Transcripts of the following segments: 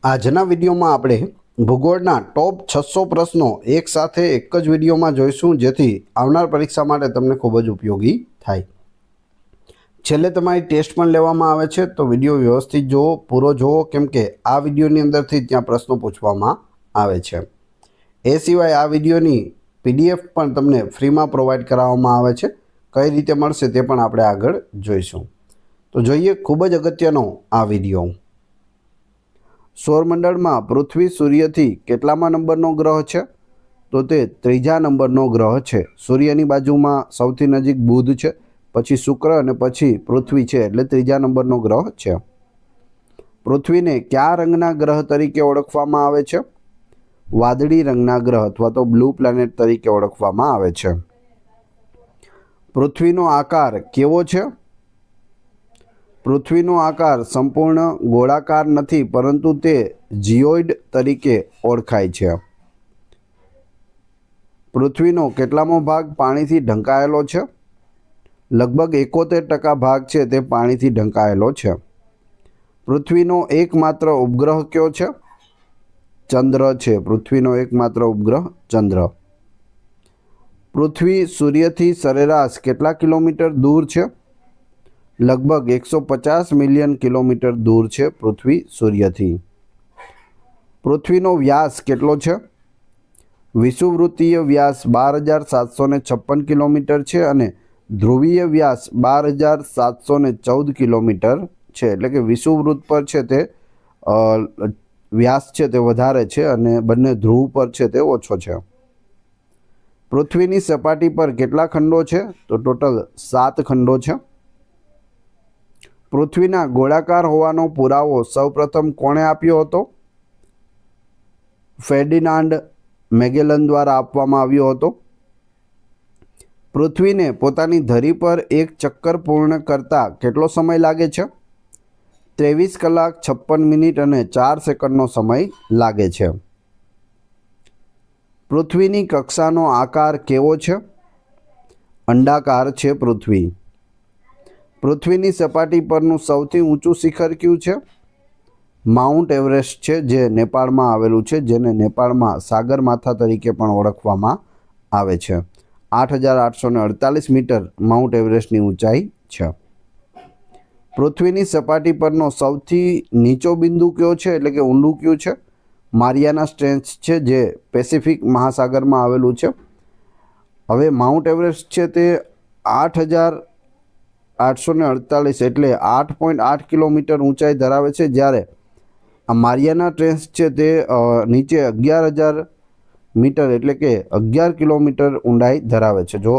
આજના વિડીયોમાં આપણે ભૂગોળના ટોપ 600 પ્રશ્નો એક સાથે એક જ વિડીયોમાં જોઈશું, જેથી આવનાર પરીક્ષા માટે તમને ખૂબ જ ઉપયોગી થાય. છેલ્લે તમારી ટેસ્ટ પણ લેવામાં આવે છે, તો વિડીયો વ્યવસ્થિત જુઓ, પૂરો જુઓ, કેમ કે આ વિડીયોની અંદરથી ત્યાં પ્રશ્નો પૂછવામાં આવે છે. એ સિવાય આ વિડીયોની PDF પણ તમને ફ્રીમાં પ્રોવાઈડ કરાવવામાં આવે છે. કઈ રીતે મળશે તે પણ આપણે આગળ જોઈશું. તો જોઈએ ખૂબ જ અગત્યનો આ વિડીયો. સૌરમંડળમાં પૃથ્વી સૂર્યથી કેટલામાં નંબરનો ગ્રહ છે? તો તે ત્રીજા નંબરનો ગ્રહ છે. સૂર્યની બાજુમાં સૌથી નજીક બુધ છે, પછી શુક્ર અને પછી પૃથ્વી છે, એટલે ત્રીજા નંબરનો ગ્રહ છે. પૃથ્વીને કયા રંગના ગ્રહ તરીકે ઓળખવામાં આવે છે? વાદળી રંગના ગ્રહ અથવા તો બ્લુ પ્લેનેટ તરીકે ઓળખવામાં આવે છે. પૃથ્વીનો આકાર કેવો છે? પૃથ્વીનો આકાર સંપૂર્ણ ગોળાકાર નથી, પરંતુ તે જીઓઇડ તરીકે ઓળખાય છે. પૃથ્વીનો કેટલામો ભાગ પાણીથી ઢંકાયેલો છે? લગભગ 71% ભાગ છે તે પાણીથી ઢંકાયેલો છે. પૃથ્વીનો એકમાત્ર ઉપગ્રહ કયો છે? ચંદ્ર છે. પૃથ્વીનો એકમાત્ર ઉપગ્રહ ચંદ્ર. પૃથ્વી સૂર્યથી સરેરાશ કેટલા કિલોમીટર દૂર છે? લગભગ 150 મિલિયન કિલોમીટર દૂર છે પૃથ્વી સૂર્યથી. પૃથ્વીનો વ્યાસ કેટલો છે? વિષુવવૃત્તીય વ્યાસ 12,756 કિલોમીટર છે અને ધ્રુવીય વ્યાસ 12,714 કિલોમીટર છે. એટલે કે વિષુવવૃત્ત પર છે તે વ્યાસ છે તે વધારે છે અને બંને ધ્રુવ પર છે તે ઓછો છે. પૃથ્વીની સપાટી પર કેટલા ખંડો છે? તો ટોટલ 7 ખંડો છે. પૃથ્વીના ગોળાકાર હોવાનો પુરાવો સૌપ્રથમ કોણે આપ્યો હતો? ફેર્ડિનાન્ડ મેગેલન દ્વારા આપવામાં આવ્યો હતો. પૃથ્વીને પોતાની ધરી પર એક ચક્કર પૂર્ણ કરતા કેટલો સમય લાગે છે? 23 કલાક 56 મિનિટ અને 4 સેકન્ડનો સમય લાગે છે. પૃથ્વીની કક્ષાનો આકાર કેવો છે? અંડાકાર છે પૃથ્વી. પૃથ્વીની સપાટી પરનું સૌથી ઊંચું શિખર કયું છે? માઉન્ટ એવરેસ્ટ છે, જે નેપાળમાં આવેલું છે, જેને નેપાળમાં સાગરમાથા તરીકે પણ ઓળખવામાં આવે છે. 8,848 મીટર માઉન્ટ એવરેસ્ટની ઊંચાઈ છે. પૃથ્વીની સપાટી પરનો સૌથી નીચો બિંદુ કયો છે, એટલે કે ઊંડું કયું છે? મારિયાના ટ્રેન્ચ છે, જે પેસિફિક મહાસાગરમાં આવેલું છે. હવે માઉન્ટ એવરેસ્ટ છે તે 8,848 એટલે 8.8 કિલોમીટર ઊંચાઈ ધરાવે છે, જ્યારે આ મારિયાના ટ્રેન્ચ છે તે નીચે 11,000 મીટર એટલે કે 11 કિલોમીટર ઊંડાઈ ધરાવે છે. જો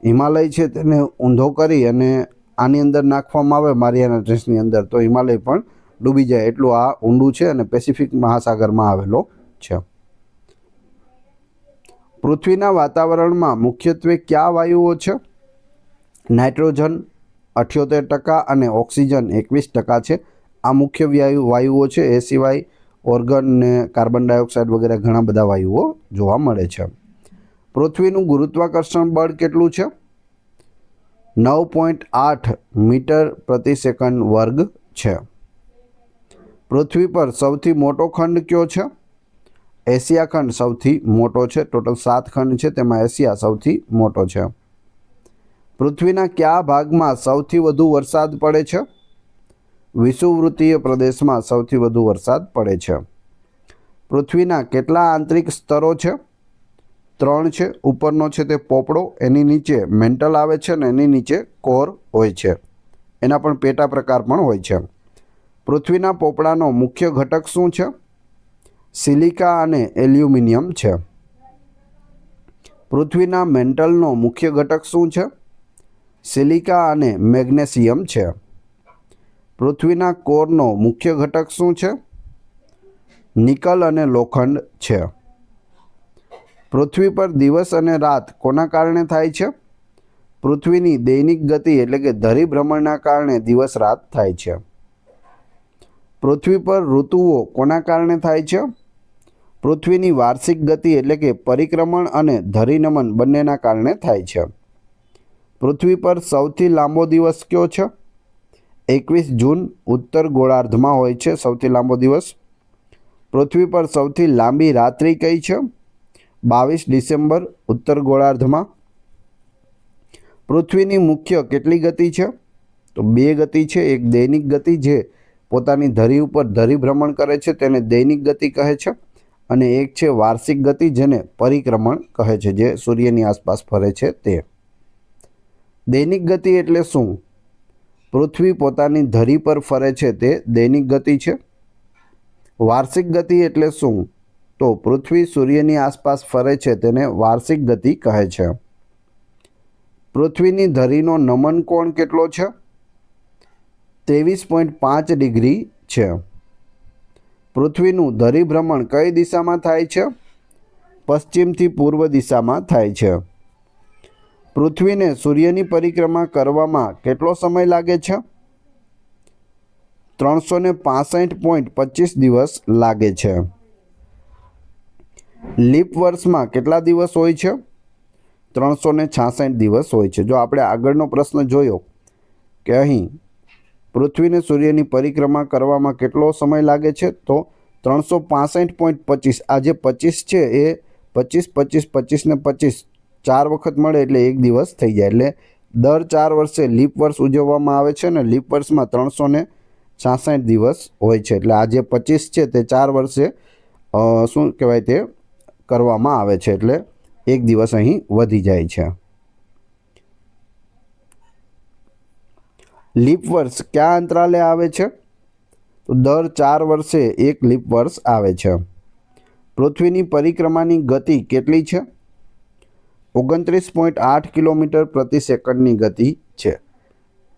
હિમાલય છે તેને ઊંધો કરી અને આની અંદર નાખવામાં આવે મારિયાના ટ્રેન્ચની અંદર, તો હિમાલય પણ ડૂબી જાય એટલું આ ઊંડું છે અને પેસિફિક મહાસાગરમાં આવેલો છે. પૃથ્વીના વાતાવરણમાં મુખ્યત્વે કયા વાયુઓ છે? નાઇટ્રોજન 78% અને ઓક્સિજન 21% છે. આ મુખ્ય વાયુઓ છે. એ સિવાય ઓર્ગન ને કાર્બન ડાયોક્સાઇડ વગેરે ઘણા બધા વાયુઓ જોવા મળે છે. પૃથ્વીનું ગુરુત્વાકર્ષણ બળ કેટલું છે? 9.8 મીટર પ્રતિ સેકન્ડ વર્ગ છે. પૃથ્વી પર સૌથી મોટો ખંડ કયો છે? એશિયા ખંડ સૌથી મોટો છે. ટોટલ 7 ખંડ છે, તેમાં એશિયા સૌથી મોટો છે. પૃથ્વીના કયા ભાગમાં સૌથી વધુ વરસાદ પડે છે? વિષુવવૃત્તીય પ્રદેશમાં સૌથી વધુ વરસાદ પડે છે. પૃથ્વીના કેટલા આંતરિક સ્તરો છે? 3 છે. ઉપરનો છે તે પોપડો, એની નીચે મેન્ટલ આવે છે અને એની નીચે કોર હોય છે. એના પણ પેટા પ્રકાર પણ હોય છે. પૃથ્વીના પોપડાનો મુખ્ય ઘટક શું છે? સિલિકા અને એલ્યુમિનિયમ છે. પૃથ્વીના મેન્ટલનો મુખ્ય ઘટક શું છે? સિલિકા અને મેગ્નેશિયમ છે. પૃથ્વીના કોરનો મુખ્ય ઘટક શું છે? નિકલ અને લોખંડ છે. પૃથ્વી પર દિવસ અને રાત કોના કારણે થાય છે? પૃથ્વીની દૈનિક ગતિ એટલે કે ધરી ભ્રમણના કારણે દિવસ રાત થાય છે. પૃથ્વી પર ઋતુઓ કોના કારણે થાય છે? પૃથ્વીની વાર્ષિક ગતિ એટલે કે પરિક્રમણ અને ધરીનમન બંનેના કારણે થાય છે. પૃથ્વી પર સૌથી લાંબો દિવસ કયો છે? 21 જૂન ઉત્તર ગોળાર્ધમાં હોય છે સૌથી લાંબો દિવસ. પૃથ્વી પર સૌથી લાંબી રાત્રિ કઈ છે? 22 ડિસેમ્બર ઉત્તર ગોળાર્ધમાં. પૃથ્વીની મુખ્ય કેટલી ગતિ છે? તો 2 ગતિ છે. એક દૈનિક ગતિ જે પોતાની ધરી ઉપર ધરી ભ્રમણ કરે છે તેને દૈનિક ગતિ કહે છે, અને એક છે વાર્ષિક ગતિ જેને પરિક્રમણ કહે છે, જે સૂર્યની આસપાસ ફરે છે તે. દૈનિક ગતિ એટલે શું? પૃથ્વી પોતાની ધરી પર ફરે છે તે દૈનિક ગતિ છે. વાર્ષિક ગતિ એટલે શું? તો પૃથ્વી સૂર્યની આસપાસ ફરે છે તેને વાર્ષિક ગતિ કહે છે. પૃથ્વીની ધરીનો નમન કોણ કેટલો છે? 23.5 ડિગ્રી છે. પૃથ્વીનું ધરી ભ્રમણ કઈ દિશામાં થાય છે? પશ્ચિમથી પૂર્વ દિશામાં થાય છે. પૃથ્વીને સૂર્યની પરિક્રમા કરવામાં કેટલો સમય લાગે છે? 365.25 દિવસ લાગે છે. લીપ વર્ષમાં કેટલા દિવસ હોય છે? 366 દિવસ હોય છે. જો આપણે આગળનો પ્રશ્ન જોયો કે અહીં પૃથ્વીને સૂર્યની પરિક્રમા કરવામાં કેટલો સમય લાગે છે, તો 365.25. આ જે 25 છે એ 25, 25, 25 ને 25 4 વખત મળે એટલે એક દિવસ થઈ જાય. એટલે દર 4 વર્ષે લીપ વર્ષ ઉજવવામાં આવે છે અને લીપ વર્ષમાં 366 દિવસ હોય છે. એટલે આ જે 25 છે તે 4 વર્ષે શું કહેવાય તે કરવામાં આવે છે, એટલે એક દિવસ અહીં વધી જાય છે. લીપ વર્ષ કયા અંતરાલે આવે છે? તો દર 4 વર્ષે એક લીપ વર્ષ આવે છે. પૃથ્વીની પરિક્રમાની ગતિ કેટલી છે? 29.8 કિલોમીટર પ્રતિ સેકન્ડની ગતિ છે.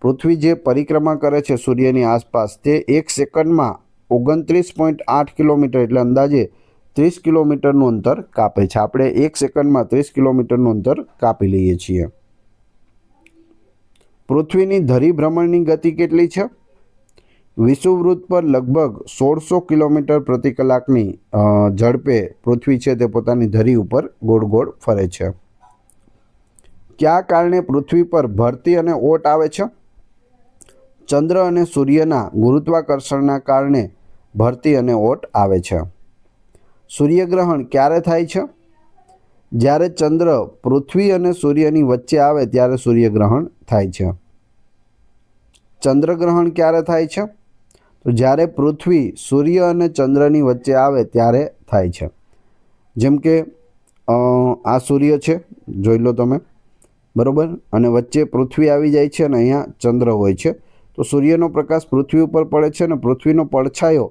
પૃથ્વી જે પરિક્રમા કરે છે સૂર્યની આસપાસ તે એક સેકન્ડમાં 29.8 કિલોમીટર એટલે અંદાજે 30 કિલોમીટરનું અંતર કાપે છે. આપણે એક સેકન્ડમાં 30 કિલોમીટરનું અંતર કાપી લઈએ છીએ. પૃથ્વીની ધરી ભ્રમણની ગતિ કેટલી છે? વિષુવવૃત્ત પર લગભગ 1600 કિલોમીટર પ્રતિ કલાકની ઝડપે પૃથ્વી છે તે પોતાની ધરી ઉપર ગોળ ગોળ ફરે છે. કયા કારણે પૃથ્વી પર ભરતી અને ઓટ આવે છે? ચંદ્ર અને સૂર્યના ગુરુત્વાકર્ષણના કારણે ભરતી અને ઓટ આવે છે. સૂર્યગ્રહણ ક્યારે થાય છે? જ્યારે ચંદ્ર પૃથ્વી અને સૂર્યની વચ્ચે આવે ત્યારે સૂર્યગ્રહણ થાય છે. ચંદ્રગ્રહણ ક્યારે થાય છે? તો જ્યારે પૃથ્વી સૂર્ય અને ચંદ્રની વચ્ચે આવે ત્યારે થાય છે. જેમ કે આ સૂર્ય છે, જોઈ લો તમે, બરાબર, અને વચ્ચે પૃથ્વી આવી જાય છે અને અહીંયા ચંદ્ર હોય છે. તો સૂર્યનો પ્રકાશ પૃથ્વી ઉપર પડે છે અને પૃથ્વીનો પડછાયો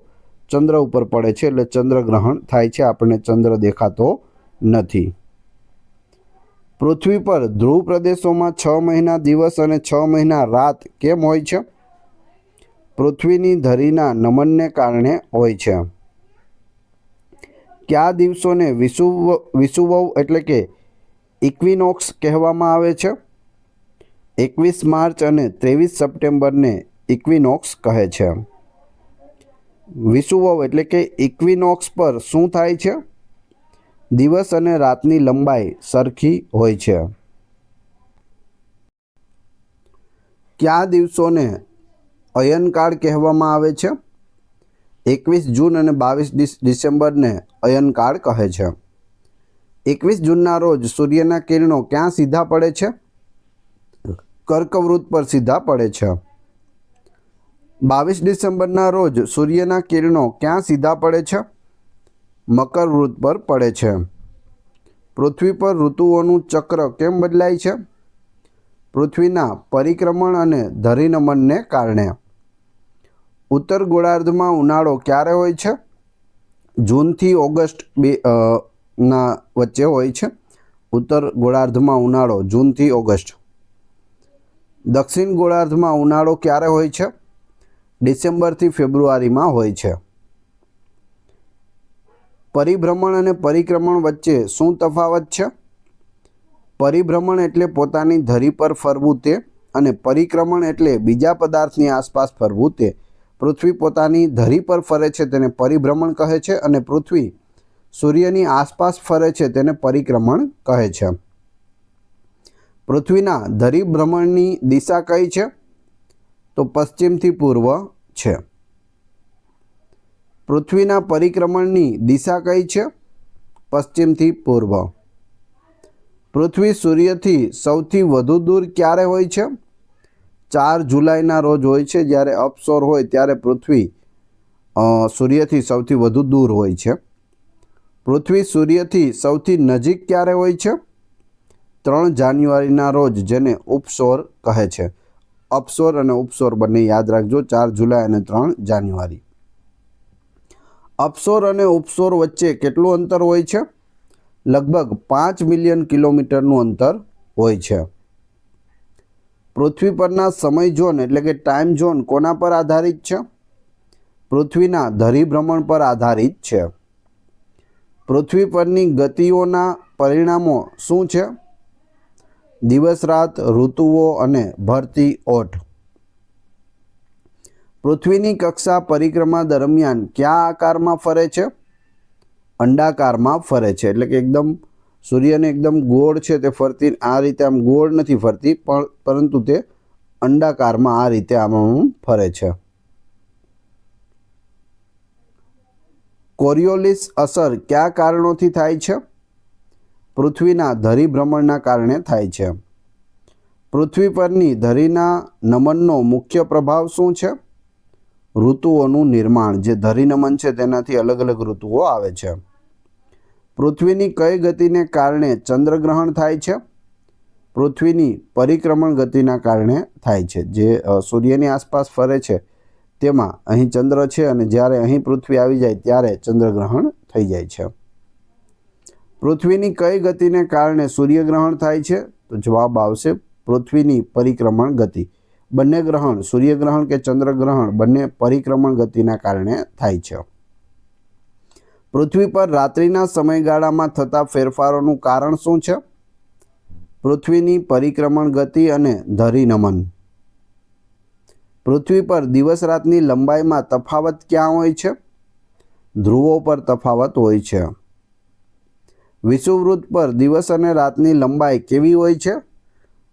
ચંદ્ર ઉપર પડે છે, એટલે ચંદ્રગ્રહણ થાય છે. આપણને ચંદ્ર દેખાતો નથી. પૃથ્વી પર ધ્રુવ પ્રદેશોમાં 6 મહિના દિવસ અને 6 મહિના રાત કેમ હોય છે? પૃથ્વીની ધરીના નમનને કારણે હોય છે. કયા દિવસોને વિષુવવ એટલે કે ઇક્વિનોક્સ કહેવામાં આવે છે? 21 માર્ચ અને 23 સપ્ટેમ્બરને ઇક્વિનોક્સ કહે છે. વિષુવવ એટલે કે ઇક્વિનોક્સ પર શું થાય છે? દિવસ અને રાતની લંબાઈ સરખી હોય છે. કયા દિવસોને અયનકાળ કહેવામાં આવે છે? 21 જૂન અને 22 ડિસેમ્બરને અયનકાળ કહે છે. 21 જૂનના રોજ સૂર્યના કિરણો ક્યાં સીધા પડે છે? કર્કવૃત્ત પર સીધા પડે છે. 22 ડિસેમ્બરના રોજ સૂર્યના કિરણો ક્યાં સીધા પડે છે? મકરવૃત્ત પર પડે છે. પૃથ્વી પર ઋતુઓનું ચક્ર કેમ બદલાય છે? પૃથ્વીના પરિક્રમણ અને ધરીનમનને કારણે. ઉત્તર ગોળાર્ધમાં ઉનાળો ક્યારે હોય છે? જૂનથી ઓગસ્ટ ના વચ્ચે હોય છે. ઉત્તર ગોળાર્ધમાં ઉનાળો જૂનથી ઓગસ્ટ. દક્ષિણ ગોળાર્ધમાં ઉનાળો ક્યારે હોય છે? ડિસેમ્બરથી ફેબ્રુઆરીમાં હોય છે. પરિભ્રમણ અને પરિક્રમણ વચ્ચે શું તફાવત છે? પરિભ્રમણ એટલે પોતાની ધરી પર ફરવું તે, અને પરિક્રમણ એટલે બીજા પદાર્થની આસપાસ ફરવું તે. પૃથ્વી પોતાની ધરી પર ફરે છે તેને પરિભ્રમણ કહે છે, અને પૃથ્વી સૂર્યની આસપાસ ફરે છે તેને પરિક્રમણ કહે છે. પૃથ્વીના ધરી ભ્રમણની દિશા કઈ છે? તો પશ્ચિમથી પૂર્વ છે. પૃથ્વીના પરિક્રમણની દિશા કઈ છે? પશ્ચિમથી પૂર્વ. પૃથ્વી સૂર્યથી સૌથી વધુ દૂર ક્યારે હોય છે? 4 જુલાઈના રોજ હોય છે. જ્યારે અપસોર હોય ત્યારે પૃથ્વી સૂર્યથી સૌથી વધુ દૂર હોય છે. પૃથ્વી સૂર્યથી સૌથી નજીક ક્યારે હોય છે? 3 જાન્યુઆરીના રોજ, જેને ઉપસોર કહે છે. અપસોર અને ઉપસોર બંને યાદ રાખજો, 4 જુલાઈ અને 3 જાન્યુઆરી. અપસોર અને ઉપસોર વચ્ચે કેટલું અંતર હોય છે? લગભગ 5 મિલિયન કિલોમીટરનું અંતર હોય છે. પૃથ્વી પરના સમય ઝોન એટલે કે ટાઈમ ઝોન કોના પર આધારિત છે? પૃથ્વીના ધરીભ્રમણ પર આધારિત છે. પૃથ્વી પરની ગતિઓના પરિણામો શું છે? દિવસ રાત, ઋતુઓ અને ભરતી ઓઠ. પૃથ્વીની કક્ષા પરિક્રમા દરમિયાન કયા આકારમાં ફરે છે? અંડાકારમાં ફરે છે. એટલે કે એકદમ સૂર્યને એકદમ ગોળ છે તે ફરતી આ રીતે આમ ગોળ નથી ફરતી, પરંતુ તે અંડાકારમાં આ રીતે આમ ફરે છે. કોરિયોલિસ અસર કયા કારણોથી થાય છે? પૃથ્વીના ધરીભ્રમણના કારણે થાય છે. પૃથ્વી પરની ધરીના નમનનો મુખ્ય પ્રભાવ શું છે? ઋતુઓનું નિર્માણ. જે ધરી નમન છે તેનાથી અલગ અલગ ઋતુઓ આવે છે. પૃથ્વીની કઈ ગતિને કારણે ચંદ્રગ્રહણ થાય છે? પૃથ્વીની પરિક્રમણ ગતિના કારણે થાય છે. જે સૂર્યની આસપાસ ફરે છે તેમાં અહીં ચંદ્ર છે અને જ્યારે અહીં પૃથ્વી આવી જાય ત્યારે ચંદ્રગ્રહણ થઈ જાય છે. પૃથ્વીની કઈ ગતિને કારણે સૂર્યગ્રહણ થાય છે? તો જવાબ આવશે પૃથ્વીની પરિક્રમણ ગતિ. બંને ગ્રહણ, સૂર્યગ્રહણ કે ચંદ્રગ્રહણ, બંને પરિક્રમણ ગતિના કારણે થાય છે. પૃથ્વી પર રાત્રિના સમયગાળામાં થતા ફેરફારોનું કારણ શું છે? પૃથ્વીની પરિક્રમણ ગતિ અને ધરીનમન. પૃથ્વી પર દિવસ રાતની લંબાઈમાં તફાવત ક્યાં હોય છે? ધ્રુવો પર તફાવત હોય છે. વિષુવવૃત્ત પર દિવસ અને રાતની લંબાઈ કેવી હોય છે?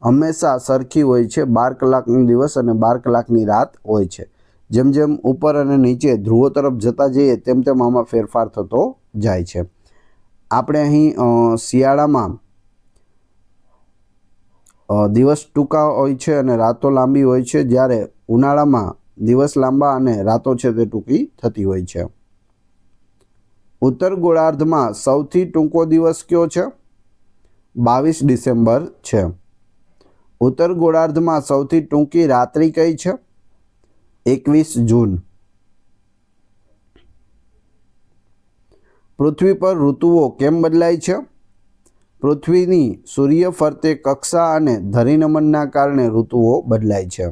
હંમેશા સરખી હોય છે. 12 કલાકનો દિવસ અને 12 કલાકની રાત હોય છે. જેમ જેમ ઉપર અને નીચે ધ્રુવો તરફ જતા જઈએ તેમ તેમ આમાં ફેરફાર થતો જાય છે. આપણે અહીં શિયાળામાં દિવસ ટૂંકા હોય છે અને રાતો લાંબી હોય છે, જ્યારે ઉનાળામાં દિવસ લાંબા અને રાતો છે તે ટૂંકી થતી હોય છે. ઉત્તર ગોળાર્ધમાં સૌથી ટૂંકો દિવસ કયો છે? 22 ડિસેમ્બર છે. ઉત્તર ગોળાર્ધમાં સૌથી ટૂંકી રાત્રિ કઈ છે? 21 જૂન. પૃથ્વી પર ઋતુઓ કેમ બદલાય છે? પૃથ્વીની સૂર્ય ફરતે કક્ષા અને ધરીનમનના કારણે ઋતુઓ બદલાય છે.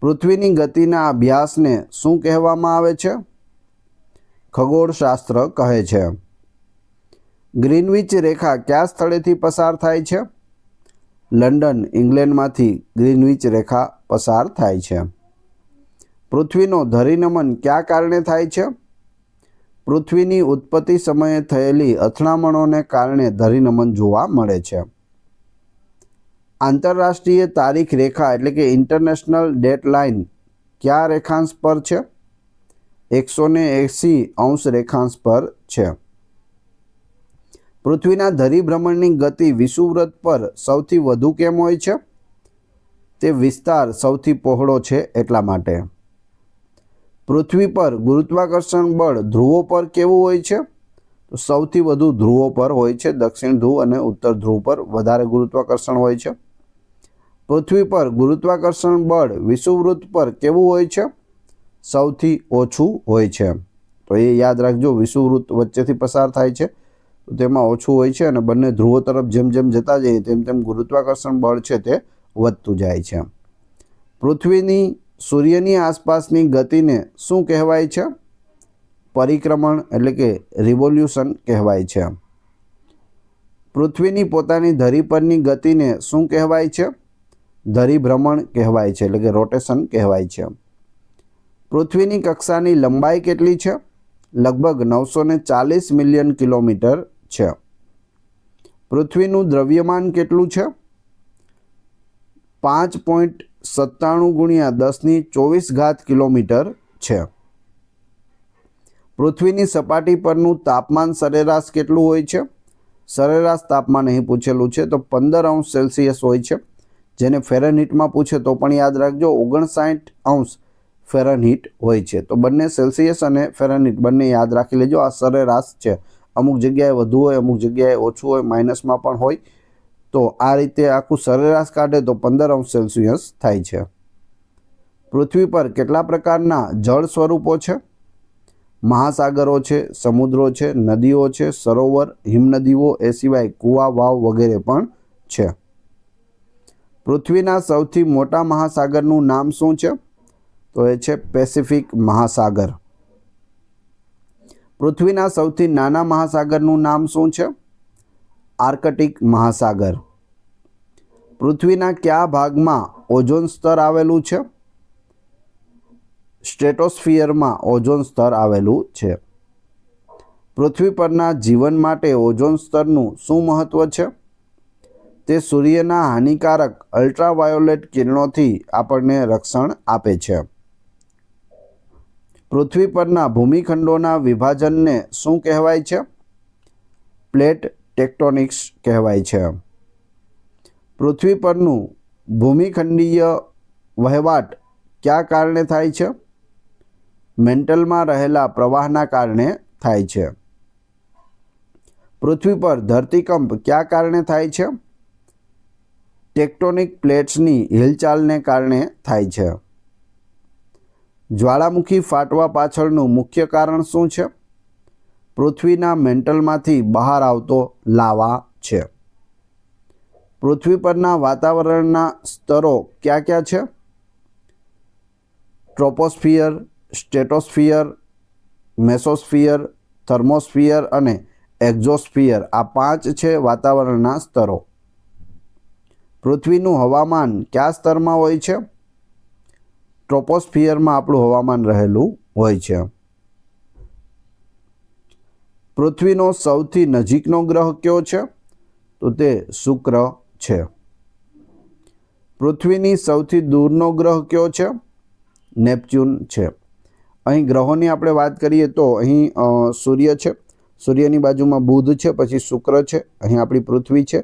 પૃથ્વીની ગતિના અભ્યાસને શું કહેવામાં આવે છે? ખગોળશાસ્ત્ર કહે છે. ગ્રીનવિચ રેખા કયા સ્થળેથી પસાર થાય છે? લંડન, ઇંગ્લેન્ડમાંથી ગ્રીનવિચ રેખા પસાર થાય છે. પૃથ્વીનો ધરીનમન કયા કારણે થાય છે? પૃથ્વીની ઉત્પત્તિ સમયે થયેલી અથડામણોને કારણે ધરીનમન જોવા મળે છે. આંતરરાષ્ટ્રીય તારીખ રેખા એટલે કે ઇન્ટરનેશનલ ડેટ લાઇન કયા રેખાંશ પર છે? 180° રેખાંશ પર છે. પૃથ્વીના ધરીભ્રમણની ગતિ વિષુવવૃત્ત પર સૌથી વધુ કેમ હોય છે? તે વિસ્તાર સૌથી પહોળો છે એટલા માટે. પૃથ્વી પર ગુરુત્વાકર્ષણ બળ ધ્રુવો પર કેવું હોય છે? તો સૌથી વધુ ધ્રુવો પર હોય છે. દક્ષિણ ધ્રુવ અને ઉત્તર ધ્રુવ પર વધારે ગુરુત્વાકર્ષણ હોય છે. પૃથ્વી પર ગુરુત્વાકર્ષણ બળ વિષુવવૃત્ત પર કેવું હોય છે? સૌથી ઓછું હોય છે. તો એ યાદ રાખજો, વિષુવવૃત્ત વચ્ચેથી પસાર થાય છે તો તેમાં ઓછું હોય છે અને બંને ધ્રુવો તરફ જેમ જેમ જતા જઈએ તેમ તેમ ગુરુત્વાકર્ષણ બળ છે તે વધતું જાય છે. પૃથ્વીની સૂર્યની આસપાસની ગતિને શું કહેવાય છે? પરિક્રમણ એટલે કે રિવોલ્યુશન કહેવાય છે. પૃથ્વીની પોતાની ધરી પરની ગતિને શું કહેવાય છે? ધરીભ્રમણ કહેવાય છે એટલે કે રોટેશન કહેવાય છે. પૃથ્વીની કક્ષાની લંબાઈ કેટલી છે? લગભગ 940 મિલિયન કિલોમીટર છે. પૃથ્વીનું દ્રવ્યમાન કેટલું છે? 5.97 × 1024 કિલોમીટર છે. પૃથ્વીની સપાટી પરનું તાપમાન સરેરાશ કેટલું હોય છે? સરેરાશ તાપમાન અહીં પૂછેલું છે તો 15°C હોય છે. જેને ફેરનહીટમાં પૂછે તો પણ યાદ રાખજો 59° ફેરનહીટ હોય છે. તો બંને સેલ્સિયસ અને ફેરનહીટ બંને યાદ રાખી લેજો. આ સરેરાશ છે. અમુક જગ્યાએ વધુ હોય, અમુક જગ્યાએ ઓછું હોય, માઇનસમાં પણ હોય. તો આ રીતે આખું સરેરાશ કાઢે તો 15°C થાય છે. પૃથ્વી પર કેટલા પ્રકારના જળ સ્વરૂપો છે? મહાસાગરો છે, સમુદ્રો છે, નદીઓ છે, સરોવર, હિમનદીઓ, એ સિવાય કૂવા, વાવ વગેરે પણ છે. પૃથ્વીના સૌથી મોટા મહાસાગરનું નામ શું છે? તો એ છે પેસિફિક મહાસાગર. પૃથ્વીના સૌથી નાના મહાસાગરનું નામ શું છે? આર્કટિક મહાસાગર. પૃથ્વીના કયા ભાગમાં ઓઝોન સ્તર આવેલું છે? સ્ટ્રેટોસ્ફિયરમાં ઓઝોન સ્તર આવેલું છે. પૃથ્વી પરના જીવન માટે ઓઝોન સ્તરનું શું મહત્વ છે? તે સૂર્યના હાનિકારક અલ્ટ્રાવાયોલેટ કિરણોથી આપણને રક્ષણ આપે છે. પૃથ્વી પરના ભૂમિખંડોના વિભાજનને શું કહેવાય છે? પ્લેટ ટેક્ટોનિક્સ કહેવાય છે. પૃથ્વી પરનું ભૂમિખંડીય વહેવાટ કયા કારણે થાય છે? મેન્ટલમાં રહેલા પ્રવાહના કારણે થાય છે. પૃથ્વી પર ધરતીકંપ કયા કારણે થાય છે? ટેક્ટોનિક પ્લેટ્સની હિલચાલને કારણે થાય છે. જ્વાળામુખી ફાટવા પાછળનું મુખ્ય કારણ શું છે? પૃથ્વીના મેન્ટલમાંથી બહાર આવતો લાવા છે. પૃથ્વી પરના વાતાવરણના સ્તરો કયા કયા છે? ટ્રોપોસ્ફિયર, સ્ટ્રેટોસ્ફિયર, મેસોસ્ફિયર, થર્મોસ્ફિયર અને એક્ઝોસ્ફિયર. આ 5 છે વાતાવરણના સ્તરો. પૃથ્વીનું હવામાન કયા સ્તરમાં હોય છે? ટ્રોપોસ્ફિયરમાં આપણું હવામાન રહેલું હોય છે. પૃથ્વીનો સૌથી નજીકનો ગ્રહ કયો છે? તો તે શુક્ર છે. પૃથ્વીની સૌથી દૂરનો ગ્રહ કયો છે? નેપચ્યુન છે. અહીં ગ્રહોની આપણે વાત કરીએ તો અહીં સૂર્ય છે, સૂર્યની બાજુમાં બુધ છે, પછી શુક્ર છે, અહીં આપણી પૃથ્વી છે,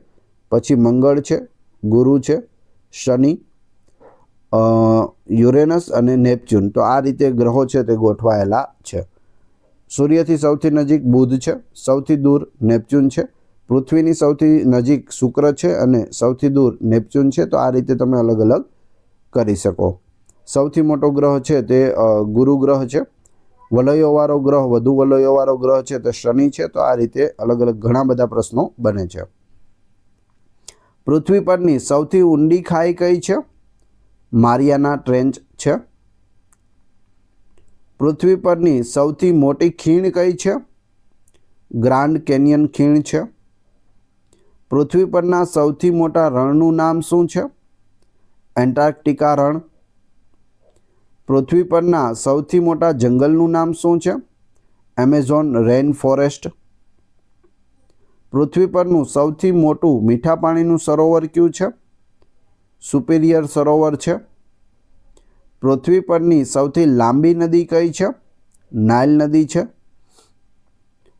પછી મંગળ છે, ગુરુ છે, શનિ, યુરેનસ અને નેપચ્યુન. તો આ રીતે ગ્રહો છે તે ગોઠવાયેલા છે. સૂર્યથી સૌથી નજીક બુધ છે, સૌથી દૂર નેપચ્યુન છે, પૃથ્વીની સૌથી નજીક શુક્ર છે અને સૌથી દૂર નેપચ્યુન છે. તો આ રીતે તમે અલગ અલગ કરી શકો. સૌથી મોટો ગ્રહ છે તે ગુરુ ગ્રહ છે. વલયોવાળો ગ્રહ, વધુ વલયોવાળો ગ્રહ છે તે શનિ છે. તો આ રીતે અલગ અલગ ઘણા બધા પ્રશ્નો બને છે. પૃથ્વી પરની સૌથી ઊંડી ખાઈ કઈ છે? મારિયાના ટ્રેન્ચ છે. પૃથ્વી પરની સૌથી મોટી ખીણ કઈ છે? ગ્રાન્ડ કેનિયન ખીણ છે. પૃથ્વી પરના સૌથી મોટા રણનું નામ શું છે? એન્ટાર્કટિકા રણ. પૃથ્વી પરના સૌથી મોટા જંગલનું નામ શું છે? Amazon rain forest. પૃથ્વી પરનું સૌથી મોટું મીઠા પાણીનું સરોવર કયું છે? સુપિરિયર સરોવર છે. પૃથ્વી પરની સૌથી લાંબી નદી કઈ છે? નાઇલ નદી છે.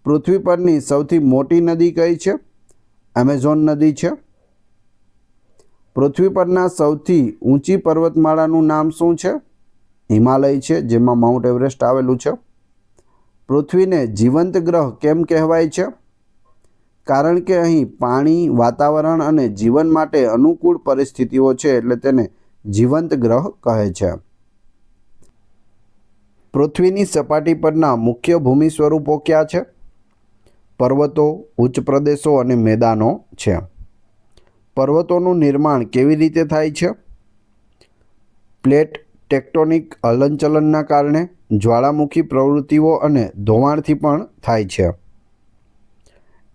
પૃથ્વી પરની સૌથી મોટી નદી કઈ છે? એમેઝોન નદી છે. પૃથ્વી પરના સૌથી ઊંચી પર્વતમાળાનું નામ શું છે? હિમાલય છે, જેમાં માઉન્ટ એવરેસ્ટ આવેલું છે. પૃથ્વીને જીવંત ગ્રહ કેમ કહેવાય છે? કારણ કે અહીં પાણી, વાતાવરણ અને જીવન માટે અનુકૂળ પરિસ્થિતિઓ છે, એટલે તેને જીવંત ગ્રહ કહે છે. પૃથ્વીની સપાટી પરના મુખ્ય ભૂમિ સ્વરૂપો કયા છે? પર્વતો, ઉચ્ચ પ્રદેશો અને મેદાનો છે. પર્વતોનું નિર્માણ કેવી રીતે થાય છે? પ્લેટ ટેક્ટોનિક હલનચલનના કારણે, જ્વાળામુખી પ્રવૃત્તિઓ અને ધોવાણથી પણ થાય છે.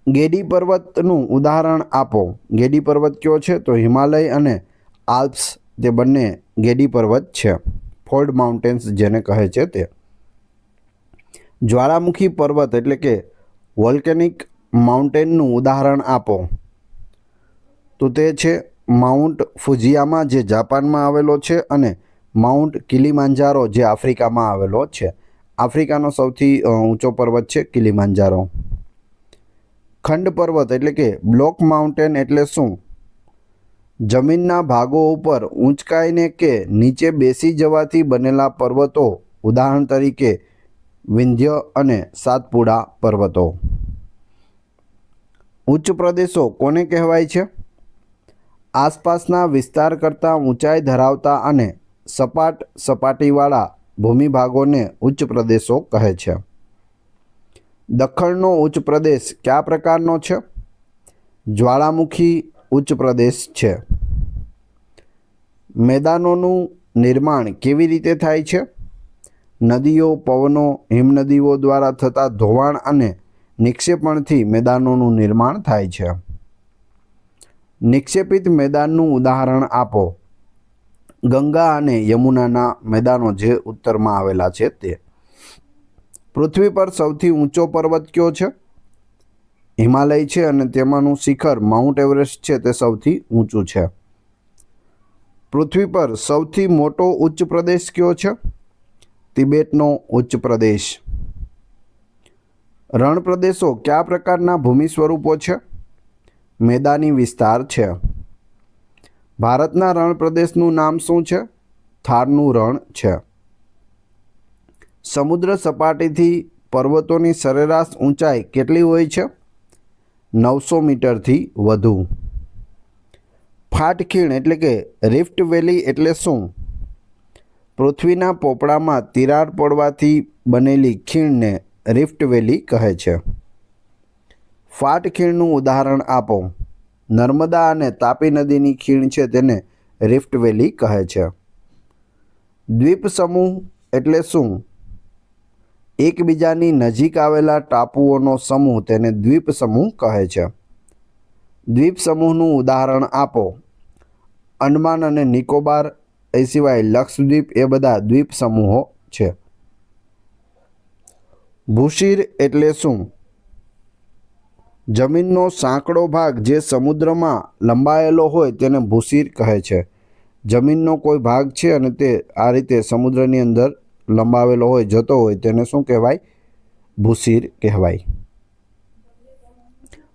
ગેડી પર્વતનું ઉદાહરણ આપો. ગેડી પર્વત કયો છે? તો હિમાલય અને આલ્પ્સ તે બંને ગેડી પર્વત છે. ફોલ્ડ માઉન્ટેન્સ જેને કહે છે તે. જ્વાળામુખી પર્વત એટલે કે વોલ્કેનિક માઉન્ટેનનું ઉદાહરણ આપો. તો તે છે માઉન્ટ ફુજીયામા જે જાપાનમાં આવેલો છે અને માઉન્ટ કિલીમાંજારો જે આફ્રિકામાં આવેલો છે. આફ્રિકાનો સૌથી ઊંચો પર્વત છે કિલીમાંજારો. ખંડ પર્વત એટલે કે બ્લોક માઉન્ટેન એટલે શું? જમીનના ભાગો ઉપર ઊંચકાઈને કે નીચે બેસી જવાથી બનેલા પર્વતો, ઉદાહરણ તરીકે વિંધ્ય અને સાતપુડા પર્વતો. ઉચ્ચ પ્રદેશો કોને કહેવાય છે? આસપાસના વિસ્તાર કરતાં ઊંચાઈ ધરાવતા અને સપાટીવાળા ભૂમિભાગોને ઉચ્ચ પ્રદેશો કહે છે. દખ્ખણનો ઉચ્ચ પ્રદેશ કયા પ્રકારનો છે? જ્વાળામુખી ઉચ્ચ પ્રદેશ છે. મેદાનોનું નિર્માણ કેવી રીતે થાય છે? નદીઓ, પવનો, હિમનદીઓ દ્વારા થતા ધોવાણ અને નિક્ષેપણથી મેદાનોનું નિર્માણ થાય છે. નિક્ષેપિત મેદાનનું ઉદાહરણ આપો. ગંગા અને યમુનાના મેદાનો જે ઉત્તરમાં આવેલા છે તે. પૃથ્વી પર સૌથી ઊંચો પર્વત કયો છે? હિમાલય છે અને તેમાંનું શિખર માઉન્ટ એવરેસ્ટ છે તે સૌથી ઊંચું છે. પૃથ્વી પર સૌથી મોટો ઉચ્ચ પ્રદેશ કયો છે? તિબેટનો ઉચ્ચ પ્રદેશ. રણ પ્રદેશો કયા પ્રકારના ભૂમિ સ્વરૂપો છે? મેદાની વિસ્તાર છે. ભારતના રણ પ્રદેશનું નામ શું છે? થારનું રણ છે. સમુદ્ર સપાટીથી પર્વતોની સરેરાશ ઊંચાઈ કેટલી હોય છે? 900 મીટરથી વધુ. ફાટખીણ એટલે કે રિફ્ટ વેલી એટલે શું? પૃથ્વીના પોપડામાં તિરાડ પડવાથી બનેલી ખીણને રિફ્ટ વેલી કહે છે. ફાટખીણનું ઉદાહરણ આપો. નર્મદા અને તાપી નદીની ખીણ છે તેને રિફ્ટ વેલી કહે છે. દ્વીપ સમૂહ એટલે શું? એકબીજાની નજીક આવેલા ટાપુઓનો સમૂહ તેને દ્વીપ સમૂહ કહે છે. દ્વીપ સમૂહનું ઉદાહરણ આપો. અંડમાન અને નિકોબાર એ સિવાય લક્ષદ્વીપ એ બધા દ્વીપ સમૂહો છે. ભૂશીર એટલે શું? જમીનનો સાંકડો ભાગ જે સમુદ્રમાં લંબાયેલો હોય તેને ભૂશીર કહે છે. જમીનનો કોઈ ભાગ છે અને તે આ રીતે સમુદ્રની અંદર લંબાવેલો હોય, જતો હોય, તેને શું કહેવાય? ભૂશીર કહેવાય.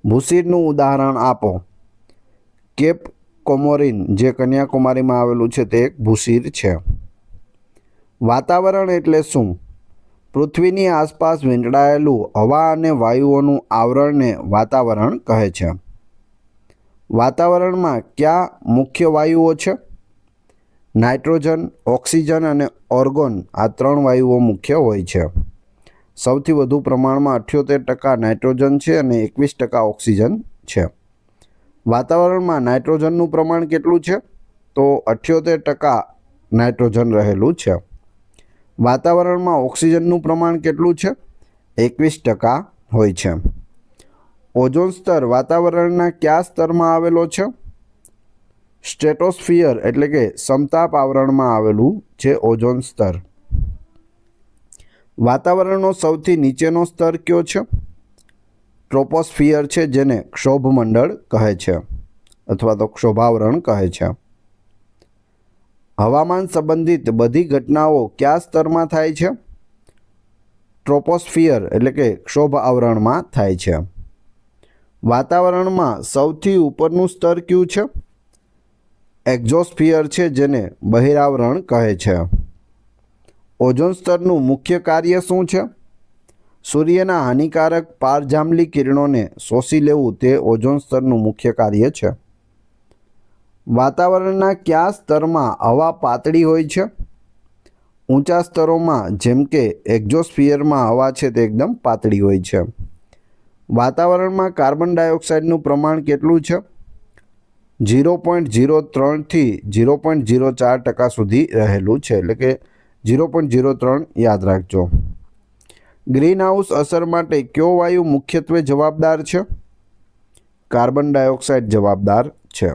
ભૂશીરનું ઉદાહરણ આપો. કેપ કોમોરિન જે કન્યાકુમારીમાં આવેલું છે તે એક ભૂશીર છે. વાતાવરણ એટલે શું? પૃથ્વીની આસપાસ વીંટળાયેલું હવા અને વાયુઓનું આવરણને વાતાવરણ કહે છે. વાતાવરણમાં કયા મુખ્ય વાયુઓ છે? નાઇટ્રોજન, ઓક્સિજન અને ઓર્ગોન આ 3 વાયુઓ મુખ્ય હોય છે. સૌથી વધુ પ્રમાણમાં 78% નાઇટ્રોજન છે અને 21% ઓક્સિજન છે. વાતાવરણમાં નાઇટ્રોજનનું પ્રમાણ કેટલું છે? તો 78% નાઇટ્રોજન રહેલું છે. વાતાવરણમાં ઓક્સિજનનું પ્રમાણ કેટલું છે? 21% હોય છે. ઓઝોન સ્તર વાતાવરણના કયા સ્તરમાં આવેલો છે? સ્ટ્રેટોસ્ફિયર એટલે કે સમતાપ આવરણમાં આવેલું છે ઓઝોન સ્તર. વાતાવરણનો સૌથી નીચેનો સ્તર કયો છે? ટ્રોપોસ્ફિયર છે જેને ક્ષોભમંડળ કહે છે અથવા તો ક્ષોભાવરણ કહે છે. હવામાન સંબંધિત બધી ઘટનાઓ કયા સ્તરમાં થાય છે? ટ્રોપોસ્ફિયર એટલે કે ક્ષોભ આવરણમાં થાય છે. વાતાવરણમાં સૌથી ઉપરનું સ્તર કયું છે? એક્ઝોસ્ફિયર છે જેને બહિરાવરણ કહે છે. ઓઝોન સ્તરનું મુખ્ય કાર્ય શું છે? સૂર્યના હાનિકારક પારજાંબલી કિરણોને શોષી લેવું તે ઓઝોન સ્તરનું મુખ્ય કાર્ય છે. વાતાવરણના કયા સ્તરમાં હવા પાતળી હોય છે? ઊંચા સ્તરોમાં જેમ કે એક્ઝોસ્ફિયરમાં હવા છે તે એકદમ પાતળી હોય છે. વાતાવરણમાં કાર્બન ડાયોક્સાઇડનું પ્રમાણ કેટલું છે? 0.03 થી 0.04% સુધી રહેલું છે, એટલે કે 0.03 યાદ રાખજો. ગ્રીનહાઉસ અસર માટે કયો વાયુ મુખ્યત્વે જવાબદાર છે? કાર્બન ડાયોક્સાઇડ જવાબદાર છે.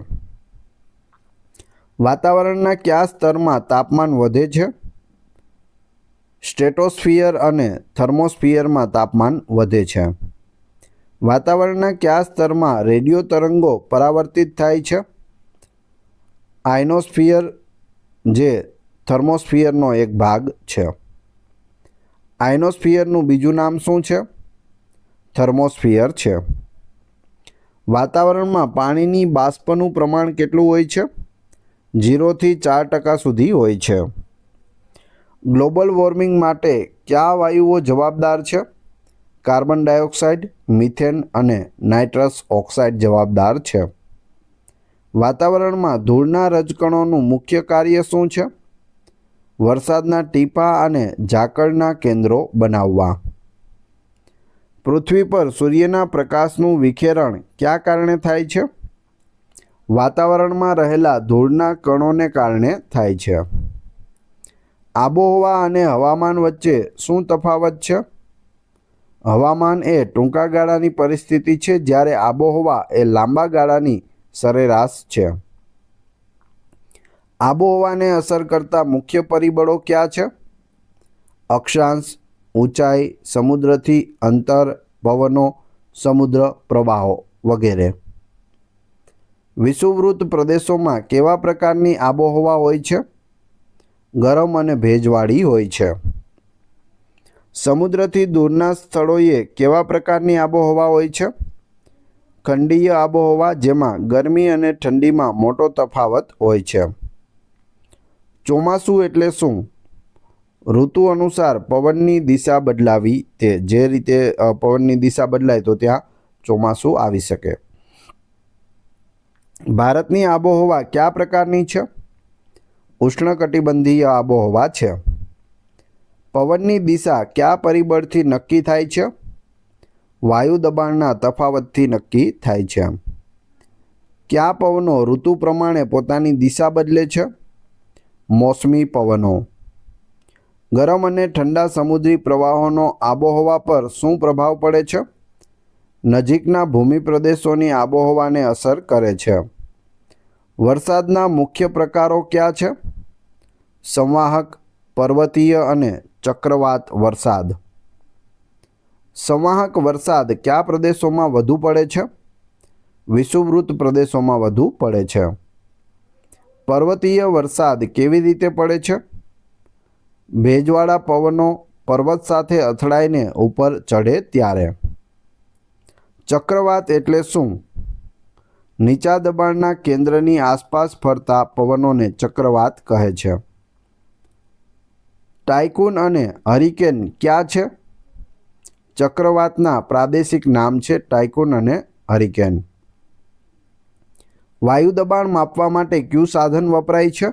વાતાવરણના કયા સ્તરમાં તાપમાન વધે છે? સ્ટ્રેટોસ્ફિયર અને થર્મોસ્ફિયરમાં તાપમાન વધે છે. વાતાવરણના કયા સ્તરમાં રેડિયો તરંગો પરાવર્તિત થાય છે? આયનોસ્ફિયર જે થર્મોસ્ફિયરનો એક ભાગ છે. આયનોસ્ફિયરનું બીજું નામ શું છે? થર્મોસ્ફિયર છે. વાતાવરણમાં પાણીની બાષ્પનું પ્રમાણ કેટલું હોય છે? 0થી 4% સુધી હોય છે. ગ્લોબલ વોર્મિંગ માટે કયા વાયુઓ જવાબદાર છે? કાર્બન ડાયોક્સાઇડ, મિથેન અને નાઇટ્રસ ઓક્સાઇડ જવાબદાર છે. વાતાવરણમાં ધૂળના રજકણોનું મુખ્ય કાર્ય શું છે? વરસાદના ટીપાં અને ઝાકળના કેન્દ્રો બનાવવા. પૃથ્વી પર સૂર્યના પ્રકાશનું વિખેરણ કયા કારણે થાય છે? વાતાવરણમાં રહેલા ધૂળના કણોને કારણે થાય છે. આબોહવા અને હવામાન વચ્ચે શું તફાવત છે? હવામાન એ ટૂંકા ગાળાની પરિસ્થિતિ છે, જ્યારે આબોહવા એ લાંબા ગાળાની સરેરાશ છે. આબોહવાને અસર કરતા મુખ્ય પરિબળો કયા છે? અક્ષાંશ, ઊંચાઈ, સમુદ્રથી અંતર, પવનો, સમુદ્ર પ્રવાહો વગેરે. વિષુવવૃત્ત પ્રદેશોમાં કેવા પ્રકારની આબોહવા હોય છે? ગરમ અને ભેજવાળી હોય છે. સમુદ્રથી દૂરના સ્થળોએ કેવા પ્રકારની આબોહવા હોય છે? ખંડીય આબોહવા, જેમાં ગરમી અને ઠંડીમાં મોટો તફાવત હોય છે. ચોમાસું એટલે શું? ઋતુ અનુસાર પવનની દિશા બદલાવી. તે જે રીતે પવનની દિશા બદલાય તો ત્યાં ચોમાસું આવી શકે. ભારતની આબોહવા કયા પ્રકારની છે? ઉષ્ણકટિબંધીય આબોહવા છે. પવનની દિશા કયા પરિબળથી નક્કી થાય છે? વાયુ દબાણના તફાવતથી નક્કી થાય છે. કયા પવનો ઋતુ પ્રમાણે પોતાની દિશા બદલે છે? મોસમી પવનો. ગરમ અને ઠંડા સમુદ્રી પ્રવાહોનો આબોહવા પર શું પ્રભાવ પડે છે? નજીકના ભૂમિ પ્રદેશોની આબોહવાને અસર કરે છે. વરસાદના મુખ્ય પ્રકારો કયા છે? સંવાહક, પર્વતીય અને ચક્રવાત વરસાદ. સંવાહક વરસાદ કયા પ્રદેશોમાં વધુ પડે છે? વિષુવવૃત્ત પ્રદેશોમાં વધુ પડે છે. પર્વતીય વરસાદ કેવી રીતે પડે છે? ભેજવાળા પવનો પર્વત સાથે અથડાઈને ઉપર ચઢે ત્યારે. ચક્રવાત એટલે શું? નીચા દબાણના કેન્દ્રની આસપાસ ફરતા પવનોને ચક્રવાત કહે છે. ટાયફૂન અને હરિકેન ક્યાં છે? ચક્રવાતના પ્રાદેશિક નામ છે ટાયફૂન અને હરિકેન. વાયુ દબાણ માપવા માટે કયું સાધન વપરાય છે?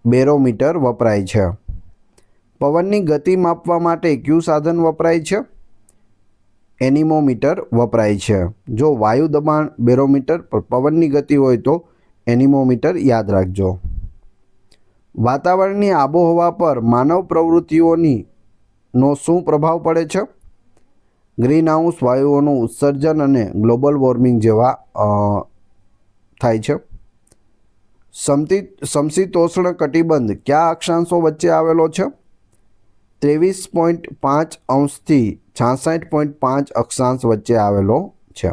બેરોમીટર વપરાય છે. પવનની ગતિ માપવા માટે કયું સાધન વપરાય છે? એનિમોમીટર વપરાય છે. જો વાયુ દબાણ બેરોમીટર, પર પવનની ગતિ હોય તો એનિમોમીટર યાદ રાખજો. વાતાવરણની આબોહવા પર માનવ પ્રવૃત્તિઓનો શું પ્રભાવ પડે છે? ગ્રીનહાઉસ વાયુઓનું ઉત્સર્જન અને ગ્લોબલ વોર્મિંગ જેવા થાય છે. સમશીતોષ્ણ કટિબંધ કયા અક્ષાંશો વચ્ચે આવેલો છે? 23.5 અંશથી 66.5 અક્ષાંશ વચ્ચે આવેલો છે.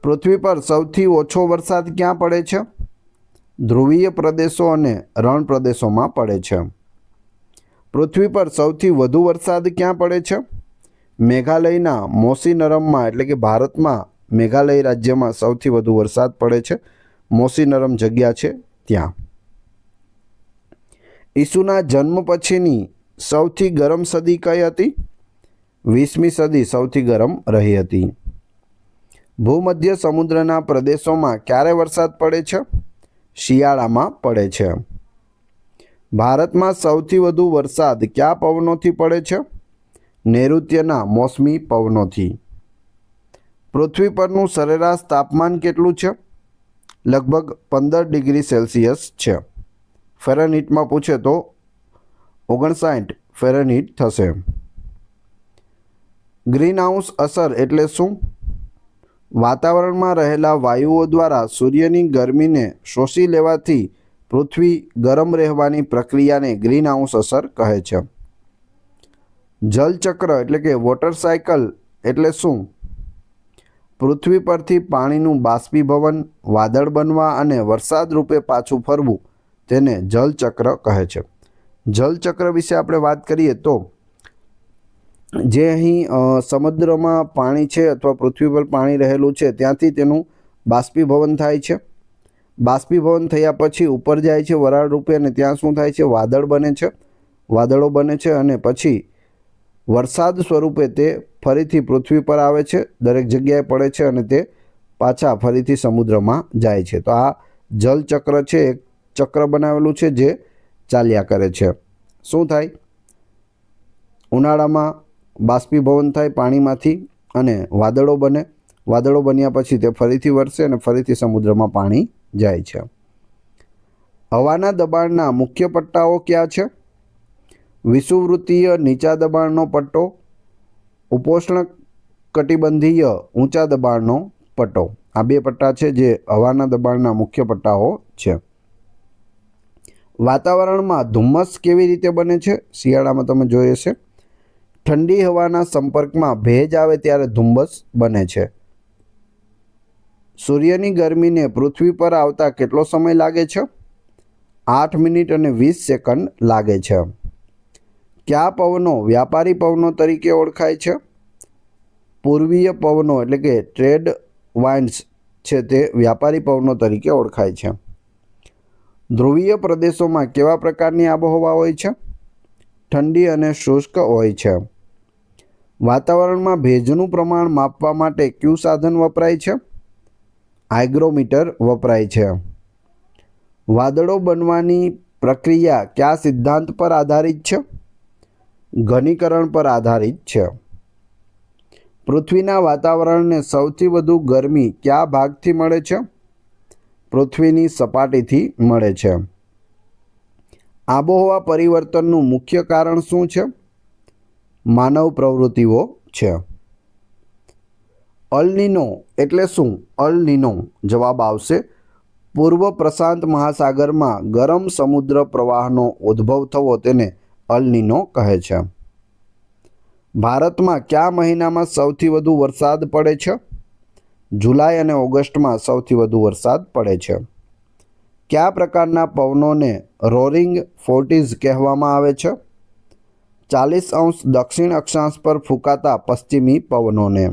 પૃથ્વી પર સૌથી ઓછો વરસાદ ક્યાં પડે છે? ધ્રુવીય પ્રદેશો અને રણ પ્રદેશોમાં પડે છે. પૃથ્વી પર સૌથી વધુ વરસાદ ક્યાં પડે છે? મેઘાલયના મોસીનરમમાં, એટલે કે ભારતમાં મેઘાલય રાજ્યમાં સૌથી વધુ વરસાદ પડે છે. મોસીનરમ જગ્યા છે ત્યાં. ઈસુના જન્મ પછીની સૌથી ગરમ સદી કઈ હતી? 20મી સદી સૌથી ગરમ રહી હતી. ભૂમધ્ય સમુદ્રના પ્રદેશોમાં ક્યારે વરસાદ પડે છે? શિયાળામાં પડે છે. ભારતમાં સૌથી વધુ વરસાદ કયા પવનોથી પડે છે? નૈઋત્યના મોસમી પવનોથી. પૃથ્વી પરનું સરેરાશ તાપમાન કેટલું છે? લગભગ 15 ડિગ્રી સેલ્સિયસ છે. ફેરનહીટમાં પૂછે તો 59 ફેરનહીટ થશે. ગ્રીનહાઉસ અસર એટલે શું? વાતાવરણમાં રહેલા વાયુઓ દ્વારા સૂર્યની ગરમીને શોષી લેવાથી પૃથ્વી ગરમ રહેવાની પ્રક્રિયાને ગ્રીનહાઉસ અસર કહે છે. જલચક્ર એટલે કે વોટર સાયકલ એટલે શું? પૃથ્વી પરથી પાણીનું બાષ્પીભવન, વાદળ બનવા અને વરસાદ રૂપે પાછું ફરવું તેને જલચક્ર કહે છે. જલચક્ર વિશે આપણે વાત કરીએ તો જે અહીં સમુદ્રમાં પાણી છે અથવા પૃથ્વી પર પાણી રહેલું છે ત્યાંથી તેનું બાષ્પીભવન થાય છે. બાષ્પીભવન થયા પછી ઉપર જાય છે વરાળ રૂપે અને ત્યાં શું થાય છે? વાદળ બને છે, વાદળો બને છે અને પછી વરસાદ સ્વરૂપે તે ફરીથી પૃથ્વી પર આવે છે, દરેક જગ્યાએ પડે છે અને તે પાછા ફરીથી સમુદ્રમાં જાય છે. તો આ જલચક્ર છે, એક ચક્ર બનાવેલું છે જે ચાલ્યા કરે છે. શું થાય? ઉનાળામાં બાષ્પીભવન થાય પાણીમાંથી અને વાદળો બને. વાદળો બન્યા પછી તે ફરીથી વરસે અને ફરીથી સમુદ્રમાં પાણી જાય છે. હવાના દબાણના મુખ્ય પટ્ટાઓ કયા છે? વિષુવવૃત્તીય નીચા દબાણનો પટ્ટો, ઉપોષ્ણ કટિબંધીય ઊંચા દબાણનો પટ્ટો. આ બે પટ્ટા છે જે હવાના દબાણના મુખ્ય પટ્ટાઓ છે. વાતાવરણમાં ધુમ્મસ કેવી રીતે બને છે? શિયાળામાં તમે જોઈ હશે. ઠંડી હવાના સંપર્કમાં ભેજ આવે ત્યારે ધુમ્મસ બને છે. સૂર્યની ગરમીને પૃથ્વી પર આવતા કેટલો સમય લાગે છે? 8 મિનિટ અને 20 સેકન્ડ લાગે છે. કયા પવનો વ્યાપારી પવનો તરીકે ઓળખાય છે? પૂર્વીય પવનો એટલે કે ટ્રેડ વાઇન્ડ્સ છે તે વ્યાપારી પવનો તરીકે ઓળખાય છે. ધ્રુવીય પ્રદેશોમાં કેવા પ્રકારની આબોહવા હોય છે? ઠંડી અને શુષ્ક હોય છે. વાતાવરણમાં ભેજનું પ્રમાણ માપવા માટે કયું સાધન વપરાય છે? હાઇગ્રોમીટર વપરાય છે. વાદળો બનવાની પ્રક્રિયા કયા સિદ્ધાંત પર આધારિત છે? ઘનીકરણ પર આધારિત છે. પૃથ્વીના વાતાવરણને સૌથી વધુ ગરમી કયા ભાગથી મળે છે? પૃથ્વીની સપાટીથી મળે છે. આબોહવા પરિવર્તનનું મુખ્ય કારણ શું છે? માનવ પ્રવૃત્તિઓ છે. અલ નીનો એટલે શું? અલ નીનો જવાબ આવશે પૂર્વ પ્રશાંત મહાસાગરમાં ગરમ સમુદ્ર પ્રવાહનો ઉદ્ભવ થવો તેને અલ નીનો કહે છે. ભારતમાં કયા મહિનામાં સૌથી વધુ વરસાદ પડે છે? જુલાઈ અને ઓગસ્ટમાં સૌથી વધુ વરસાદ પડે છે. કયા પ્રકારના પવનોને રોરિંગ ફોર્ટીઝ કહેવામાં આવે છે? 40° દક્ષિણ અક્ષાંશ પર ફૂંકાતા પશ્ચિમી પવનોને.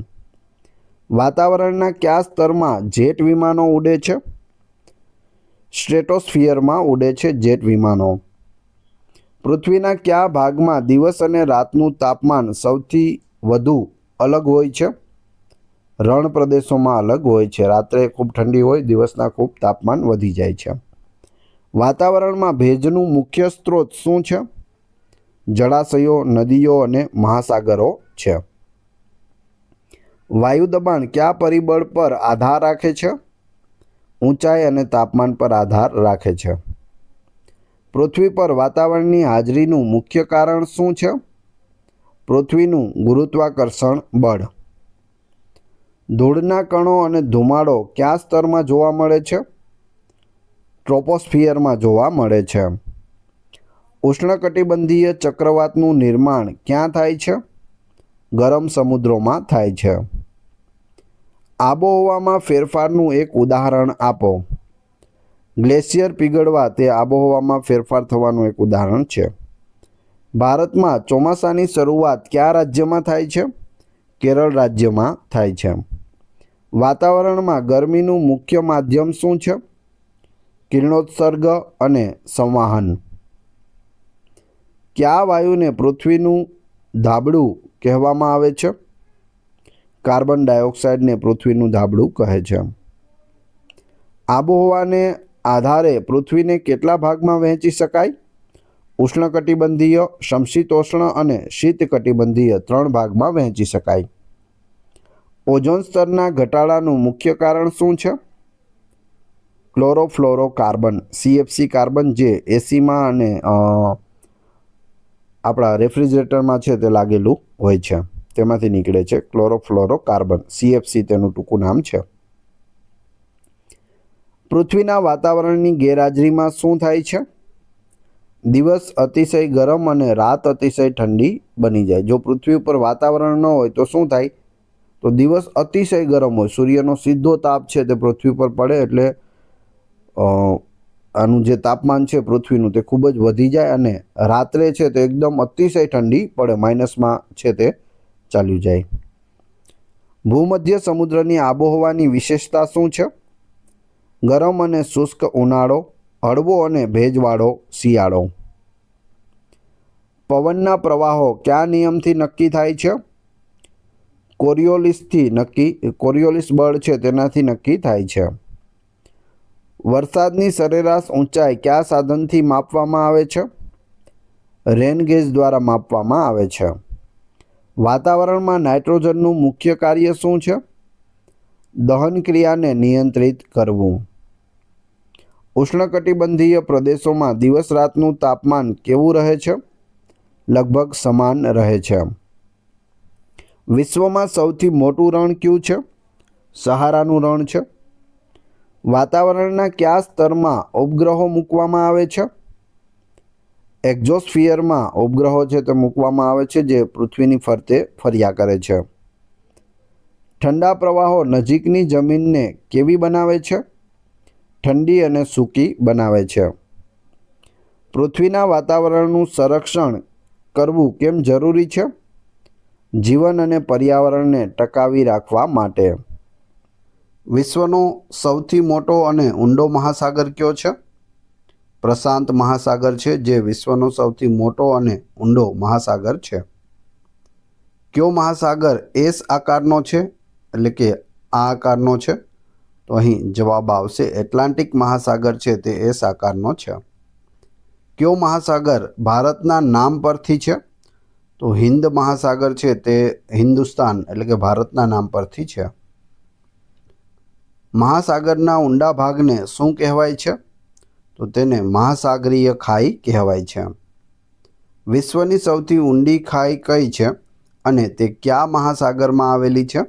વાતાવરણના કયા સ્તરમાં જેટ વિમાનો ઉડે છે? સ્ટ્રેટોસ્ફિયરમાં ઉડે છે જેટ વિમાનો. પૃથ્વીના કયા ભાગમાં દિવસ અને રાતનું તાપમાન સૌથી વધુ અલગ હોય છે? રણ પ્રદેશોમાં અલગ હોય છે. રાત્રે ખૂબ ઠંડી હોય, દિવસના ખૂબ તાપમાન વધી જાય છે. વાતાવરણમાં ભેજનું મુખ્ય સ્ત્રોત શું છે? જળાશયો, નદીઓ અને મહાસાગરો છે. વાયુ દબાણ કયા પરિબળ પર આધાર રાખે છે? ઊંચાઈ અને તાપમાન પર આધાર રાખે છે. પૃથ્વી પર વાતાવરણની હાજરીનું મુખ્ય કારણ શું છે? પૃથ્વીનું ગુરુત્વાકર્ષણ બળ. ધૂળના કણો અને ધુમાડો કયા સ્તરમાં જોવા મળે છે? ટ્રોપોસ્ફિયરમાં જોવા મળે છે. ઉષ્ણકટિબંધીય ચક્રવાતનું નિર્માણ ક્યાં થાય છે? ગરમ સમુદ્રોમાં થાય છે. આબોહવામાં ફેરફારનું એક ઉદાહરણ આપો. ગ્લેશિયર પીગળવા તે આબોહવામાં ફેરફાર થવાનું એક ઉદાહરણ છે. ભારતમાં ચોમાસાની શરૂઆત કયા રાજ્યમાં થાય છે? કેરળ રાજ્યમાં થાય છે. વાતાવરણમાં ગરમીનું મુખ્ય માધ્યમ શું છે? કિરણોત્સર્ગ અને સંવહન. કયા વાયુને પૃથ્વીનું ધાબળું કહેવામાં આવે છે? કાર્બન ડાયોક્સાઇડને પૃથ્વીનું ધાબળું કહે છે. આબોહવાને આધારે પૃથ્વીને કેટલા ભાગમાં વહેંચી શકાય? ઉષ્ણકટિબંધીય, સમશીતોષ્ણ અને શીતકટિબંધીય 3 ભાગમાં વહેંચી શકાય. ઓઝોન સ્તરના ઘટાડાનું મુખ્ય કારણ શું છે? ક્લોરોફ્લોરોકાર્બન, CFC કાર્બન જે એસીમાં અને આપણા રેફ્રિજરેટરમાં છે તે લાગેલું હોય છે તેમાંથી નીકળે છે. ક્લોરોફ્લોરોકાર્બન, CFC તેનું ટૂંકું નામ છે. પૃથ્વીના વાતાવરણની ગેરહાજરીમાં શું થાય છે? દિવસ અતિશય ગરમ અને રાત અતિશય ઠંડી બની જાય. જો પૃથ્વી ઉપર વાતાવરણ ન હોય તો શું થાય? તો દિવસ અતિશય ગરમ હોય, સૂર્યનો સીધો તાપ છે તે પૃથ્વી પર પડે એટલે આનું જે તાપમાન છે પૃથ્વીનું તે ખૂબ જ વધી જાય અને રાત્રે છે તે એકદમ અતિશય ઠંડી પડે, માઇનસમાં છે તે ચાલ્યું જાય. ભૂમધ્ય સમુદ્રની આબોહવાની વિશેષતા શું છે? ગરમ અને શુષ્ક ઉનાળો, હળવો અને ભેજવાળો શિયાળો. પવનના પ્રવાહો કયા નિયમથી નક્કી થાય છે? કોરિયોલિસ બળ છે તેનાથી નક્કી થાય છે. વરસાદની સરેરાશ ઊંચાઈ કયા સાધનથી માપવામાં આવે છે? રેન ગેજ દ્વારા માપવામાં આવે છે. વાતાવરણમાં નાઇટ્રોજનનું મુખ્ય કાર્ય શું છે? દહન ક્રિયાને નિયંત્રિત કરવું. ઉષ્ણકટિબંધીય પ્રદેશોમાં દિવસ રાતનું તાપમાન કેવું રહે છે? લગભગ સમાન રહે છે. વિશ્વમાં સૌથી મોટું રણ કયું છે? સહારાનું રણ છે. વાતાવરણના કયા સ્તરમાં ઉપગ્રહો મૂકવામાં આવે છે? એક્ઝોસ્ફિયરમાં ઉપગ્રહો છે તે મૂકવામાં આવે છે જે પૃથ્વીની ફરતે ફર્યા કરે છે. ઠંડા પ્રવાહો નજીકની જમીનને કેવી બનાવે છે? ઠંડી અને સૂકી બનાવે છે. પૃથ્વીના વાતાવરણનું સંરક્ષણ કરવું કેમ જરૂરી છે? જીવન અને પર્યાવરણને ટકાવી રાખવા માટે. વિશ્વનો સૌથી મોટો અને ઊંડો મહાસાગર કયો છે? પ્રશાંત મહાસાગર છે જે વિશ્વનો સૌથી મોટો અને ઊંડો મહાસાગર છે. કયો મહાસાગર એસ આકારનો છે એટલે કે આ આકારનો છે? તો અહીં જવાબ આવશે એટલાન્ટિક મહાસાગર છે તે એસ આકારનો છે. કયો મહાસાગર ભારતના નામ પરથી છે? તો હિન્દ મહાસાગર છે તે હિન્દુસ્તાન એટલે કે ભારતના નામ પરથી છે. મહાસાગરના ઊંડા ભાગને શું કહેવાય છે? તો તેને મહાસાગરીય ખાઈ કહેવાય છે. વિશ્વની સૌથી ઊંડી ખાઈ કઈ છે અને તે કયા મહાસાગરમાં આવેલી છે?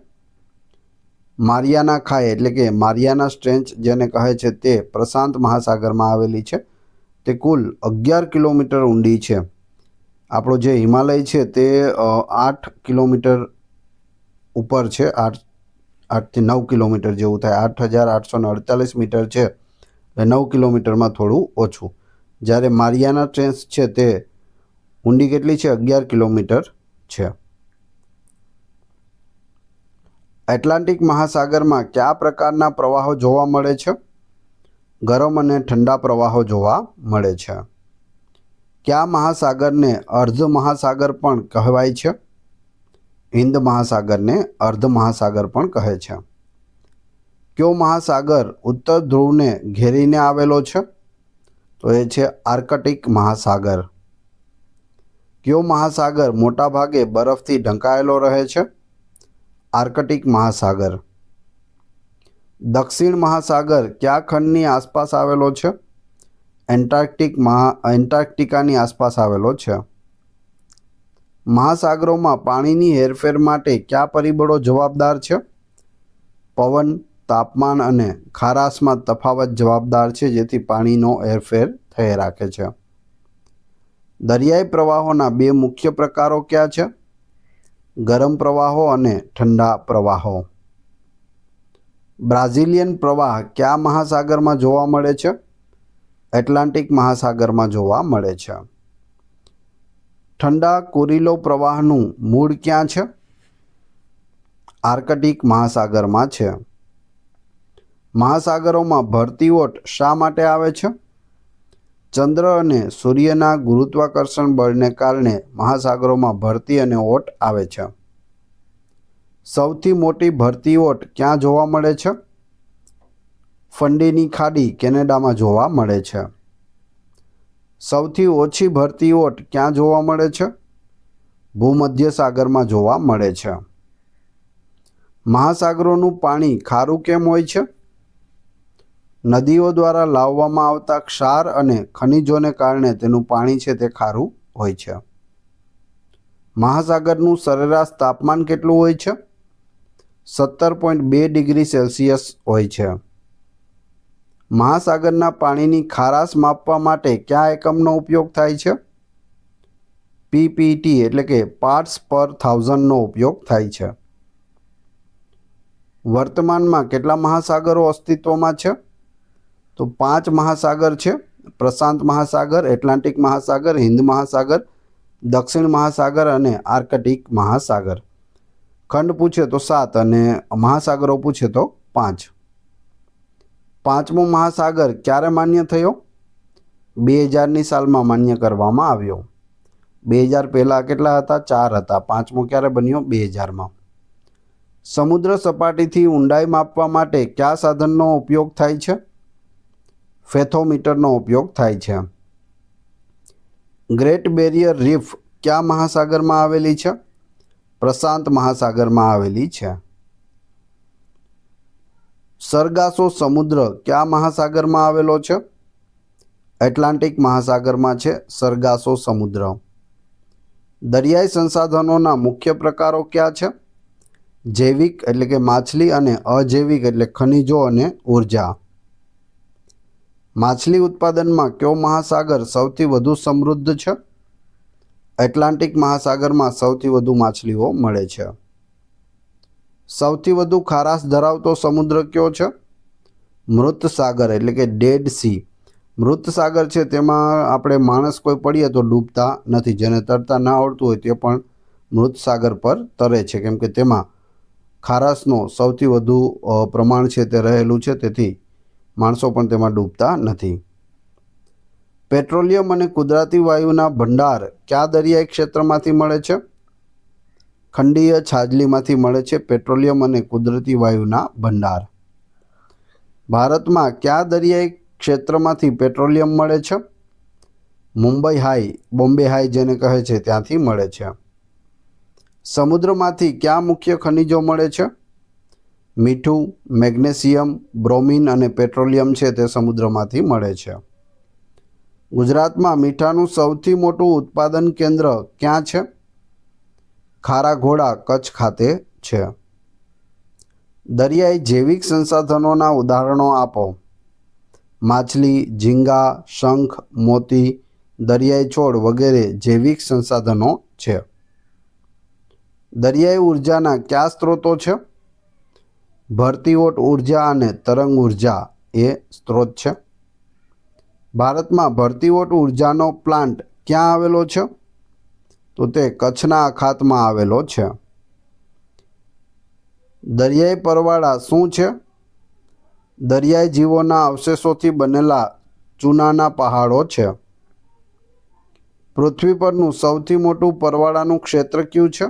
મારિયાના ખાઈ એટલે કે મારિયાના સ્ટ્રેન્ચ જેને કહે છે તે પ્રશાંત મહાસાગરમાં આવેલી છે. તે કુલ 11 કિલોમીટર ઊંડી છે. આપણો જે હિમાલય છે તે 8 કિલોમીટર ઉપર છે. 8થી 9 કિલોમીટર જેવું થાય. 8,848 મીટર છે. 9 કિલોમીટરમાં થોડું ઓછું. જ્યારે મારિયાના ટ્રેન્ચ છે તે ઊંડી કેટલી છે? 11 કિલોમીટર છે. એટલાન્ટિક મહાસાગરમાં કયા પ્રકારના પ્રવાહો જોવા મળે છે? ગરમ અને ઠંડા પ્રવાહો જોવા મળે છે. કયા મહાસાગરને અર્ધ મહાસાગર પણ કહેવાય છે? હિન્દ મહાસાગરને અર્ધ મહાસાગર પણ કહે છે. કયો મહાસાગર ઉત્તર ધ્રુવને ઘેરીને આવેલો છે? તો એ છે આર્કટિક મહાસાગર. કયો મહાસાગર મોટાભાગે બરફથી ઢંકાયેલો રહે છે? આર્કટિક મહાસાગર. દક્ષિણ મહાસાગર કયા ખંડની આસપાસ આવેલો છે? એન્ટાર્કટિકાની આસપાસ આવેલો છે. મહાસાગરોમાં પાણીની હેરફેર માટે કયા પરિબળો જવાબદાર છે? પવન, તાપમાન અને ખારાશમાં તફાવત જવાબદાર છે જેથી પાણીનો હેરફેર થઈ રાખે છે. દરિયાઈ પ્રવાહોના બે મુખ્ય પ્રકારો કયા છે? ગરમ પ્રવાહો અને ઠંડા પ્રવાહો. બ્રાઝિલિયન પ્રવાહ કયા મહાસાગરમાં જોવા મળે છે? એટલાન્ટિક મહાસાગરમાં જોવા મળે છે. ઠંડા કુરીલો પ્રવાહનું મૂળ ક્યાં છે? આર્કટિક મહાસાગરમાં છે. મહાસાગરોમાં ભરતી ઓટ શા માટે આવે છે? ચંદ્ર અને સૂર્યના ગુરુત્વાકર્ષણ બળને કારણે મહાસાગરોમાં ભરતી અને ઓટ આવે છે. સૌથી મોટી ભરતી ઓટ ક્યાં જોવા મળે છે? ફંડીની ખાડી કેનેડામાં જોવા મળે છે. સૌથી ઓછી ભરતી ઓટ ક્યાં જોવા મળે છે? ભૂમધ્ય સાગરમાં જોવા મળે છે. મહાસાગરોનું પાણી ખારું કેમ હોય છે? નદીઓ દ્વારા લાવવામાં આવતા ક્ષાર અને ખનિજોને કારણે તેનું પાણી છે તે ખારું હોય છે. મહાસાગરનું સરેરાશ તાપમાન કેટલું હોય છે? 17.2 ડિગ્રી સેલ્સિયસ હોય છે. મહાસાગરના પાણીની ખારાશ માપવા માટે કયા એકમનો ઉપયોગ થાય છે? PPT એટલે કે પાર્ટ્સ પર થાઉઝન્ડનો ઉપયોગ થાય છે. વર્તમાનમાં કેટલા મહાસાગરો અસ્તિત્વમાં છે? તો 5 મહાસાગર છે. પ્રશાંત મહાસાગર, એટલાન્ટિક મહાસાગર, હિન્દ મહાસાગર, દક્ષિણ મહાસાગર અને આર્કટિક મહાસાગર. ખંડ પૂછે તો 7 અને મહાસાગરો પૂછે તો 5. પાંચમો મહાસાગર ક્યારે માન્ય થયો? 2000ની સાલમાં માન્ય કરવામાં આવ્યો. 2000 પહેલાં કેટલા હતા? 4 હતા. પાંચમો ક્યારે બન્યો? 2000માં. સમુદ્ર સપાટીથી ઊંડાઈ માપવા માટે કયા સાધનનો ઉપયોગ થાય છે? ફેથોમીટરનો ઉપયોગ થાય છે. ગ્રેટ બેરિયર રીફ કયા મહાસાગરમાં આવેલી છે? પ્રશાંત મહાસાગરમાં આવેલી છે. સરગાસો સમુદ્ર કયા મહાસાગરમાં આવેલો છે? એટલાન્ટિક મહાસાગરમાં છે સરગાસો સમુદ્ર. દરિયાઈ સંસાધનોના મુખ્ય પ્રકારો કયા છે? જૈવિક એટલે કે માછલી અને અજૈવિક એટલે ખનિજો અને ઉર્જા. માછલી ઉત્પાદનમાં કયો મહાસાગર સૌથી વધુ સમૃદ્ધ છે? એટલાન્ટિક મહાસાગરમાં સૌથી વધુ માછલીઓ મળે છે. સૌથી વધુ ખારાશ ધરાવતો સમુદ્ર કયો છે? મૃત સાગર એટલે કે ડેડ સી. મૃત સાગર છે તેમાં આપણે માણસ કોઈ પડીએ તો ડૂબતા નથી. જેને તરતા ના આવડતું હોય તે પણ મૃત સાગર પર તરે છે, કેમ કે તેમાં ખારાશનો સૌથી વધુ પ્રમાણ છે તે રહેલું છે, તેથી માણસો પણ તેમાં ડૂબતા નથી. પેટ્રોલિયમ અને કુદરતી વાયુના ભંડાર કયા દરિયાઈ ક્ષેત્રમાંથી મળે છે? ખંડીય છાજલીમાંથી મળે છે પેટ્રોલિયમ અને કુદરતી વાયુના ભંડાર. ભારતમાં કયા દરિયાઈ ક્ષેત્રમાંથી પેટ્રોલિયમ મળે છે? મુંબઈ હાઈ, બોમ્બે હાઈ જેને કહે છે ત્યાંથી મળે છે. સમુદ્રમાંથી કયા મુખ્ય ખનિજો મળે છે? મીઠું, મેગ્નેશિયમ, બ્રોમિન અને પેટ્રોલિયમ છે તે સમુદ્રમાંથી મળે છે. ગુજરાતમાં મીઠાનું સૌથી મોટું ઉત્પાદન કેન્દ્ર ક્યાં છે? ખારાઘોડા કચ્છ ખાતે છે. દરિયાઈ જૈવિક સંસાધનોના ઉદાહરણો આપો. માછલી, ઝીંગા, શંખ, મોતી, દરિયાઈ છોડ વગેરે જૈવિક સંસાધનો છે. દરિયાઈ ઉર્જાના કયા સ્ત્રોતો છે? ભરતીઓટ ઉર્જા અને તરંગ ઉર્જા એ સ્ત્રોત છે. ભારતમાં ભરતીઓટ ઉર્જાનો પ્લાન્ટ ક્યાં આવેલો છે? તો તે કચ્છના અખાતમાં આવેલો છે. દરિયાઈ પરવાળા શું છે? દરિયાઈ જીવોના અવશેષોથી બનેલા ચૂનાના પહાડો છે. પૃથ્વી પરનું સૌથી મોટું પરવાળાનું ક્ષેત્ર કયું છે?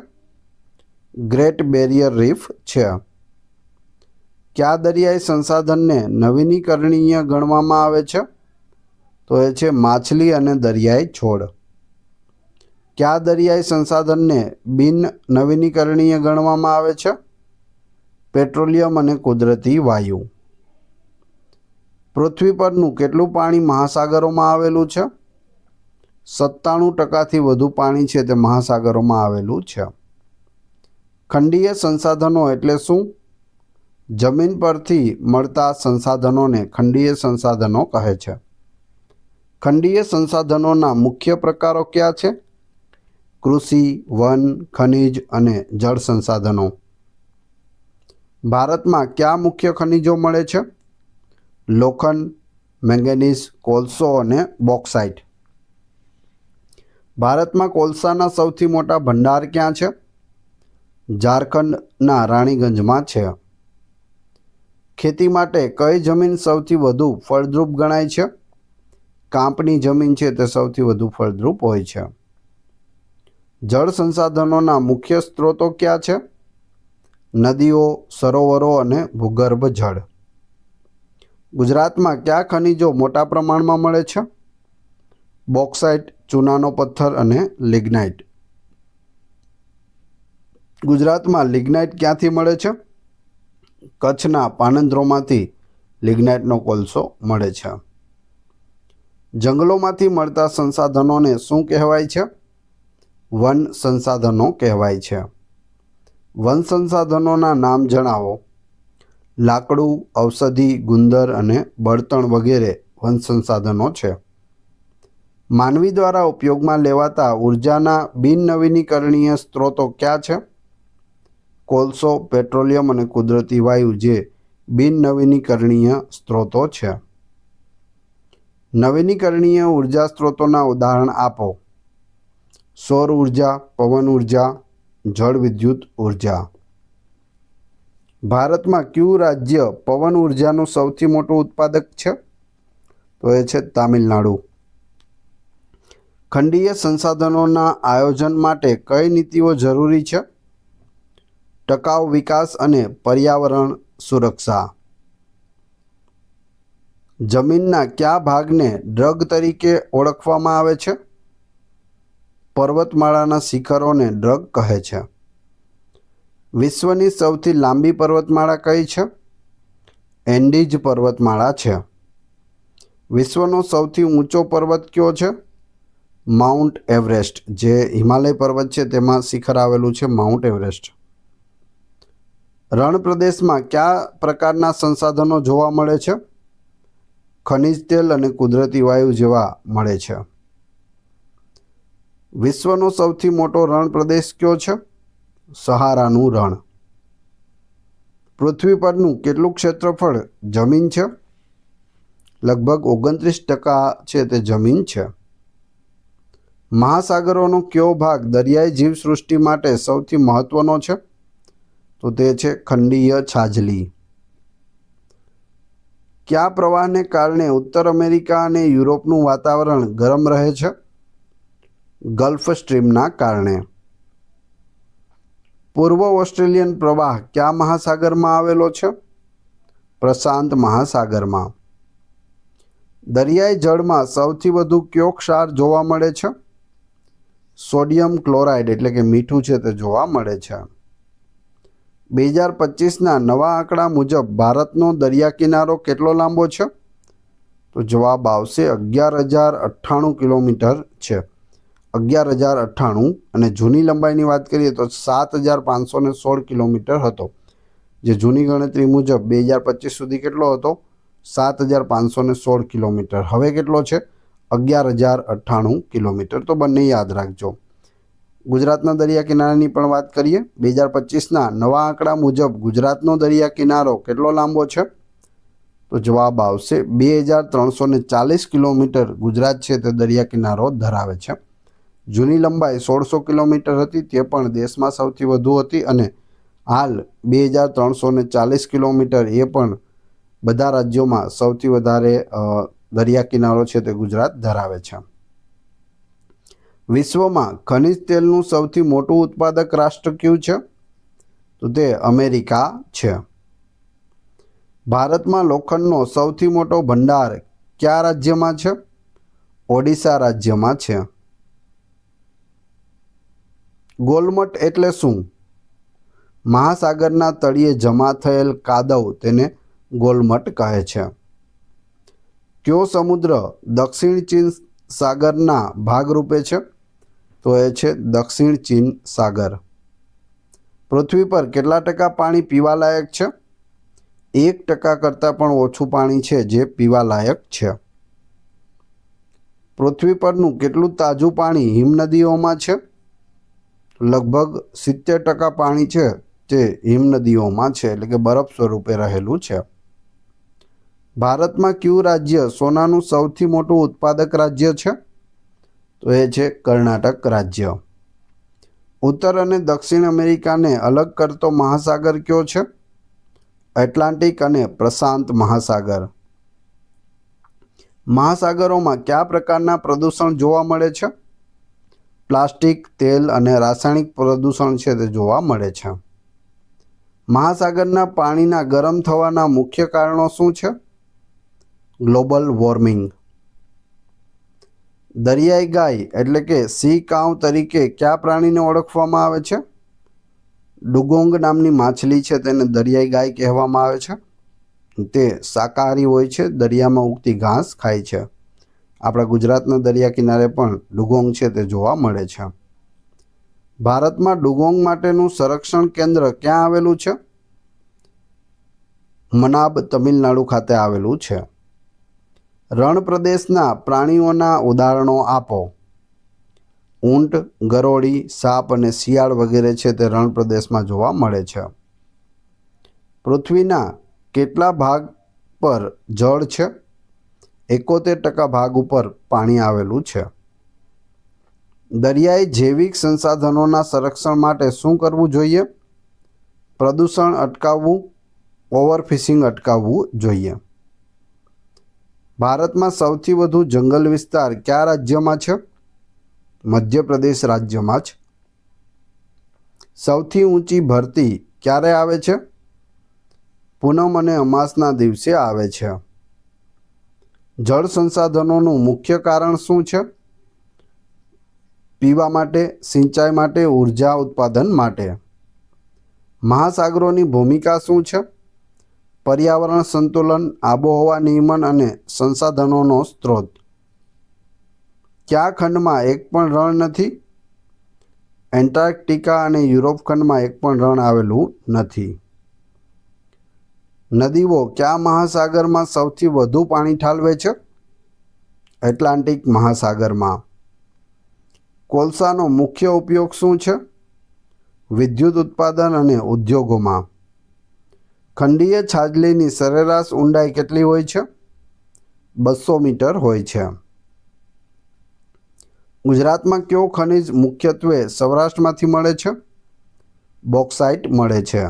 ગ્રેટ બેરિયર રીફ છે. કયા દરિયાઈ સંસાધનને નવીનીકરણીય ગણવામાં આવે છે? તો એ છે માછલી અને દરિયાઈ છોડ. કયા દરિયાઈ સંસાધનને બિન નવીનીકરણીય ગણવામાં આવે છે? પેટ્રોલિયમ અને કુદરતી વાયુ. પૃથ્વી પરનું કેટલું પાણી મહાસાગરોમાં આવેલું છે? 97% વધુ પાણી છે તે મહાસાગરોમાં આવેલું છે. ખંડીય સંસાધનો એટલે શું? જમીન પરથી મળતા સંસાધનોને ખંડીય સંસાધનો કહે છે. ખંડીય સંસાધનોના મુખ્ય પ્રકારો કયા છે? કૃષિ, વન, ખનિજ અને જળ સંસાધનો. ભારતમાં કયા મુખ્ય ખનિજો મળે છે? લોખંડ, મેંગેનીઝ, કોલસો અને બોક્સાઇટ. ભારતમાં કોલસાના સૌથી મોટા ભંડાર ક્યાં છે? ઝારખંડના રાણીગંજમાં છે. ખેતી માટે કઈ જમીન સૌથી વધુ ફળદ્રુપ ગણાય છે? કાંપની જમીન છે તે સૌથી વધુ ફળદ્રુપ હોય છે. જળ સંસાધનોના મુખ્ય સ્ત્રોતો કયા છે? નદીઓ, સરોવરો અને ભૂગર્ભ જળ. ગુજરાતમાં કયા ખનિજો મોટા પ્રમાણમાં મળે છે? બોક્સાઇટ, ચૂનાનો પથ્થર અને લિગ્નાઇટ. ગુજરાતમાં લિગ્નાઇટ ક્યાંથી મળે છે? કચ્છના પાનંદ્રોમાંથી લિગ્નાઇટનો કોલસો મળે છે. જંગલોમાંથી મળતા સંસાધનોને શું કહેવાય છે? વન સંસાધનો કહેવાય છે. વન સંસાધનોના નામ જણાવો. લાકડું, ઔષધિ, ગુંદર અને બળતણ વગેરે વન સંસાધનો છે. માનવી દ્વારા ઉપયોગમાં લેવાતા ઉર્જાના બિન નવીનીકરણીય સ્ત્રોતો કયા છે? કોલસો, પેટ્રોલિયમ અને કુદરતી વાયુ જે બિન નવીનીકરણીય સ્ત્રોતો છે. નવીનીકરણીય ઉર્જા સ્ત્રોતોના ઉદાહરણ આપો. સૌર ઉર્જા, પવન ઉર્જા, જળ વિદ્યુત ઉર્જા. ભારતમાં કયું રાજ્ય પવન ઉર્જાનું સૌથી મોટું ઉત્પાદક છે? તો એ છે તામિલનાડુ. ખંડીય સંસાધનોના આયોજન માટે કઈ નીતિઓ જરૂરી છે? ટકાઉ વિકાસ અને પર્યાવરણ સુરક્ષા. જમીનના કયા ભાગને ડ્રગ તરીકે ઓળખવામાં આવે છે? પર્વતમાળાના શિખરોને ડ્રગ કહે છે. વિશ્વની સૌથી લાંબી પર્વતમાળા કઈ છે? એન્ડીઝ પર્વતમાળા છે. વિશ્વનો સૌથી ઊંચો પર્વત કયો છે? Mount Everest. જે હિમાલય પર્વત છે તેમાં શિખર આવેલું છે માઉન્ટ એવરેસ્ટ. રણ પ્રદેશમાં કયા પ્રકારના સંસાધનો જોવા મળે છે? ખનિજ તેલ અને કુદરતી વાયુ જેવા મળે છે. વિશ્વનો સૌથી મોટો રણ પ્રદેશ કયો છે? સહારાનું રણ. પૃથ્વી પરનું કેટલું ક્ષેત્રફળ જમીન છે? લગભગ 29% છે તે જમીન છે. મહાસાગરોનો કયો ભાગ દરિયાઈ જીવસૃષ્ટિ માટે સૌથી મહત્વનો છે? તો તે છે ખંડીય છાજલી. કયા પ્રવાહને કારણે ઉત્તર અમેરિકા અને યુરોપનું વાતાવરણ ગરમ રહે છે? ગલ્ફ સ્ટ્રીમના કારણે. પૂર્વ ઓસ્ટ્રેલિયન પ્રવાહ કયા મહાસાગરમાં આવેલો છે? પ્રશાંત મહાસાગરમાં. દરિયાઈ જળમાં સૌથી વધુ કયો ક્ષાર જોવા મળે છે? સોડિયમ ક્લોરાઇડ એટલે કે મીઠું છે તે જોવા મળે છે. 2025ના નવા આંકડા મુજબ ભારતનો દરિયા કિનારો કેટલો લાંબો છે? તો જવાબ આવશે 11,098 કિલોમીટર છે. 11,098. અને જૂની લંબાઈની વાત કરીએ તો 7,516 કિલોમીટર હતો. જે જૂની ગણતરી મુજબ 2025 સુધી કેટલો હતો? 7,516 કિલોમીટર. હવે કેટલો છે? 11,098 કિલોમીટર. તો બંને યાદ રાખજો. ગુજરાતના દરિયા કિનારાની પણ વાત કરીએ. 2025ના નવા આંકડા મુજબ ગુજરાતનો દરિયા કિનારો કેટલો લાંબો છે? તો જવાબ આવશે 2,340 કિલોમીટર ગુજરાત છે તે દરિયા કિનારો ધરાવે છે. જૂની લંબાઈ 1,600 કિલોમીટર હતી, તે પણ દેશમાં સૌથી વધુ હતી. અને હાલ 2,340 કિલોમીટર એ પણ બધા રાજ્યોમાં સૌથી વધારે દરિયા કિનારો છે તે ગુજરાત ધરાવે છે. વિશ્વમાં ખનિજ તેલનું સૌથી મોટું ઉત્પાદક રાષ્ટ્ર કયું છે? તો તે અમેરિકા છે. ભારતમાં લોખંડનો સૌથી મોટો ભંડાર કયા રાજ્યમાં છે? ઓડિશા રાજ્યમાં છે. ગોલમટ એટલે શું? મહાસાગરના તળિયે જમા થયેલ કાદવ તેને ગોલમટ કહે છે. કયો સમુદ્ર દક્ષિણ ચીન સાગરના ભાગરૂપે છે? તો એ છે દક્ષિણ ચીન સાગર. પૃથ્વી પર કેટલા ટકા પાણી પીવાલાયક છે? 1% કરતાં પણ ઓછું પાણી છે જે પીવાલાયક છે. પૃથ્વી પરનું કેટલું તાજું પાણી હિમનદીઓમાં છે? લગભગ 70% પાણી છે તે હિમનદીઓમાં છે, એટલે કે બરફ સ્વરૂપે રહેલું છે. ભારતમાં કયું રાજ્ય સોનાનું સૌથી મોટું ઉત્પાદક રાજ્ય છે? તો એ છે કર્ણાટક રાજ્ય. ઉત્તર અને દક્ષિણ અમેરિકાને અલગ કરતો મહાસાગર કયો છે? એટલાન્ટિક અને પ્રશાંત મહાસાગર. મહાસાગરોમાં કયા પ્રકારના પ્રદૂષણ જોવા મળે છે? પ્લાસ્ટિક, તેલ અને રાસાયણિક પ્રદૂષણ છે તે જોવા મળે છે. મહાસાગરના પાણીના ગરમ થવાના મુખ્ય કારણો શું છે? Global warming. દરિયાઈ ગાય એટલે કે સી કાઉ તરીકે કયા પ્રાણીને ઓળખવામાં આવે છે? ડુગોંગ નામની માછલી છે તેને દરિયાઈ ગાય કહેવામાં આવે છે. તે શાકાહારી હોય છે, દરિયામાં ઉગતી ઘાસ ખાય છે. આપણા ગુજરાતના દરિયા કિનારે પણ ડુગોંગ છે તે જોવા મળે છે. ભારતમાં ડુગોંગ માટેનું સંરક્ષણ કેન્દ્ર ક્યાં આવેલું છે? મનાબ, તમિલનાડુ ખાતે આવેલું છે. રણ પ્રદેશના પ્રાણીઓના ઉદાહરણો આપો. ઊંટ, ગરોળી, સાપ અને શિયાળ વગેરે છે તે રણ પ્રદેશમાં જોવા મળે છે. પૃથ્વીના કેટલા ભાગ પર જળ છે? 71% ભાગ ઉપર પાણી આવેલું છે. દરિયાઈ જૈવિક સંસાધનોના સંરક્ષણ માટે શું કરવું જોઈએ? પ્રદૂષણ અટકાવવું, ઓવરફિશિંગ અટકાવવું જોઈએ. ભારતમાં સૌથી વધુ જંગલ વિસ્તાર કયા રાજ્યમાં છે? મધ્યપ્રદેશ રાજ્યમાં જ. સૌથી ઊંચી ભરતી ક્યારે આવે છે? પૂનમ અને અમાસના દિવસે આવે છે. જળ સંસાધનોનું મુખ્ય કારણ શું છે? પીવા માટે, સિંચાઈ માટે, ઉર્જા ઉત્પાદન માટે. મહાસાગરોની ભૂમિકા શું છે? પર્યાવરણ સંતુલન, આબોહવા નિયમન અને સંસાધનોનો સ્ત્રોત. કયા ખંડમાં એક પણ રણ નથી? એન્ટાર્કટિકા અને યુરોપ ખંડમાં એક પણ રણ આવેલું નથી. નદીઓ કયા મહાસાગરમાં સૌથી વધુ પાણી ઠાલવે છે? એટલાન્ટિક મહાસાગરમાં. કોલસાનો મુખ્ય ઉપયોગ શું છે? વિદ્યુત ઉત્પાદન અને ઉદ્યોગોમાં. ખંડીય છાજલીની સરેરાશ ઊંડાઈ કેટલી હોય છે? 200 મીટર હોય છે. ગુજરાતમાં કયો ખનિજ મુખ્યત્વે સૌરાષ્ટ્રમાંથી મળે છે? બોક્સાઇટ મળે છે.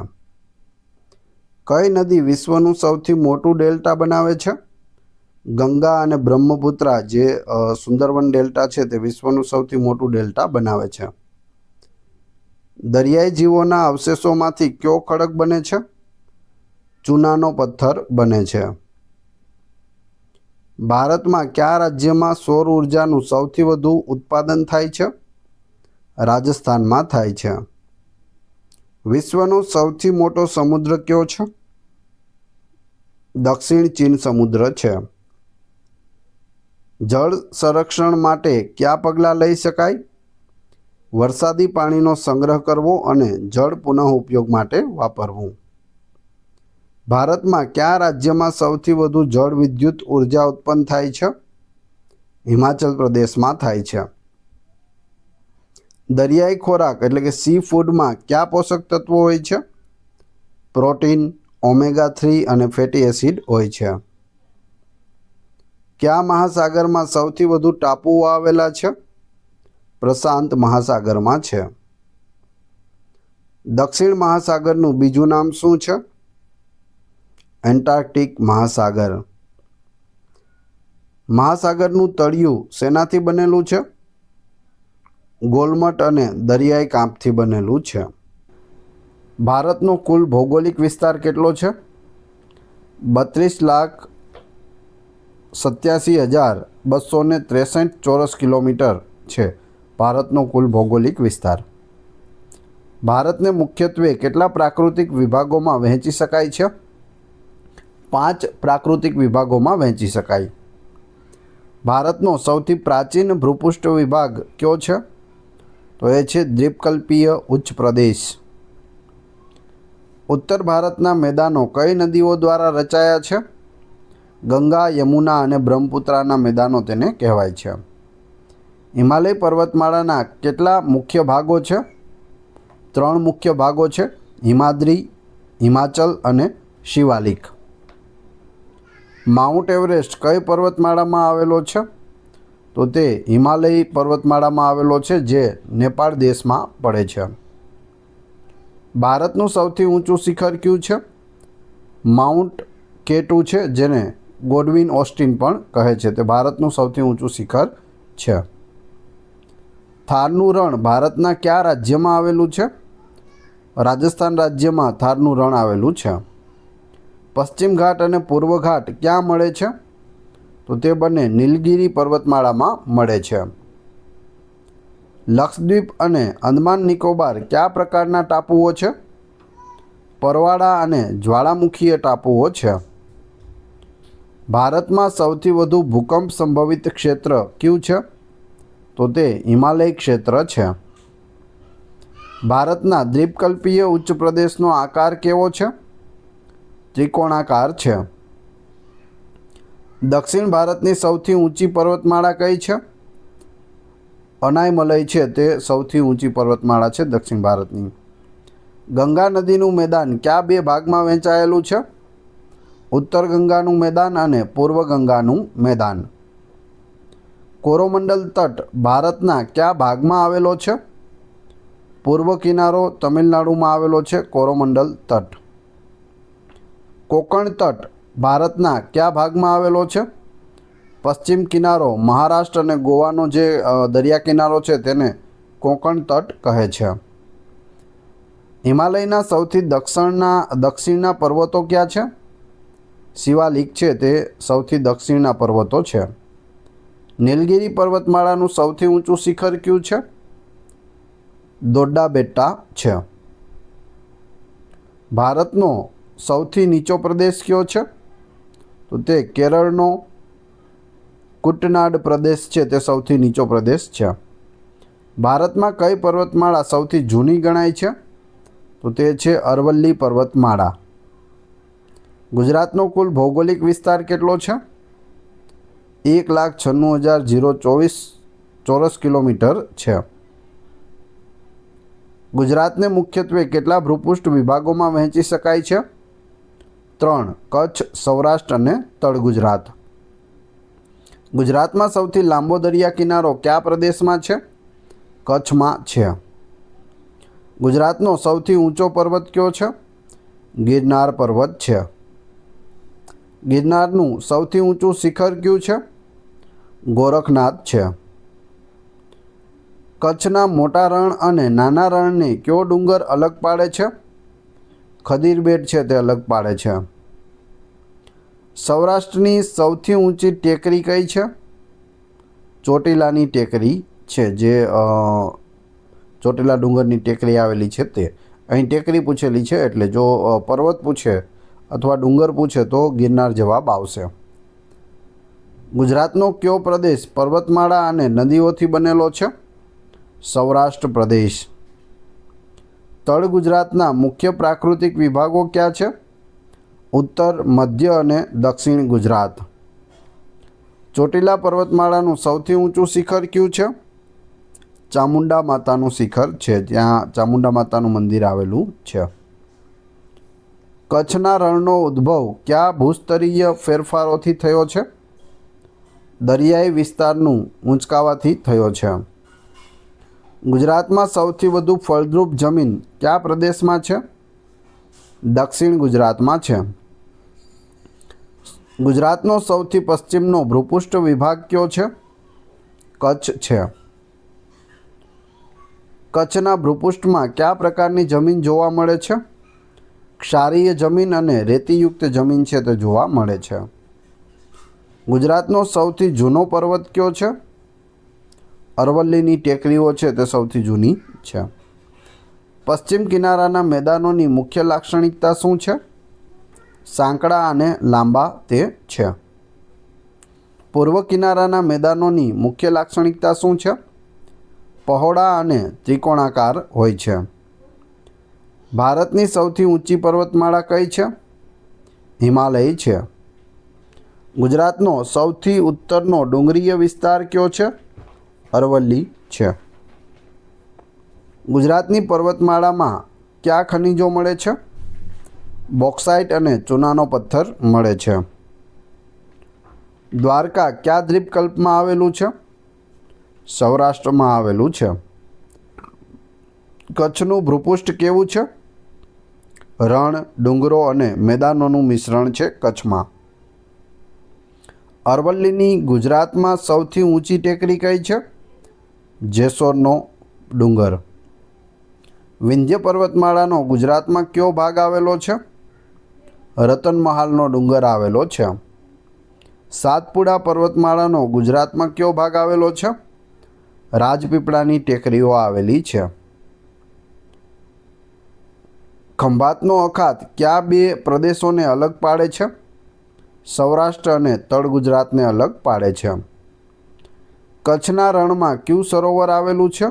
કઈ નદી વિશ્વનું સૌથી મોટું ડેલ્ટા બનાવે છે? ગંગા અને બ્રહ્મપુત્રા જે સુંદરવન ડેલ્ટા છે તે વિશ્વનું સૌથી મોટું ડેલ્ટા બનાવે છે. દરિયાઈ જીવોના અવશેષોમાંથી કયો ખડક બને છે? ચૂનાનો પથ્થર બને છે. ભારતમાં કયા રાજ્યમાં સૌર ઉર્જાનું સૌથી વધુ ઉત્પાદન થાય છે? રાજસ્થાનમાં થાય છે. વિશ્વનો સૌથી મોટો સમુદ્ર કયો છે? દક્ષિણ ચીન સમુદ્ર છે. જળ સંરક્ષણ માટે કયા પગલાં લઈ શકાય? વરસાદી પાણીનો સંગ્રહ કરવો અને જળ પુનઃ ઉપયોગ માટે વાપરવું. ભારતમાં કયા રાજ્યમાં સૌથી વધુ જળ વિદ્યુત ઉર્જા ઉત્પન્ન થાય છે? હિમાચલ પ્રદેશમાં થાય છે. દરિયાઈ ખોરાક એટલે કે સી ફૂડમાં કયા પોષક તત્વો હોય છે? પ્રોટીન, ઓમેગા-3 અને ફેટી એસિડ હોય છે. કયા મહાસાગરમાં સૌથી વધુ ટાપુઓ આવેલા છે? પ્રશાંત મહાસાગરમાં છે. દક્ષિણ મહાસાગરનું બીજું નામ શું છે? એન્ટાર્કટિક મહાસાગર. મહાસાગરનું તળિયું શેનાથી બનેલું છે? ગોલમટ અને દરિયાઈ કાંપથી બનેલું છે. ભારતનો કુલ ભૌગોલિક વિસ્તાર કેટલો છે? 32,87,263 ચોરસ કિલોમીટર છે ભારતનો કુલ ભૌગોલિક વિસ્તાર. ભારતને મુખ્યત્વે કેટલા પ્રાકૃતિક વિભાગોમાં વહેંચી શકાય છે? 5 પ્રાકૃતિક વિભાગોમાં વહેંચી શકાય. ભારતનો સૌથી પ્રાચીન ભૂપૃષ્ઠ વિભાગ કયો છે? તો એ છે દ્વીપકલ્પીય ઉચ્ચ પ્રદેશ. ઉત્તર ભારતના મેદાનો કઈ નદીઓ દ્વારા રચાયા છે? ગંગા, યમુના અને બ્રહ્મપુત્રાના મેદાનો તેને કહેવાય છે. હિમાલય પર્વતમાળાના કેટલા મુખ્ય ભાગો છે? 3 મુખ્ય ભાગો છે: હિમાદ્રી, હિમાચલ અને શિવાલિક. માઉન્ટ એવરેસ્ટ કઈ પર્વતમાળામાં આવેલો છે? તો તે હિમાલય પર્વતમાળામાં આવેલો છે જે નેપાળ દેશમાં પડે છે. ભારતનું સૌથી ઊંચું શિખર કયું છે? માઉન્ટ K2 છે, જેને ગોડવિન ઓસ્ટિન પણ કહે છે. તે ભારતનું સૌથી ઊંચું શિખર છે. થારનું રણ ભારતના કયા રાજ્યમાં આવેલું છે? રાજસ્થાન રાજ્યમાં થારનું રણ આવેલું છે. પશ્ચિમ ઘાટ અને પૂર્વ ઘાટ ક્યાં મળે છે? તો તે બંને નીલગિરી પર્વતમાળામાં મળે છે. લક્ષદ્વીપ અને અંદમાન નિકોબાર કયા પ્રકારના ટાપુઓ છે? પરવાળા અને જ્વાળામુખીય ટાપુઓ છે. ભારતમાં સૌથી વધુ ભૂકંપ સંભવિત ક્ષેત્ર કયું છે? તો તે હિમાલય ક્ષેત્ર છે. ભારતના દ્વીપકલ્પીય ઉચ્ચ પ્રદેશનો આકાર કેવો છે? ત્રિકોણાકાર છે. દક્ષિણ ભારતની સૌથી ઊંચી પર્વતમાળા કઈ છે? અનાયમલય છે તે સૌથી ઊંચી પર્વતમાળા છે દક્ષિણ ભારતની. ગંગા નદીનું મેદાન કયા 2 ભાગમાં વહેંચાયેલું છે? ઉત્તર ગંગાનું મેદાન અને પૂર્વ ગંગાનું મેદાન. કોરોમંડલ તટ ભારતના કયા ભાગમાં આવેલો છે? પૂર્વ કિનારો તમિલનાડુમાં આવેલો છે, કોરોમંડલ તટ. કોંકણ તટ ભારતના કયા ભાગમાં આવેલો છે? પશ્ચિમ કિનારો મહારાષ્ટ્ર અને ગોવાનો જે દરિયા કિનારો છે તેને કોંકણ તટ કહે છે. હિમાલયના સૌથી દક્ષિણના પર્વતો ક્યાં છે? શિવાલિક છે તે સૌથી દક્ષિણના પર્વતો છે. નીલગિરી પર્વતમાળાનું સૌથી ઊંચું શિખર કયું છે? દોડ્ડાબેટ્ટા છે. ભારતનો સૌથી નીચો પ્રદેશ કયો છે? તો તે કેરળનો કુટનાડ પ્રદેશ છે તે સૌથી નીચો પ્રદેશ છે. ભારતમાં કઈ પર્વતમાળા સૌથી જૂની ગણાય છે? તો તે છે અરવલ્લી પર્વતમાળા. ગુજરાતનો કુલ ભૌગોલિક વિસ્તાર કેટલો છે? 1,96,024 ચોરસ કિલોમીટર છે. ગુજરાતને મુખ્યત્વે કેટલા ભૂપૃષ્ઠ વિભાગોમાં વહેંચી શકાય છે? 3. કચ્છ, સૌરાષ્ટ્ર અને તળ ગુજરાત. ગુજરાતમાં સૌથી લાંબો દરિયા કિનારો કયા પ્રદેશમાં છે? કચ્છમાં છે. ગુજરાતનો સૌથી ઊંચો પર્વત કયો છે? ગિરનાર પર્વત છે. ગિરનારનું સૌથી ઊંચું શિખર કયું છે? ગોરખનાથ છે. કચ્છના મોટા રણ અને નાના રણને કયો ડુંગર અલગ પાડે છે? ખદીર બેટ છે તે અલગ પાડે છે. સૌરાષ્ટ્રની સૌથી ઊંચી ટેકરી કઈ છે? ચોટીલાની ટેકરી છે, જે ચોટીલા ડુંગરની ટેકરી આવેલી છે તે. અહીં ટેકરી પૂછેલી છે એટલે જો પર્વત પૂછે અથવા ડુંગર પૂછે તો ગિરનાર જવાબ આવશે. ગુજરાતનો કયો પ્રદેશ પર્વતમાળા અને નદીઓથી બનેલો છે? સૌરાષ્ટ્ર પ્રદેશ. તળ ગુજરાતના મુખ્ય પ્રાકૃતિક વિભાગો ક્યાં છે? ઉત્તર, મધ્ય અને દક્ષિણ ગુજરાત. ચોટીલા પર્વતમાળાનું સૌથી ઊંચું શિખર કયું છે? ચામુંડા માતાનું શિખર છે, ત્યાં ચામુંડા માતાનું મંદિર આવેલું છે. કચ્છના રણનો ઉદ્ભવ કયા ભૂસ્તરીય ફેરફારોથી થયો છે? દરિયાઈ વિસ્તારનું ઊંચકાવાથી થયો છે. ગુજરાતમાં સૌથી વધુ ફળદ્રુપ જમીન કયા પ્રદેશમાં છે? દક્ષિણ ગુજરાતમાં છે. ગુજરાતનો સૌથી પશ્ચિમનો ભૂપૃષ્ઠ વિભાગ કયો છે? કચ્છ છે. કચ્છના ભૂપૃષ્ઠમાં કયા પ્રકારની જમીન જોવા મળે છે? ક્ષારીય જમીન અને રેતીયુક્ત જમીન છે તે જોવા મળે છે. ગુજરાતનો સૌથી જૂનો પર્વત કયો છે? અરવલ્લીની ટેકરીઓ છે તે સૌથી જૂની છે. પશ્ચિમ કિનારાના મેદાનોની મુખ્ય લાક્ષણિકતા શું છે? સાંકડા અને લાંબા તે છે. પૂર્વ કિનારાના મેદાનોની મુખ્ય લાક્ષણિકતા શું છે? પહોળા અને ત્રિકોણાકાર હોય છે. ભારતની સૌથી ઊંચી પર્વતમાળા કઈ છે? હિમાલય છે. ગુજરાતનો સૌથી ઉત્તરનો ડુંગરીય વિસ્તાર કયો છે? અરવલ્લી છે. ગુજરાતની પર્વતમાળામાં કયા ખનિજો મળે છે? બોક્સાઇટ અને ચૂનાનો પથ્થર મળે છે. દ્વારકા કયા દ્વીપકલ્પમાં આવેલું છે? સૌરાષ્ટ્રમાં આવેલું છે. કચ્છનું ભૂપૃષ્ઠ કેવું છે? રણ, ડુંગરો અને મેદાનોનું મિશ્રણ છે કચ્છમાં. અરવલ્લીની ગુજરાતમાં સૌથી ઊંચી ટેકરી કઈ છે? જેસોરનો ડુંગર. વિંધ્ય પર્વતમાળાનો ગુજરાતમાં કયો ભાગ આવેલો છે? રતનમહાલનો ડુંગર આવેલો છે. સાતપુડા પર્વતમાળાનો ગુજરાતમાં કયો ભાગ આવેલો છે? રાજપીપળાની ટેકરીઓ આવેલી છે. ખંભાતનો અખાત કયા બે પ્રદેશોને અલગ પાડે છે? સૌરાષ્ટ્ર અને તળ ગુજરાતને અલગ પાડે છે. કચ્છના રણમાં કયું સરોવર આવેલું છે?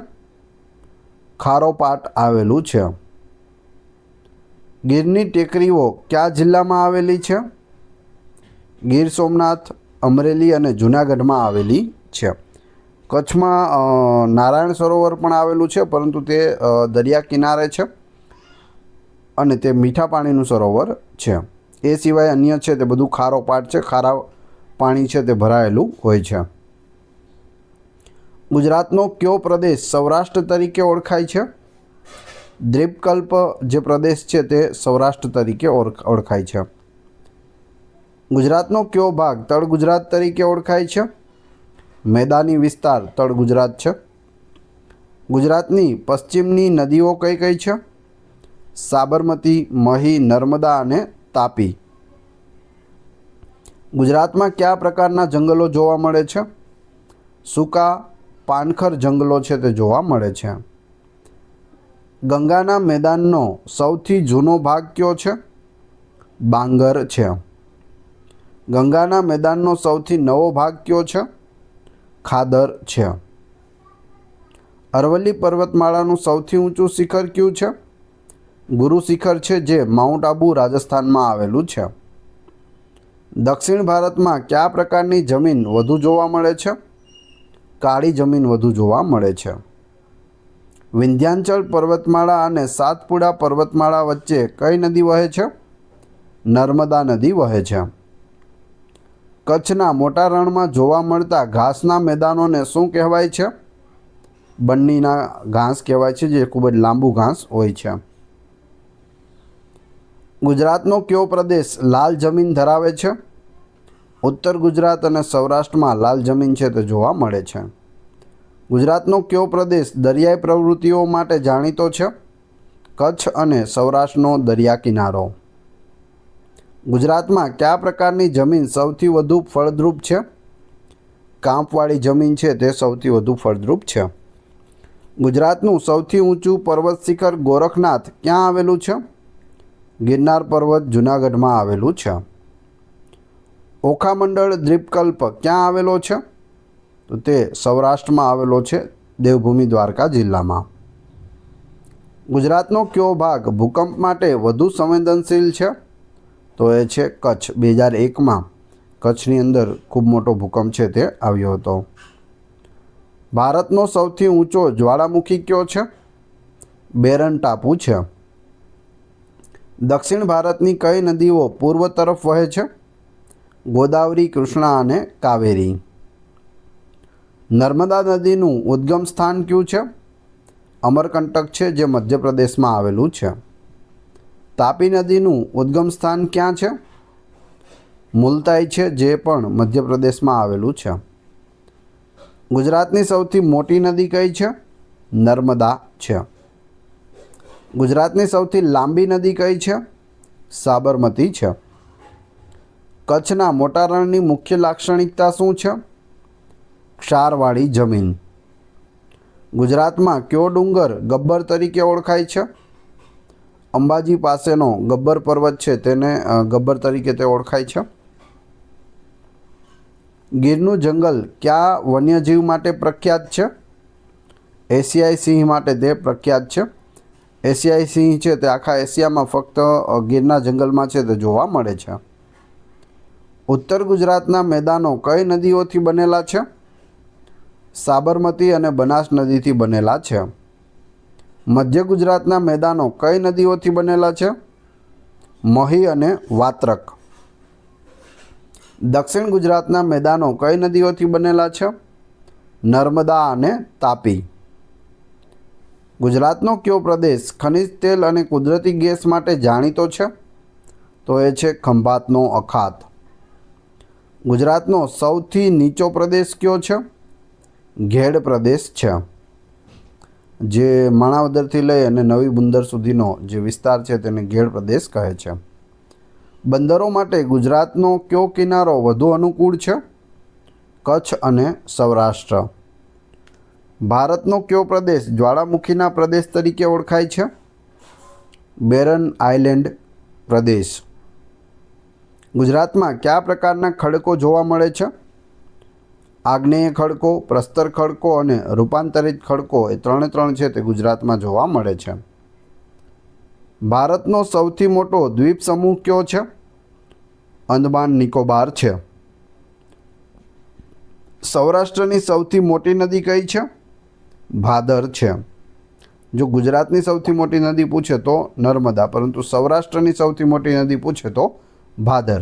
ખારોપાટ આવેલું છે. ગીરની ટેકરીઓ કયા જિલ્લામાં આવેલી છે? ગીર સોમનાથ, અમરેલી અને જૂનાગઢમાં આવેલી છે. કચ્છમાં નારાયણ સરોવર પણ આવેલું છે, પરંતુ તે દરિયા કિનારે છે અને તે મીઠા પાણીનું સરોવર છે. એ સિવાય અન્ય છે તે બધું ખારોપાટ છે, ખારા પાણી છે તે ભરાયેલું હોય છે. ગુજરાતનો કયો પ્રદેશ સૌરાષ્ટ્ર તરીકે ઓળખાય છે? દ્વીપકલ્પ જે પ્રદેશ છે તે સૌરાષ્ટ્ર તરીકે ઓળખાય છે. ગુજરાતનો કયો ભાગ તળ ગુજરાત તરીકે ઓળખાય છે? મેદાની વિસ્તાર તળ ગુજરાત છે. ગુજરાતની પશ્ચિમની નદીઓ કઈ કઈ છે? સાબરમતી, મહી, નર્મદા અને તાપી. ગુજરાતમાં કયા પ્રકારના જંગલો જોવા મળે છે? સૂકા પાનખર જંગલો છે તે જોવા મળે છે. ગંગાના મેદાનનો સૌથી જૂનો ભાગ કયો છે? બાંગર છે. ગંગાના મેદાનનો સૌથી નવો ભાગ કયો છે? ખાદર છે. અરવલ્લી પર્વતમાળાનું સૌથી ઊંચું શિખર કયું છે? ગુરુ શિખર છે, જે માઉન્ટ આબુ રાજસ્થાનમાં આવેલું છે. દક્ષિણ ભારતમાં કયા પ્રકારની જમીન વધુ જોવા મળે છે? કાળી જમીન વધુ જોવા મળે છે. વિંધ્યાચલ પર્વતમાળા અને સાતપુડા પર્વતમાળા વચ્ચે કઈ નદી વહે છે? નર્મદા નદી વહે છે. કચ્છના મોટા રણમાં જોવા મળતા ઘાસના મેદાનોને શું કહેવાય છે? બન્નીના ઘાસ કહેવાય છે, જે ખૂબ જ લાંબુ ઘાસ હોય છે. ગુજરાતનો કયો પ્રદેશ લાલ જમીન ધરાવે છે? ઉત્તર ગુજરાત અને સૌરાષ્ટ્રમાં લાલ જમીન છે તે જોવા મળે છે. ગુજરાતનો કયો પ્રદેશ દરિયાઈ પ્રવૃત્તિઓ માટે જાણીતો છે? કચ્છ અને સૌરાષ્ટ્રનો દરિયા કિનારો. ગુજરાતમાં કયા પ્રકારની જમીન સૌથી વધુ ફળદ્રુપ છે? કાંપવાળી જમીન છે તે સૌથી વધુ ફળદ્રુપ છે. ગુજરાતનું સૌથી ઊંચું પર્વત શિખર ગોરખનાથ ક્યાં આવેલું છે? ગિરનાર પર્વત જૂનાગઢમાં આવેલું છે. ઓખામંડળ દ્વીપકલ્પ ક્યાં આવેલો છે? તો તે સૌરાષ્ટ્રમાં આવેલો છે, દેવભૂમિ દ્વારકા જિલ્લામાં. ગુજરાતનો કયો ભાગ ભૂકંપ માટે વધુ સંવેદનશીલ છે? તો એ છે કચ્છ. 2001માં કચ્છની અંદર ખૂબ મોટો ભૂકંપ છે તે આવ્યો હતો. ભારતનો સૌથી ઊંચો જ્વાળામુખી કયો છે? બેરન ટાપુ છે. દક્ષિણ ભારતની કઈ નદીઓ પૂર્વ તરફ વહે છે? ગોદાવરી, કૃષ્ણા અને કાવેરી. નર્મદા નદીનું ઉદ્ગમ સ્થાન કયું છે? અમરકંટક છે, જે મધ્યપ્રદેશમાં આવેલું છે. તાપી નદીનું ઉદ્ગમ સ્થાન ક્યાં છે? મુલતાઈ છે, જે પણ મધ્યપ્રદેશમાં આવેલું છે. ગુજરાતની સૌથી મોટી નદી કઈ છે? નર્મદા છે. ગુજરાતની સૌથી લાંબી નદી કઈ છે? સાબરમતી છે. કચ્છના મોટા રણની મુખ્ય લાક્ષણિકતા શું છે? ક્ષારવાળી જમીન. ગુજરાતમાં કયો ડુંગર ગબ્બર તરીકે ઓળખાય છે? અંબાજી પાસેનો ગબ્બર પર્વત છે તેને ગબ્બર તરીકે તે ઓળખાય છે. ગીરનું જંગલ કયા વન્યજીવ માટે પ્રખ્યાત છે? એશિયાઈ સિંહ માટે તે પ્રખ્યાત છે. એશિયાઈ સિંહ છે તે આખા એશિયામાં ફક્ત ગીરના જંગલમાં છે તે જોવા મળે છે. ઉત્તર ગુજરાતના મેદાનો કઈ નદીઓથી બનેલા છે? સાબરમતી અને બનાસ નદીથી બનેલા છે. મધ્ય ગુજરાતના મેદાનો કઈ નદીઓથી બનેલા છે? મહી અને વાત્રક. દક્ષિણ ગુજરાતના મેદાનો કઈ નદીઓથી બનેલા છે? નર્મદા અને તાપી. ગુજરાતનો કયો પ્રદેશ ખનિજ તેલ અને કુદરતી ગેસ માટે જાણીતો છે? તો એ છે ખંભાતનો અખાત. ગુજરાતનો સૌથી નીચો પ્રદેશ કયો છે? ઘેડ પ્રદેશ છે, જે માણાવદરથી લઈ અને નવી બંદર સુધીનો જે વિસ્તાર છે તેને ઘેડ પ્રદેશ કહે છે. બંદરો માટે ગુજરાતનો કયો કિનારો વધુ અનુકૂળ છે? કચ્છ અને સૌરાષ્ટ્ર. ભારતનો કયો પ્રદેશ જ્વાળામુખીના પ્રદેશ તરીકે ઓળખાય છે? બેરન આઇલેન્ડ પ્રદેશ. ગુજરાતમાં કયા પ્રકારના ખડકો જોવા મળે છે? આગ્નેય ખડકો, પ્રસ્તર ખડકો અને રૂપાંતરિત ખડકો, એ ત્રણ છે તે ગુજરાતમાં જોવા મળે છે. ભારતનો સૌથી મોટો દ્વીપ સમૂહ કયો છે? અંદમાન નિકોબાર છે. સૌરાષ્ટ્રની સૌથી મોટી નદી કઈ છે? ભાદર છે. જો ગુજરાતની સૌથી મોટી નદી પૂછે તો નર્મદા, પરંતુ સૌરાષ્ટ્રની સૌથી મોટી નદી પૂછે તો ભાદર.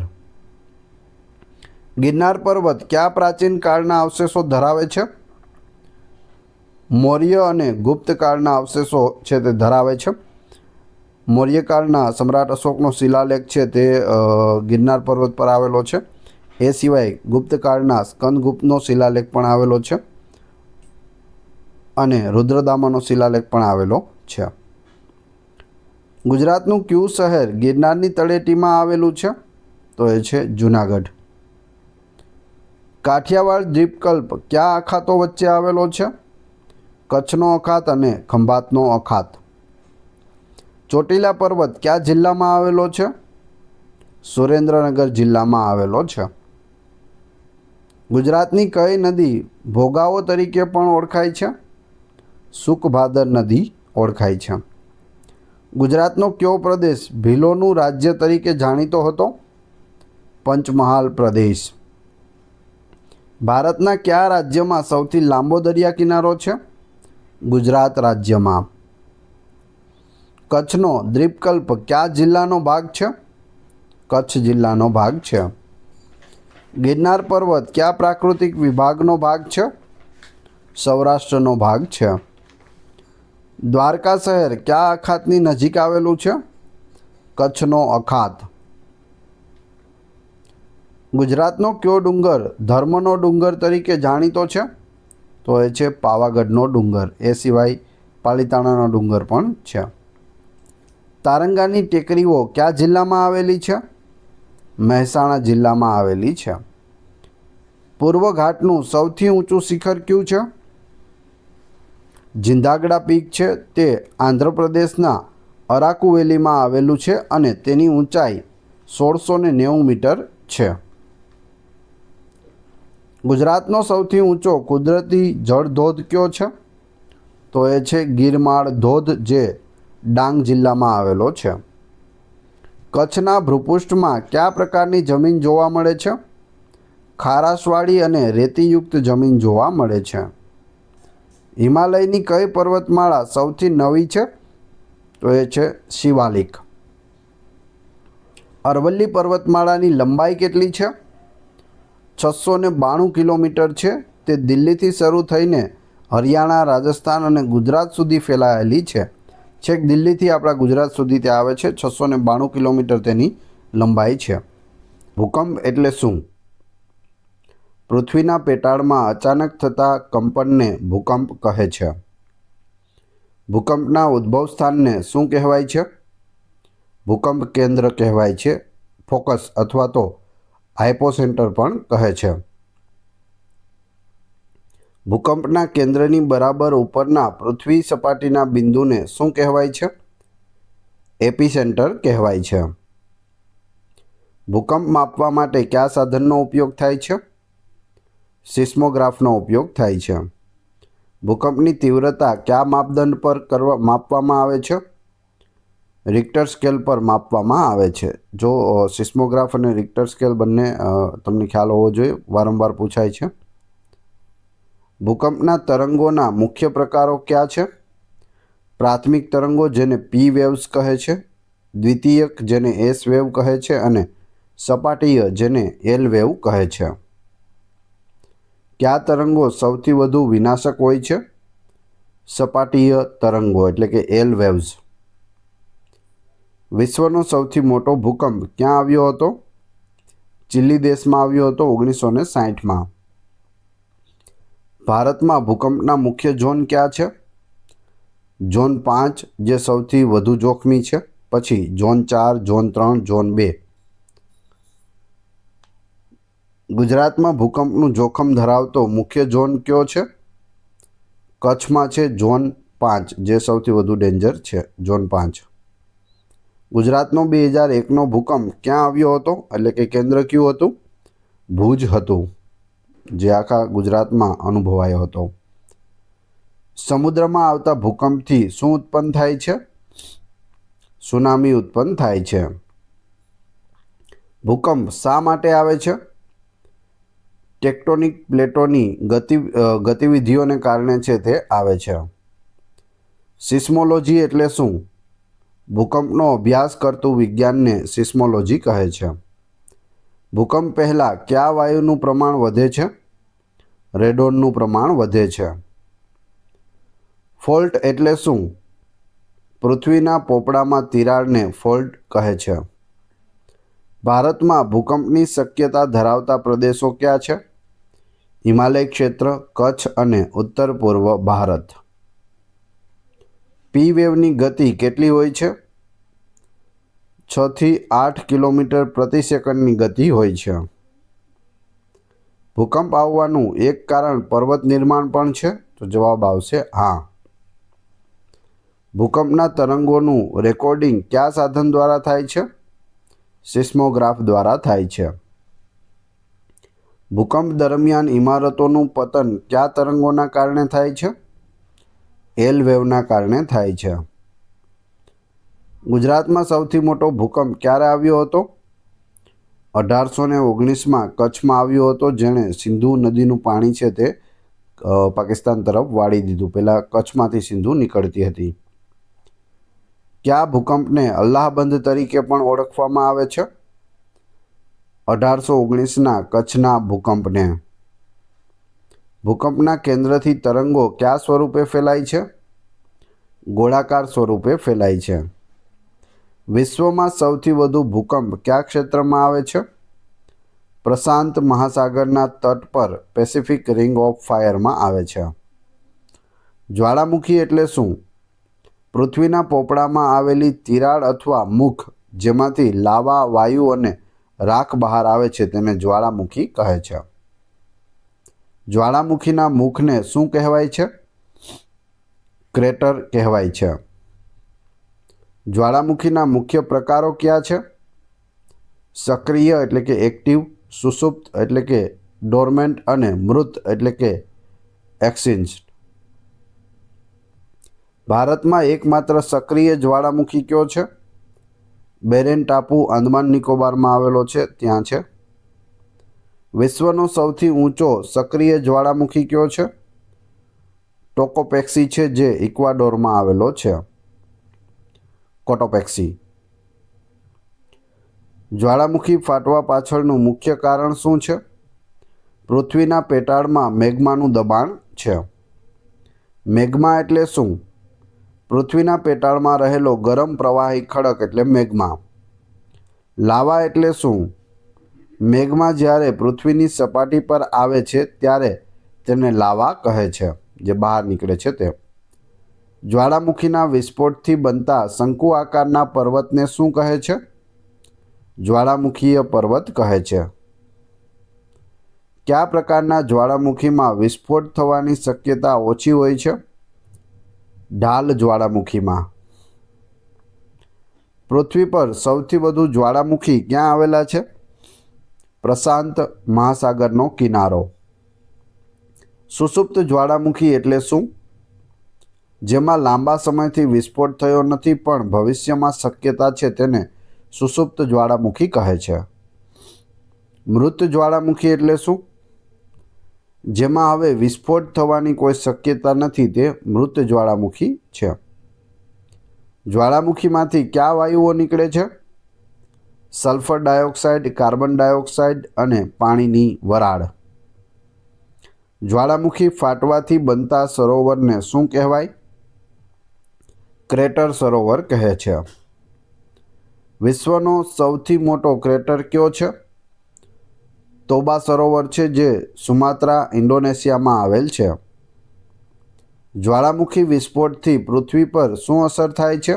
ગિરનાર પર્વત કયા પ્રાચીન કાળના અવશેષો ધરાવે છે? મૌર્ય અને ગુપ્તકાળના અવશેષો છે તે ધરાવે છે. મૌર્યકાળના સમ્રાટ અશોકનો શિલાલેખ છે તે ગિરનાર પર્વત પર આવેલો છે. એ સિવાય ગુપ્તકાળના સ્કંદગુપ્તનો શિલાલેખ પણ આવેલો છે અને રુદ્રદામાનો શિલાલેખ પણ આવેલો છે. ગુજરાતનું કયું શહેર ગિરનારની તળેટીમાં આવેલું છે? તો એ છે જૂનાગઢ. કાઠિયાવાડ દ્વીપકલ્પ કયા અખાતો વચ્ચે આવેલો છે? કચ્છનો અખાત અને ખંભાતનો અખાત. ચોટીલા પર્વત કયા જિલ્લામાં આવેલો છે? સુરેન્દ્રનગર જિલ્લામાં આવેલો છે. ગુજરાતની કઈ નદી ભોગાવો તરીકે પણ ઓળખાય છે? સુખભાદર નદી ઓળખાય છે. ગુજરાતનો કયો પ્રદેશ ભીલોનું રાજ્ય તરીકે જાણીતો હતો? પંચમહાલ પ્રદેશ. ભારતના કયા રાજ્યમાં સૌથી લાંબો દરિયા કિનારો છે? ગુજરાત રાજ્યમાં. કચ્છનો દ્વીપકલ્પ કયા જિલ્લાનો ભાગ છે? કચ્છ જિલ્લાનો ભાગ છે. ગિરનાર પર્વત કયા પ્રાકૃતિક વિભાગનો ભાગ છે? સૌરાષ્ટ્રનો ભાગ છે. દ્વારકા શહેર કયા અખાતની નજીક આવેલું છે? કચ્છનો અખાત. ગુજરાતનો કયો ડુંગર ધર્મનો ડુંગર તરીકે જાણીતો છે? તો એ છે પાવાગઢનો ડુંગર. એ સિવાય પાલિતાણાનો ડુંગર પણ છે. તારંગાની ટેકરીઓ કયા જિલ્લામાં આવેલી છે? મહેસાણા જિલ્લામાં આવેલી છે. પૂર્વ ઘાટનું સૌથી ઊંચું શિખર કયું છે? જિંદાગડા પીક છે. તે આંધ્રપ્રદેશના અરાકુ વેલીમાં આવેલું છે અને તેની ઊંચાઈ 1690 મીટર છે. ગુજરાતનો સૌથી ઊંચો કુદરતી જળ ધોધ કયો છે? તો એ છે ગિરમાળ ધોધ, જે ડાંગ જિલ્લામાં આવેલો છે. કચ્છના ભૂપૃષ્ઠમાં કયા પ્રકારની જમીન જોવા મળે છે? ખારાશવાળી અને રેતીયુક્ત જમીન જોવા મળે છે. હિમાલયની કઈ પર્વતમાળા સૌથી નવી છે? તો એ છે શિવાલિક. અરવલ્લી પર્વતમાળાની લંબાઈ કેટલી છે? 692 કિલોમીટર છે. તે દિલ્હીથી શરૂ થઈને હરિયાણા, રાજસ્થાન અને ગુજરાત સુધી ફેલાયેલી છે. છેક દિલ્હીથી આપણા ગુજરાત સુધી તે આવે છે. 692 કિલોમીટર તેની લંબાઈ છે. ભૂકંપ એટલે શું? પૃથ્વીના પેટાળમાં અચાનક થતા કંપનને ભૂકંપ કહે છે. ભૂકંપના ઉદ્ભવ સ્થાનને શું કહેવાય છે? ભૂકંપ કેન્દ્ર કહેવાય છે. ફોકસ અથવા તો હાઇપોસેન્ટર પણ કહે છે. ભૂકંપના કેન્દ્રની બરાબર ઉપરના પૃથ્વી સપાટીના બિંદુને શું કહેવાય છે? એપિસેન્ટર કહેવાય છે. ભૂકંપ માપવા માટે કયા સાધનનો ઉપયોગ થાય છે? સિસ્મોગ્રાફનો ઉપયોગ થાય છે. ભૂકંપની તીવ્રતા કયા માપદંડ પર માપવામાં આવે છે? રિક્ટર સ્કેલ પર માપવામાં આવે છે. જો સિસ્મોગ્રાફ અને રિક્ટર સ્કેલ બંને તમને ખ્યાલ હોવો જોઈએ, વારંવાર પૂછાય છે. ભૂકંપના તરંગોના મુખ્ય પ્રકારો કયા છે? પ્રાથમિક તરંગો, જેને પી વેવ્સ કહે છે, દ્વિતીયક, જેને એસ વેવ કહે છે, અને સપાટીય, જેને એલ વેવ કહે છે. કયા તરંગો સૌથી વધુ વિનાશક હોય છે? સપાટીય તરંગો એટલે કે એલ વેવ્સ. વિશ્વનો સૌથી મોટો ભૂકંપ ક્યાં આવ્યો હતો? ચીલી દેશમાં આવ્યો હતો 1960માં. ભારતમાં ભૂકંપના મુખ્ય ઝોન કયા છે? ઝોન 5, જે સૌથી વધુ જોખમી છે, પછી ઝોન 4, ઝોન 3, ઝોન 2. ગુજરાતમાં ભૂકંપનું જોખમ ધરાવતો મુખ્ય ઝોન કયો છે? કચ્છમાં છે ઝોન 5, જે સૌથી વધુ ડેન્જર છે, ઝોન 5. ગુજરાતનો 2001નો ભૂકંપ ક્યાં આવ્યો હતો? એટલે કે કેન્દ્ર કયું હતું? ભુજ હતું, જે આખા ગુજરાતમાં અનુભવાયો હતો. સમુદ્રમાં આવતા ભૂકંપથી શું ઉત્પન્ન થાય છે? સુનામી ઉત્પન્ન થાય છે. ભૂકંપ શા માટે આવે છે? ટેક્ટોનિક પ્લેટોની ગતિવિધિઓને કારણે છે તે આવે છે. સિસ્મોલોજી એટલે શું? ભૂકંપનો અભ્યાસ કરતું વિજ્ઞાનને સિસ્મોલોજી કહે છે. ભૂકંપ પહેલાં કયા વાયુનું પ્રમાણ વધે છે? રેડોનનું પ્રમાણ વધે છે. ફોલ્ટ એટલે શું? પૃથ્વીના પોપડામાં તિરાડને ફોલ્ટ કહે છે. ભારતમાં ભૂકંપની શક્યતા ધરાવતા પ્રદેશો કયા છે? હિમાલય ક્ષેત્ર, કચ્છ અને ઉત્તર પૂર્વ ભારત. પી વેવની ગતિ કેટલી હોય છે? 6 થી 8 કિલોમીટર પ્રતિ સેકન્ડની ગતિ હોય છે. ભૂકંપ આવવાનું એક કારણ પર્વત નિર્માણ પણ છે? તો જવાબ આવશે હા. ભૂકંપના તરંગોનું રેકોર્ડિંગ કયા સાધન દ્વારા થાય છે? સિસ્મોગ્રાફ દ્વારા થાય છે. ભૂકંપ દરમિયાન ઇમારતોનું પતન કયા તરંગોના કારણે થાય છે? એલ વેવના કારણે થાય છે. ગુજરાતમાં સૌથી મોટો ભૂકંપ ક્યારે આવ્યો હતો? 1819માં કચ્છમાં આવ્યો હતો, જેણે સિંધુ નદીનું પાણી છે તે પાકિસ્તાન તરફ વાળી દીધું. પહેલાં કચ્છમાંથી સિંધુ નીકળતી હતી. કયા ભૂકંપને અલ્લાહબંધ તરીકે પણ ઓળખવામાં આવે છે? 1819ના કચ્છના ભૂકંપને. ભૂકંપના કેન્દ્રથી તરંગો કયા સ્વરૂપે ફેલાય છે? ગોળાકાર સ્વરૂપે ફેલાય છે. વિશ્વમાં સૌથી વધુ ભૂકંપ કયા ક્ષેત્રમાં આવે છે? પ્રશાંત મહાસાગરના તટ પર પેસિફિક રિંગ ઓફ ફાયરમાં આવે છે. જ્વાળામુખી એટલે શું? પૃથ્વીના પોપડામાં આવેલી તિરાડ અથવા મુખ જેમાંથી લાવા, વાયુ અને રાખ બહાર આવે છે તેને જ્વાળામુખી કહે છે. જ્વાળામુખીના મુખને શું કહેવાય છે? ક્રેટર કહેવાય છે. જ્વાળામુખીના મુખ્ય પ્રકારો કયા છે? સક્રિય એટલે કે એક્ટિવ, સુષુપ્ત એટલે કે ડોર્મેન્ટ અને મૃત એટલે કે એક્સટિંક્ટ. ભારતમાં એકમાત્ર સક્રિય જ્વાળામુખી કયો છે? બેરેન ટાપુ આંદામાન નિકોબારમાં આવેલો છે, ત્યાં છે. વિશ્વનો સૌથી ઊંચો સક્રિય જ્વાળામુખી કયો છે? ટોકોપેક્સી છે, જે ઇક્વાડોરમાં આવેલો છે. કોટોપેક્સી. જ્વાળામુખી ફાટવા પાછળનું મુખ્ય કારણ શું છે? પૃથ્વીના પેટાળમાં મેગ્માનું દબાણ છે. મેગ્મા એટલે શું? પૃથ્વીના પેટાળમાં રહેલો ગરમ પ્રવાહી ખડક એટલે મેગ્મા. લાવા એટલે શું? મેગ્મા જ્યારે પૃથ્વીની સપાટી પર આવે છે ત્યારે તેને લાવા કહે છે, જે બહાર નીકળે છે તે. જ્વાળામુખીના વિસ્ફોટથી બનતા શંકુ આકારના પર્વતને શું કહે છે? જ્વાળામુખીય પર્વત કહે છે. કયા પ્રકારના જ્વાળામુખીમાં વિસ્ફોટ થવાની શક્યતા ઓછી હોય છે? ઢાલ જ્વાળામુખીમાં. પૃથ્વી પર સૌથી વધુ જ્વાળામુખી ક્યાં આવેલા છે? પ્રશાંત મહાસાગરનો કિનારો. સુષુપ્ત જ્વાળામુખી એટલે શું? જેમાં લાંબા સમયથી વિસ્ફોટ થયો નથી પણ ભવિષ્યમાં શક્યતા છે તેને સુષુપ્ત જ્વાળામુખી કહે છે. મૃત જ્વાળામુખી એટલે શું? જેમાં હવે વિસ્ફોટ થવાની કોઈ શક્યતા નથી તે મૃત જ્વાળામુખી છે. જ્વાળામુખીમાંથી કયા વાયુઓ નીકળે છે? સલ્ફર ડાયોક્સાઇડ, કાર્બન ડાયોક્સાઇડ અને પાણીની વરાળ. જ્વાળામુખી ફાટવાથી બનતા સરોવરને શું કહેવાય? ક્રેટર સરોવર કહે છે. વિશ્વનો સૌથી મોટો ક્રેટર કયો છે? તોબા સરોવર છે, જે સુમાત્રા, ઇન્ડોનેશિયામાં આવેલ છે. જ્વાળામુખી વિસ્ફોટથી પૃથ્વી પર શું અસર થાય છે?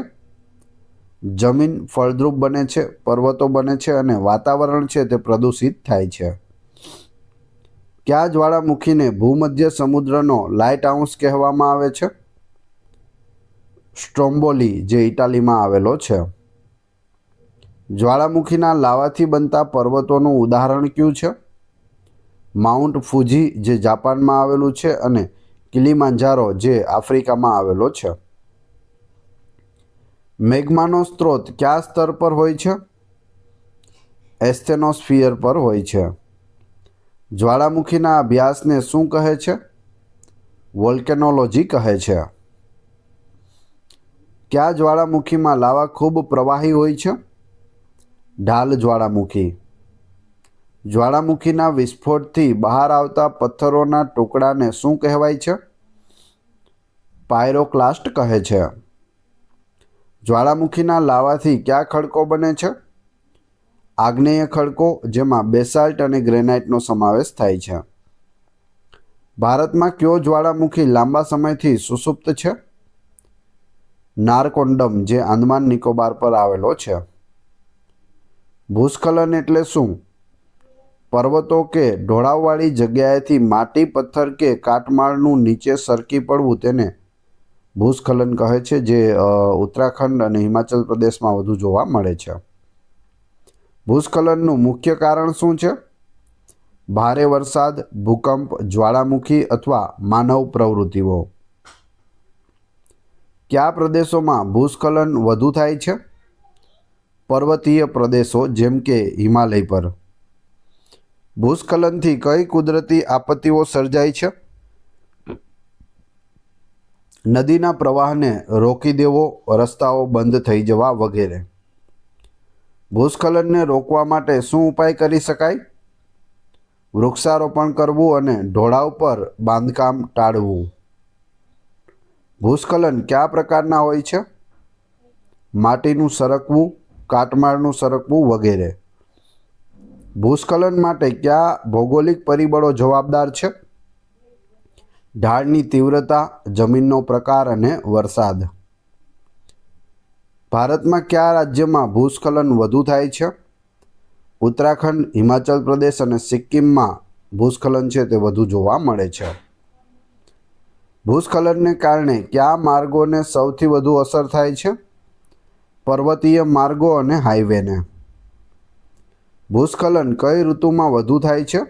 જમીન ફળદ્રુપ બને છે, પર્વતો બને છે અને વાતાવરણ છે તે પ્રદૂષિત થાય છે. કયા જ્વાળામુખીને ભૂમધ્ય સમુદ્રનો લાઇટ હાઉસ કહેવામાં આવે છે? સ્ટ્રોમ્બોલી, જે ઇટાલીમાં આવેલો છે. જ્વાળામુખીના લાવાથી બનતા પર્વતોનું ઉદાહરણ કયું છે? માઉન્ટ ફુજી, જે જાપાનમાં આવેલું છે અને કિલીમાંજારો, જે આફ્રિકામાં આવેલો છે. મેગ્માનો સ્ત્રોત કયા સ્તર પર હોય છે? એસ્થેનોસ્ફિયર પર હોય છે. જ્વાળામુખીના અભ્યાસને શું કહે છે? વોલ્કેનોલોજી કહે છે. કયા જ્વાળામુખીમાં લાવા ખૂબ પ્રવાહી હોય છે? ઢાલ જ્વાળામુખી. જ્વાળામુખીના વિસ્ફોટથી બહાર આવતા પથ્થરોના ટુકડાને શું કહેવાય છે? પાયરોક્લાસ્ટ કહે છે। જ્વાળામુખીના લાવાથી કયા ખડકો બને છે? આગ્નેય ખડકો, જેમાં બેસાલ્ટ અને ગ્રેનાઇટનો સમાવેશ થાય છે। ભારતમાં કયો જ્વાળામુખી લાંબા સમયથી સુષુપ્ત છે? નારકોન્ડમ, જે આંદામાન નિકોબાર પર આવેલો છે। ભૂસ્ખલન એટલે શું? પર્વતો કે ઢોળાવવાળી જગ્યાએથી માટી, પથ્થર કે કાટમાળનું નીચે સરકી પડવું તેને ભૂસ્ખલન કહે છે, જે ઉત્તરાખંડ અને હિમાચલ પ્રદેશમાં વધુ જોવા મળે છે। ભૂસ્ખલનનું મુખ્ય કારણ શું છે? ભારે વરસાદ, ભૂકંપ, જ્વાળામુખી અથવા માનવ પ્રવૃત્તિઓ। કયા પ્રદેશોમાં ભૂસ્ખલન વધુ થાય છે? પર્વતીય પ્રદેશો, જેમ કે હિમાલય પર। ભૂસ્ખલનથી કઈ કુદરતી આપત્તિઓ સર્જાય છે? નદીના પ્રવાહને રોકી દેવો, રસ્તાઓ બંધ થઈ જવા વગેરે। ભૂસ્ખલનને રોકવા માટે શું ઉપાય કરી શકાય? વૃક્ષારોપણ કરવું અને ઢોળાવ પર બાંધકામ ટાળવું। ભૂસ્ખલન કયા પ્રકારના હોય છે? માટીનું સરકવું, કાટમાળનું સરકવું વગેરે। ભૂસ્ખલન માટે કયા ભૌગોલિક પરિબળો જવાબદાર છે? ઢાળની તીવ્રતા, જમીનનો પ્રકાર અને વરસાદ। ભારતમાં કયા રાજ્યમાં ભૂસ્ખલન વધુ થાય છે? ઉત્તરાખંડ, હિમાચલ પ્રદેશ અને સિક્કિમમાં ભૂસ્ખલન છે તે વધુ જોવા મળે છે। ભૂસ્ખલનને કારણે કયા માર્ગોને સૌથી વધુ અસર થાય છે? પર્વતીય માર્ગો અને હાઈવેને। ભૂસ્ખલન કઈ ઋતુમાં વધુ થાય છે?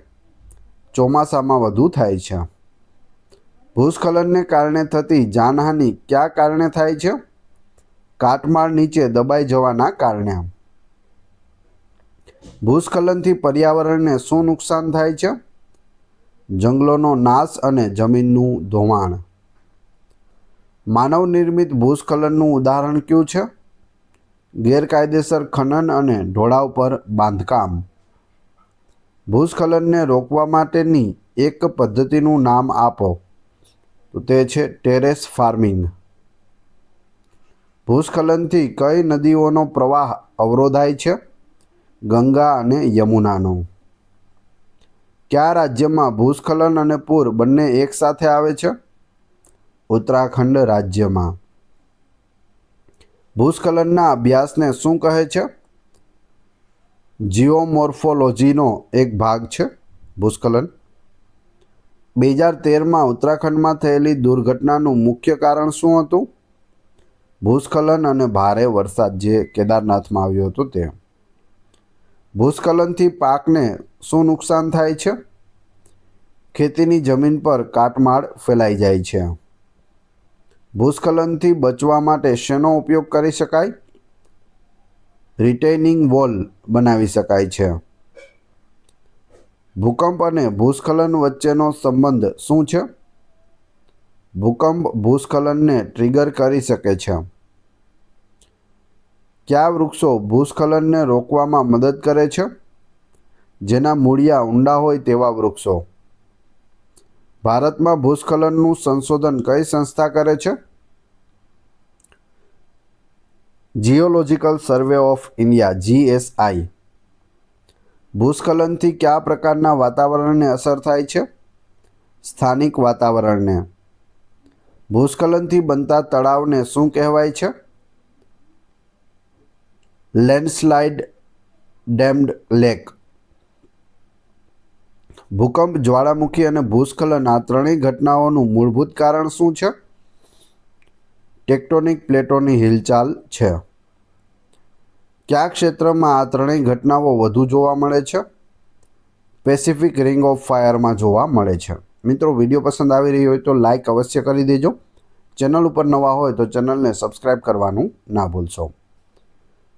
ચોમાસામાં વધુ થાય છે। ભૂસ્ખલનને કારણે થતી જાનહાનિ કયા કારણે થાય છે? કાટમાળ નીચે દબાઈ જવાના કારણે। ભૂસ્ખલનથી પર્યાવરણને શું નુકસાન થાય છે? જંગલોનો નાશ અને જમીનનું ધોવાણ। માનવ નિર્મિત ભૂસ્ખલનનું ઉદાહરણ કયું છે? ગેરકાયદેસર ખનન અને ઢોળાવ પર બાંધકામ। ભૂસ્ખલનને રોકવા માટેની એક પદ્ધતિનું નામ આપો, તો તે છે ટેરેસ ફાર્મિંગ। ભૂસ્ખલનથી કઈ નદીઓનો પ્રવાહ અવરોધાય છે? ગંગા અને યમુનાનો। કયા રાજ્યમાં ભૂસ્ખલન અને પૂર બંને એકસાથે આવે છે? ઉત્તરાખંડ રાજ્યમાં। ભૂસ્ખલનના અભ્યાસને શું કહે છે? જીઓમોર્ફોલોજીનો એક ભાગ છે ભૂસ્ખલન। 2013માં ઉત્તરાખંડમાં થયેલી દુર્ઘટનાનું મુખ્ય કારણ શું હતું? ભૂસ્ખલન અને ભારે વરસાદ, જે કેદારનાથમાં આવ્યો હતો તે। ભૂસ્ખલનથી પાકને શું નુકસાન થાય છે? ખેતીની જમીન પર કાટમાળ ફેલાઈ જાય છે। ભૂસ્ખલનથી બચવા માટે શેનો ઉપયોગ કરી શકાય? રિટેઇનિંગ વોલ બનાવી શકાય છે। ભૂકંપ અને ભૂસ્ખલન વચ્ચેનો સંબંધ શું છે? ભૂકંપ ભૂસ્ખલનને ટ્રિગર કરી શકે છે। કયા વૃક્ષો ભૂસ્ખલનને રોકવામાં મદદ કરે છે? જેના મૂળિયા ઊંડા હોય તેવા વૃક્ષો। ભારતમાં ભૂસ્ખલનનું સંશોધન કઈ સંસ્થા કરે છે? Geological survey of India, GSI। ભૂસ્ખલનથી કયા પ્રકારના વાતાવરણને અસર થાય છે? સ્થાનિક વાતાવરણને। ભૂસ્ખલનથી બનતા તળાવને શું કહેવાય છે? Landslide dammed lake. ભૂકંપ, જ્વાળામુખી અને ભૂસ્ખલન આ ત્રણેય ઘટનાઓનું મૂળભૂત કારણ શું છે? ટેક્ટોનિક પ્લેટોની હિલચાલ છે। કયા ક્ષેત્રમાં આ ત્રણેય ઘટનાઓ વધુ જોવા મળે છે? પેસિફિક રિંગ ઓફ ફાયરમાં જોવા મળે છે। મિત્રો, વિડીયો પસંદ આવી રહ્યો હોય તો લાઈક અવશ્ય કરી દેજો। ચેનલ ઉપર નવા હોય તો ચેનલને સબસ્ક્રાઈબ કરવાનું ના ભૂલશો।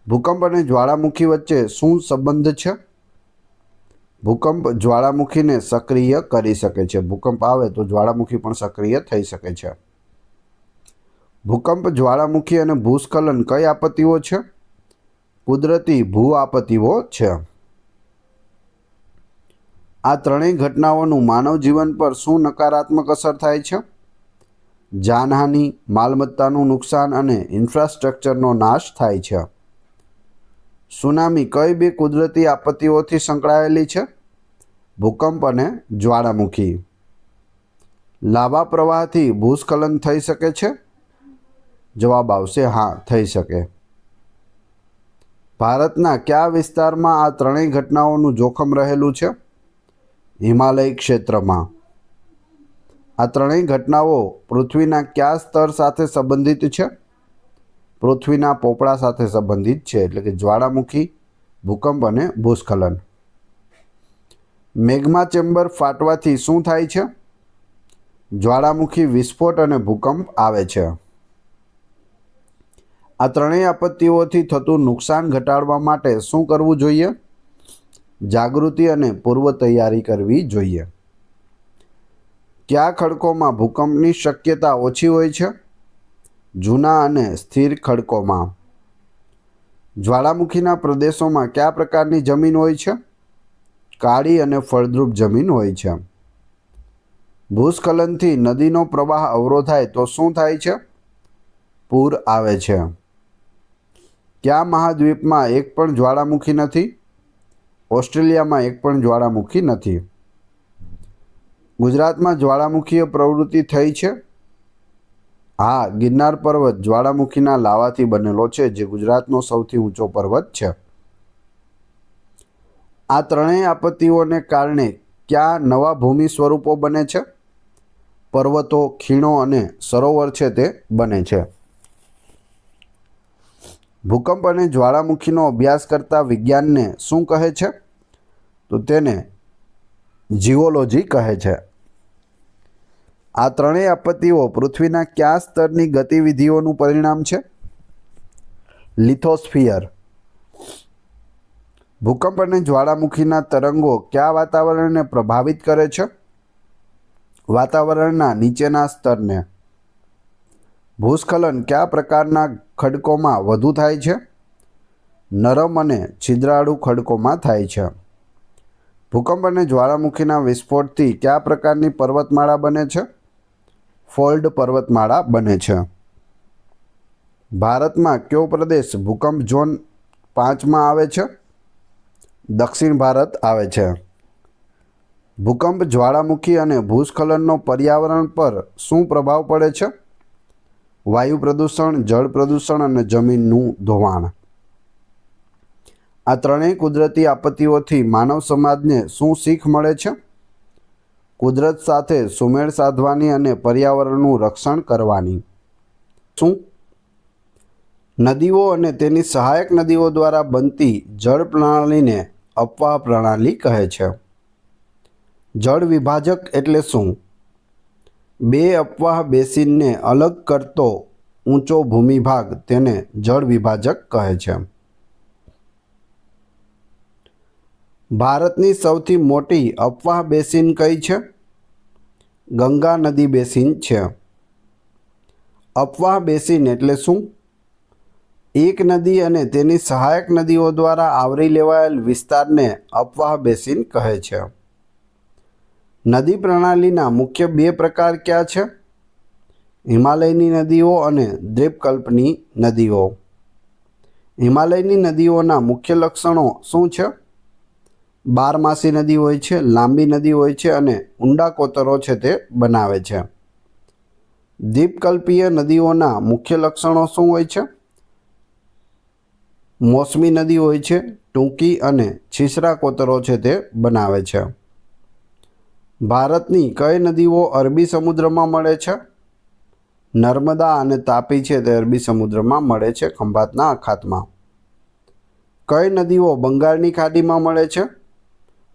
ભૂકંપ અને જ્વાળામુખી વચ્ચે શું સંબંધ છે? ભૂકંપ જ્વાળામુખીને સક્રિય કરી શકે છે। ભૂકંપ આવે તો જ્વાળામુખી પણ સક્રિય થઈ શકે છે। ભૂકંપ, જ્વાળામુખી અને ભૂસ્ખલન કઈ આપત્તિઓ છે? કુદરતી ભૂ આપત્તિઓ છે। આ ત્રણેય ઘટનાઓનું માનવ જીવન પર શું નકારાત્મક અસર થાય છે? જાનહાનિ, માલમત્તાનું નુકસાન અને ઇન્ફ્રાસ્ટ્રક્ચરનો નાશ થાય છે. સુનામી કઈ બે કુદરતી આપત્તિઓથી સંકળાયેલી છે? ભૂકંપ અને જ્વાળામુખી. લાવા પ્રવાહથી ભૂસ્ખલન થઈ શકે છે? જવાબ આવશે હા, થઈ શકે. ભારતના કયા વિસ્તારમાં આ ત્રણેય ઘટનાઓનું જોખમ રહેલું છે? હિમાલય ક્ષેત્રમાં. આ ત્રણેય ઘટનાઓ પૃથ્વીના કયા સ્તર સાથે સંબંધિત છે? પૃથ્વીના પોપડા સાથે સંબંધિત છે, એટલે કે જ્વાળામુખી, ભૂકંપ અને ભૂસ્ખલન. મેગ્મા ચેમ્બર ફાટવાથી શું થાય છે? જ્વાળામુખી વિસ્ફોટ અને ભૂકંપ આવે છે. આ ત્રણેય આપત્તિઓથી થતું નુકસાન ઘટાડવા માટે શું કરવું જોઈએ? જાગૃતિ અને પૂર્વ તૈયારી કરવી જોઈએ. કયા ખડકોમાં ભૂકંપની શક્યતા ઓછી હોય છે? જૂના અને સ્થિર ખડકોમાં. જ્વાળામુખીના પ્રદેશોમાં કયા પ્રકારની જમીન હોય છે? કાળી અને ફળદ્રુપ જમીન હોય છે. ભૂસ્ખલનથી નદીનો પ્રવાહ અવરોધાય તો શું થાય છે? પૂર આવે છે. કયા મહાદ્વીપમાં એક પણ જ્વાળામુખી નથી? ઓસ્ટ્રેલિયામાં એક પણ જ્વાળામુખી નથી. ગુજરાતમાં જ્વાળામુખીય પ્રવૃત્તિ થઈ છે? હા, ગિરનાર પર્વત જ્વાળામુખીના લાવાથી બનેલો છે, જે ગુજરાતનો સૌથી ઊંચો પર્વત છે. આ ત્રણેય આપત્તિઓને કારણે કયા નવા ભૂમિ સ્વરૂપો બને છે? પર્વતો, ખીણો અને સરોવર છે તે બને છે. ભૂકંપ અને જ્વાળામુખીનો અભ્યાસ કરતા વિજ્ઞાનને શું કહે છે? તો તેને જીઓલોજી કહે છે. આ ત્રણેય આપત્તિઓ પૃથ્વીના કયા સ્તરની ગતિવિધિઓનું પરિણામ છે? લિથોસ્ફિયર. ભૂકંપ અને જ્વાળામુખીના તરંગો કયા વાતાવરણને પ્રભાવિત કરે છે? વાતાવરણના નીચેના સ્તરને. ભૂસ્ખલન કયા પ્રકારના ખડકોમાં વધુ થાય છે? નરમ અને છિદ્રાળુ ખડકોમાં થાય છે. ભૂકંપ અને જ્વાળામુખીના વિસ્ફોટથી કયા પ્રકારની પર્વતમાળા બને છે? ફોલ્ડ પર્વતમાળા બને છે. ભારતમાં કયો પ્રદેશ ભૂકંપ ઝોન 5માં આવે છે? દક્ષિણ ભારત આવે છે. ભૂકંપ, જ્વાળામુખી અને ભૂસ્ખલનનો પર્યાવરણ પર શું પ્રભાવ પડે છે? વાયુ પ્રદૂષણ, જળ પ્રદૂષણ અને જમીનનું ધોવાણ. આ ત્રણેય કુદરતી આપત્તિઓથી માનવ સમાજને શું શીખ મળે છે? કુદરત સાથે સુમેળ સાધવાની અને પર્યાવરણનું રક્ષણ કરવાની. શું? નદીઓ અને તેની સહાયક નદીઓ દ્વારા બનતી જળ પ્રણાલીને અપવાહ પ્રણાલી કહે છે. જળ વિભાજક એટલે શું? બે અપવાહ બેસિનને અલગ કરતો ઊંચો ભૂમિભાગ તેને જળ વિભાજક કહે છે. ભારતની સૌથી મોટી અપવાહ બેસિન કઈ છે? ગંગા નદી બેસિન છે. અપવાહ બેસિન એટલે શું? એક નદી અને તેની સહાયક નદીઓ દ્વારા આવરી લેવાયેલ વિસ્તારને અપવાહ બેસિન કહે છે. નદી પ્રણાલીના મુખ્ય બે પ્રકાર કયા છે? હિમાલયની નદીઓ અને દ્વીપકલ્પની નદીઓ. હિમાલયની નદીઓના મુખ્ય લક્ષણો શું છે? બારમાસી નદી હોય છે, લાંબી નદી હોય છે અને ઊંડા કોતરો છે તે બનાવે છે. દ્વીપકલ્પીય નદીઓના મુખ્ય લક્ષણો શું હોય છે? મોસમી નદી હોય છે, ટૂંકી અને છીછરા કોતરો છે તે બનાવે છે. ભારતની કઈ નદીઓ અરબી સમુદ્રમાં મળે છે? નર્મદા અને તાપી છે તે અરબી સમુદ્રમાં મળે છે, ખંભાતના અખાતમાં. કઈ નદીઓ બંગાળની ખાડીમાં મળે છે?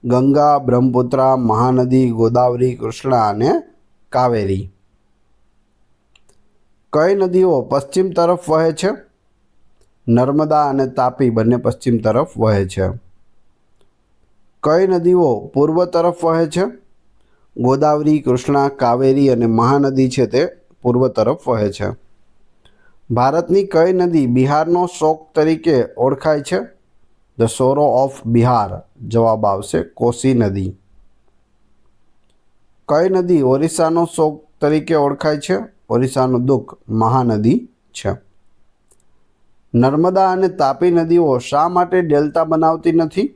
ગંગા, બ્રહ્મપુત્રા, મહાનદી, ગોદાવરી, કૃષ્ણા અને કાવેરી. કઈ નદીઓ પશ્ચિમ તરફ વહે છે? નર્મદા અને તાપી બંને પશ્ચિમ તરફ વહે છે. કઈ નદીઓ પૂર્વ તરફ વહે છે? ગોદાવરી, કૃષ્ણા, કાવેરી અને મહાનદી છે તે પૂર્વ તરફ વહે છે. ભારતની કઈ નદી બિહારનો શોક તરીકે ઓળખાય છે? The sorrow of Bihar. જવાબ આવશે કોસી નદી. કઈ નદી ઓરિસ્સાનો શોક તરીકે ઓળખાય છે? ઓરિસ્સાનું દુઃખ મહાનદી છે. નર્મદા અને તાપી નદીઓ શા માટે ડેલ્ટા બનાવતી નથી?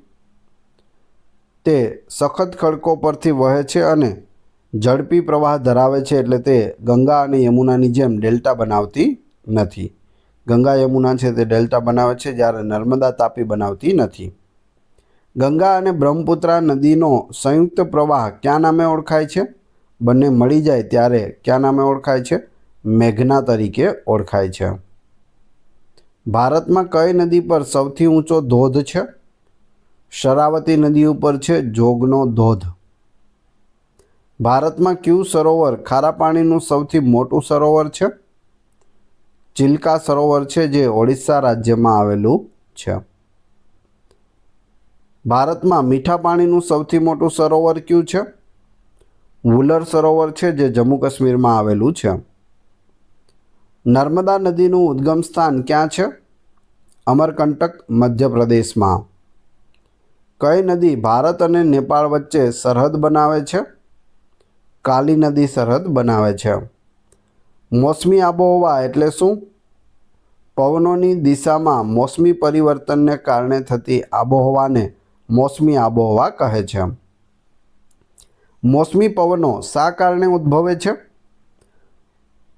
તે સખત ખડકો પરથી વહે છે અને ઝડપી પ્રવાહ ધરાવે છે, એટલે તે ગંગા અને યમુનાની જેમ ડેલ્ટા બનાવતી નથી. ગંગા યમુના છે તે ડેલ્ટા બનાવે છે, જ્યારે નર્મદા તાપી બનાવતી નથી. ગંગા અને બ્રહ્મપુત્રા નદીનો સંયુક્ત પ્રવાહ કયા નામે ઓળખાય છે? બંને મળી જાય ત્યારે કયા નામે ઓળખાય છે? મેઘના તરીકે ઓળખાય છે. ભારતમાં કઈ નદી પર સૌથી ઊંચો ધોધ છે? શરાવતી નદી ઉપર છે જોગનો ધોધ. ભારતમાં કયું સરોવર ખારા પાણીનું સૌથી મોટું સરોવર છે? ચિલ્કા સરોવર છે, જે ઓડિશા રાજ્યમાં આવેલું છે. ભારતમાં મીઠા પાણીનું સૌથી મોટું સરોવર કયું છે? વુલર સરોવર છે, જે જમ્મુ કાશ્મીરમાં આવેલું છે. નર્મદા નદીનું ઉદ્ગમ સ્થાન ક્યાં છે? અમરકંટક, મધ્યપ્રદેશમાં. કઈ નદી ભારત અને નેપાળ વચ્ચે સરહદ બનાવે છે? કાલી નદી સરહદ બનાવે છે. મોસમી આબોહવા એટલે શું? પવનોની દિશામાં મોસમી પરિવર્તનને કારણે થતી આબોહવાને મોસમી આબોહવા કહે છે. મોસમી પવનો શા કારણે ઉદ્ભવે છે?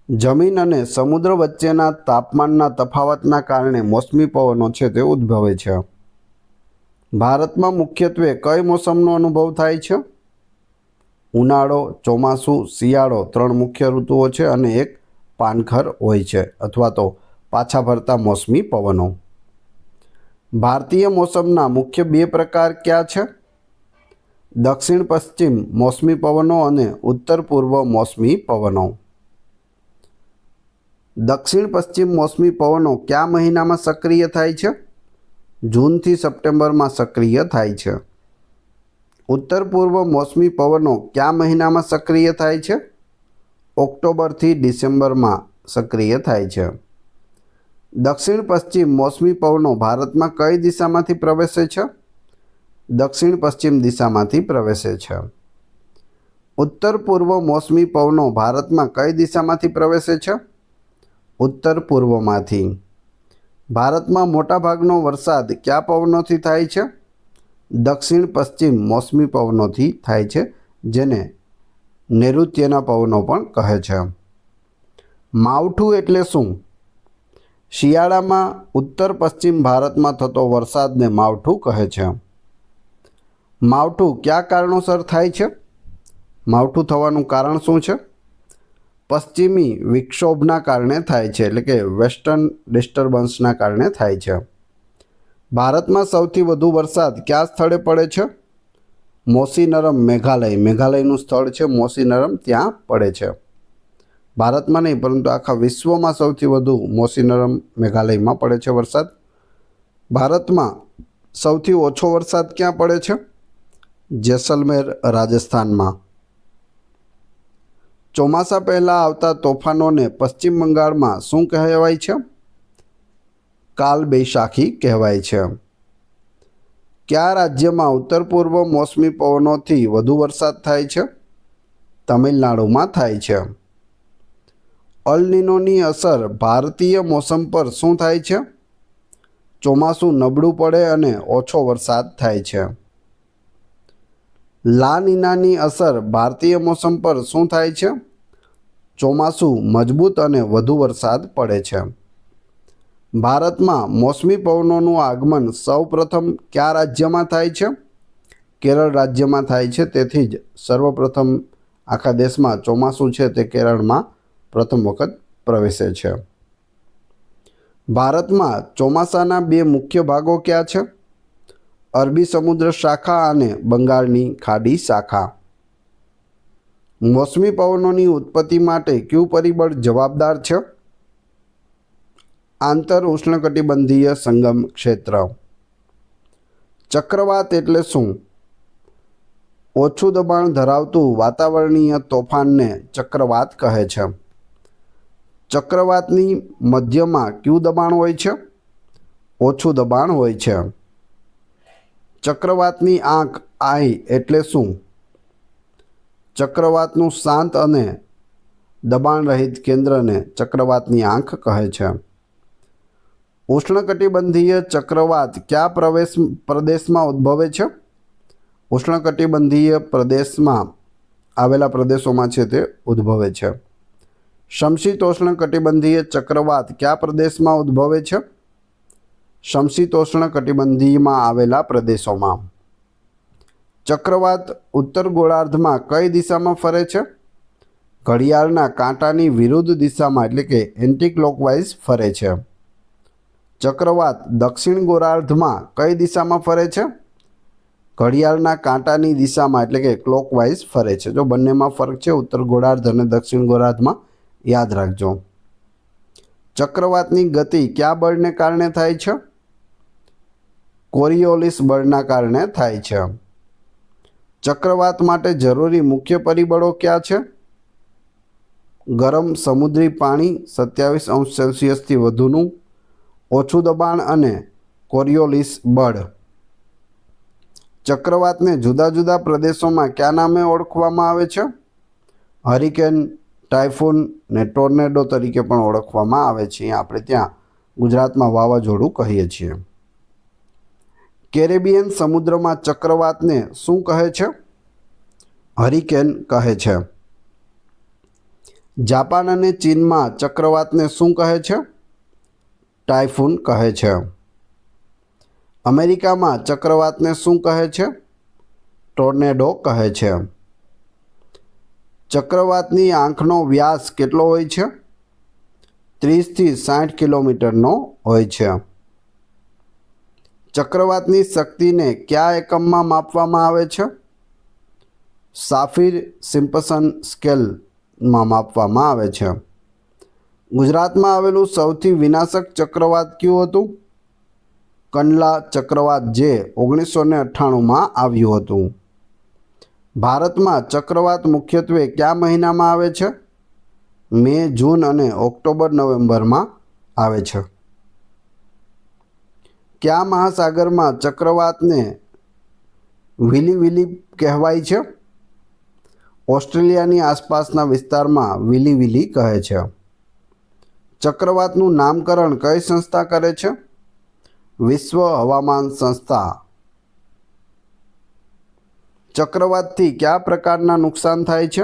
જમીન અને સમુદ્ર વચ્ચેના તાપમાનના તફાવતના કારણે મોસમી પવનો છે તે ઉદ્ભવે છે. ભારતમાં મુખ્યત્વે કઈ મોસમનો અનુભવ થાય છે? ઉનાળો, ચોમાસું, શિયાળો 3 મુખ્ય ઋતુઓ છે અને એક પાનખર હોય છે અથવા તો પાછા ફરતા મોસમી પવનો. ભારતીય મોસમના મુખ્ય 2 પ્રકાર કયા છે? દક્ષિણ પશ્ચિમ મોસમી પવનો અને ઉત્તર પૂર્વ મોસમી પવનો. દક્ષિણ પશ્ચિમ મોસમી પવનો કયા મહિનામાં સક્રિય થાય છે? જૂનથી સપ્ટેમ્બરમાં સક્રિય થાય છે. ઉત્તર પૂર્વ મોસમી પવનો કયા મહિનામાં સક્રિય થાય છે? ઓક્ટોબરથી ડિસેમ્બરમાં સક્રિય થાય છે. દક્ષિણ પશ્ચિમ મોસમી પવનો ભારતમાં કઈ દિશામાંથી પ્રવેશે છે? દક્ષિણ પશ્ચિમ દિશામાંથી પ્રવેશે છે. ઉત્તર પૂર્વ મોસમી પવનો ભારતમાં કઈ દિશામાંથી પ્રવેશે છે? ઉત્તર પૂર્વમાંથી. ભારતમાં મોટાભાગનો વરસાદ કયા પવનોથી થાય છે? દક્ષિણ પશ્ચિમ મોસમી પવનોથી થાય છે, જેને નૈઋત્યના પવનો પણ કહે છે. માવઠું એટલે શું? શિયાળામાં ઉત્તર પશ્ચિમ ભારતમાં થતો વરસાદને માવઠું કહે છે. માવઠું કયા કારણોસર થાય છે? માવઠું થવાનું કારણ શું છે? પશ્ચિમી વિક્ષોભના કારણે થાય છે, એટલે કે વેસ્ટર્ન ડિસ્ટર્બન્સના કારણે થાય છે. ભારતમાં સૌથી વધુ વરસાદ કયા સ્થળે પડે છે? મોસીનરમ, મેઘાલય. મેઘાલયનું સ્થળ છે મોસીનરમ, ત્યાં પડે છે. ભારતમાં નહીં પરંતુ આખા વિશ્વમાં સૌથી વધુ મોસીનરમ મેઘાલયમાં પડે છે વરસાદ. ભારતમાં સૌથી ઓછો વરસાદ ક્યાં પડે છે? જેસલમેર, રાજસ્થાનમાં. ચોમાસા પહેલાં આવતા તોફાનોને પશ્ચિમ બંગાળમાં શું કહેવાય છે? કાલબૈશાખી કહેવાય છે. કયા રાજ્યમાં ઉત્તર પૂર્વ મોસમી પવનોથી વધુ વરસાદ થાય છે? તમિલનાડુમાં થાય છે. અલ નીનોની અસર ભારતીય મોસમ પર શું થાય છે? ચોમાસું નબળું પડે અને ઓછો વરસાદ થાય છે. લા નીનાની અસર ભારતીય મોસમ પર શું થાય છે? ચોમાસું મજબૂત અને વધુ વરસાદ પડે છે. ભારતમાં મોસમી પવનોનું આગમન સૌપ્રથમ કયા રાજ્યમાં થાય છે? કેરળ રાજ્યમાં થાય છે. તેથી જ સર્વપ્રથમ આખા દેશમાં ચોમાસું છે તે કેરળમાં પ્રથમ વખત પ્રવેશે છે. ભારતમાં ચોમાસાના 2 મુખ્ય ભાગો કયા છે? અરબી સમુદ્ર શાખા અને બંગાળની ખાડી શાખા. મોસમી પવનોની ઉત્પત્તિ માટે કયું પરિબળ જવાબદાર છે? આંતર ઉષ્ણકટિબંધીય સંગમ ક્ષેત્ર. ચક્રવાત એટલે શું? ઓછું દબાણ ધરાવતું વાતાવરણીય તોફાનને ચક્રવાત કહે છે. ચક્રવાતની મધ્યમાં કયું દબાણ હોય છે? ઓછું દબાણ હોય છે. ચક્રવાતની આંખ આઈ એટલે શું? ચક્રવાતનું શાંત અને દબાણ રહિત કેન્દ્રને ચક્રવાતની આંખ કહે છે. ઉષ્ણકટિબંધીય ચક્રવાત કયા પ્રદેશમાં ઉદ્ભવે છે? ઉષ્ણકટિબંધીય પ્રદેશમાં આવેલા પ્રદેશોમાં છે તે ઉદ્ભવે છે. સમશીતોષ્ણ કટિબંધીય ચક્રવાત કયા પ્રદેશમાં ઉદ્ભવે છે? સમશીતોષ્ણ કટિબંધીમાં આવેલા પ્રદેશોમાં. ચક્રવાત ઉત્તર ગોળાર્ધમાં કઈ દિશામાં ફરે છે? ઘડિયાળના કાંટાની વિરુદ્ધ દિશામાં એટલે કે એન્ટી ક્લોકવાઇઝ ફરે છે. ચક્રવાત દક્ષિણ ગોળાર્ધમાં કઈ દિશામાં ફરે છે? ઘડિયાળના કાંટાની દિશામાં એટલે કે ક્લોકવાઇઝ ફરે છે. જો બંનેમાં ફરક છે ઉત્તર ગોળાર્ધ અને દક્ષિણ ગોળાર્ધમાં, યાદ રાખજો. ચક્રવાતની ગતિ કયા બળને કારણે થાય છે? કોરિયોલિસ બળના કારણે થાય છે. ચક્રવાત માટે જરૂરી મુખ્ય પરિબળો કયા છે? ગરમ સમુદ્રી પાણી, 27°C વધુનું, ઓછું દબાણ અને કોરિયોલિસ બળ. ચક્રવાતને જુદા જુદા પ્રદેશોમાં કયા નામે ઓળખવામાં આવે છે? હરિકેન, ટાઇફૂન ને ટોર્નેડો તરીકે પણ ઓળખવામાં આવે છે. આપણે ત્યાં ગુજરાતમાં વાવાઝોડું કહીએ છીએ. કેરેબિયન સમુદ્રમાં ચક્રવાતને શું કહે છે? હરિકેન કહે છે. જાપાન અને ચીનમાં ચક્રવાતને શું કહે છે? ટાઇફૂન કહે છે. અમેરિકામાં ચક્રવાતને શું કહે છે? ટોર્નેડો કહે છે. ચક્રવાતની આંખનો વ્યાસ કેટલો હોય છે? 30 થી 60 કિલોમીટરનો હોય છે. ચક્રવાતની શક્તિને કયા એકમમાં માપવામાં આવે છે? સાફિર સિમ્પસન સ્કેલમાં માપવામાં આવે છે. ગુજરાતમાં આવેલું સૌથી વિનાશક ચક્રવાત કયું હતું? કંડલા ચક્રવાત, જે 1998માં આવ્યું હતું. ભારતમાં ચક્રવાત મુખ્યત્વે કયા મહિનામાં આવે છે? મે, જૂન અને ઓક્ટોબર નવેમ્બરમાં આવે છે. કયા મહાસાગરમાં ચક્રવાતને વિલી વિલી કહેવાય છે? ઓસ્ટ્રેલિયાની આસપાસના વિસ્તારમાં વિલી વિલી કહે છે. ચક્રવાતનું નામકરણ કઈ સંસ્થા કરે છે? વિશ્વ હવામાન સંસ્થા. ચક્રવાતથી કયા પ્રકારના નુકસાન થાય છે?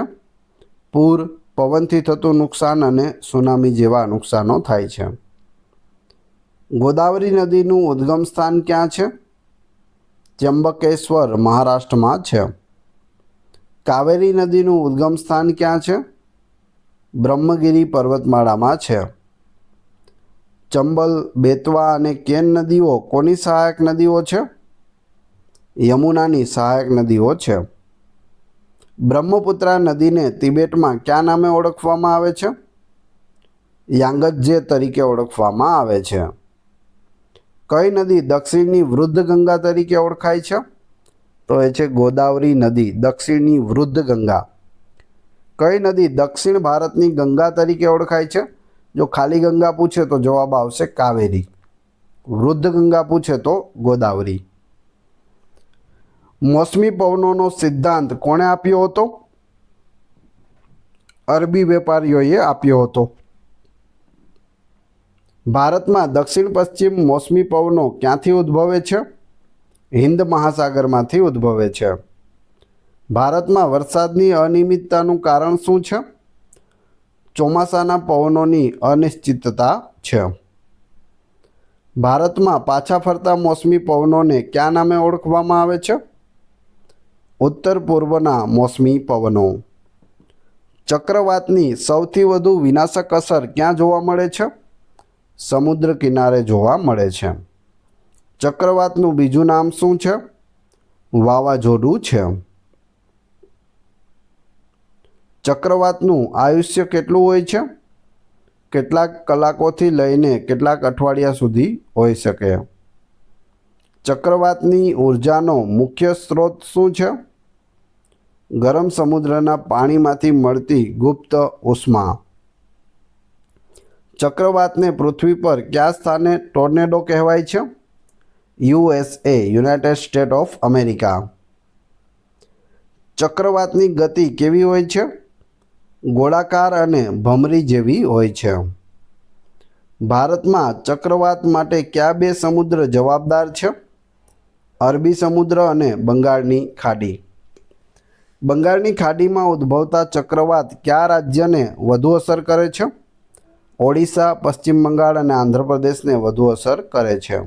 પૂર, પવનથી થતું નુકસાન અને સુનામી જેવા નુકસાનો થાય છે. ગોદાવરી નદીનું ઉદ્ગમ સ્થાન ક્યાં છે? ત્ર્યંબકેશ્વર, મહારાષ્ટ્રમાં છે. કાવેરી નદીનું ઉદ્ગમ સ્થાન ક્યાં છે? બ્રહ્મગીરી પર્વતમાળામાં છે. ચંબલ, બેતવા અને કેન નદીઓ કોની સહાયક નદીઓ છે? યમુનાની સહાયક નદીઓ છે. બ્રહ્મપુત્રા નદીને તિબેટમાં કયા નામે ઓળખવામાં આવે છે? યાંગત્ઝે તરીકે ઓળખવામાં આવે છે. કઈ નદી દક્ષિણની વૃદ્ધ ગંગા તરીકે ઓળખાય છે? તો એ છે ગોદાવરી નદી, દક્ષિણની વૃદ્ધ ગંગા. કઈ નદી દક્ષિણ ભારતની ગંગા તરીકે ઓળખાય છે? જો ખાલી ગંગા પૂછે તો જવાબ આવશે કાવેરી. વૃદ્ધ ગંગા પૂછે તો ગોદાવરી. મોસમી પવનોનો સિદ્ધાંત કોણે આપ્યો હતો? અરબી વેપારીઓએ આપ્યો હતો. ભારતમાં દક્ષિણ પશ્ચિમ મોસમી પવનો ક્યાંથી ઉદ્ભવે છે? હિન્દ મહાસાગરમાંથી ઉદ્ભવે છે. ભારતમાં વરસાદની અનિયમિતતાનું કારણ શું છે? ચોમાસાના પવનોની અનિશ્ચિતતા છે. ભારતમાં પાછા ફરતા મોસમી પવનોને કયા નામે ઓળખવામાં આવે છે? ઉત્તર પૂર્વના મોસમી પવનો. ચક્રવાતની સૌથી વધુ વિનાશક અસર ક્યાં જોવા મળે છે? સમુદ્ર કિનારે જોવા મળે છે. ચક્રવાતનું બીજું નામ શું છે? વાવાઝોડું છે. ચક્રવાતનું આયુષ્ય કેટલું હોય છે? કેટલાક કલાકોથી લઈને કેટલાક અઠવાડિયા સુધી હોઈ શકે. ચક્રવાતની ઉર્જાનો મુખ્ય સ્ત્રોત શું છે? ગરમ સમુદ્રના પાણીમાંથી મળતી ગુપ્ત ઉષ્મા. ચક્રવાતને પૃથ્વી પર કયા સ્થાને ટોર્નેડો કહેવાય છે? USA, United State of America. ચક્રવાતની ગતિ કેવી હોય છે? ગોળાકાર અને ભમરી જેવી હોય છે. ભારતમાં ચક્રવાત માટે કયા બે સમુદ્ર જવાબદાર છે? અરબી સમુદ્ર અને બંગાળની ખાડી. બંગાળની ખાડીમાં ઉદ્ભવતા ચક્રવાત કયા રાજ્યને વધુ અસર કરે છે? ઓડિશા, પશ્ચિમ બંગાળ અને આંધ્રપ્રદેશને વધુ અસર કરે છે.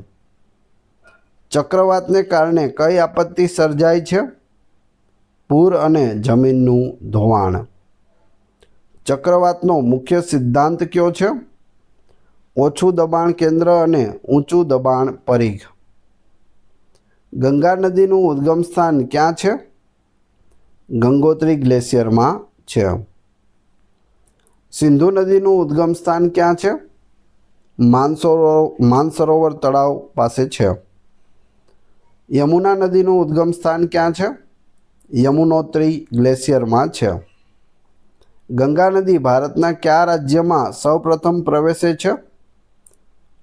ચક્રવાતને કારણે કઈ આપત્તિ સર્જાય છે? પૂર અને જમીનનું ધોવાણ. ચક્રવાતનો મુખ્ય સિદ્ધાંત કયો છે? ઓછું દબાણ કેન્દ્ર અને ઊંચું દબાણ પરિઘ. ગંગા નદીનું ઉદ્ગમ સ્થાન ક્યાં છે? ગંગોત્રી ગ્લેશિયરમાં છે. સિંધુ નદીનું ઉદ્ગમ સ્થાન ક્યાં છે? માનસરોવર તળાવ પાસે છે. યમુના નદીનું ઉદ્ગમ સ્થાન ક્યાં છે? યમુનોત્રી ગ્લેશિયરમાં છે. ગંગા નદી ભારતના કયા રાજ્યમાં સૌપ્રથમ પ્રવેશે છે?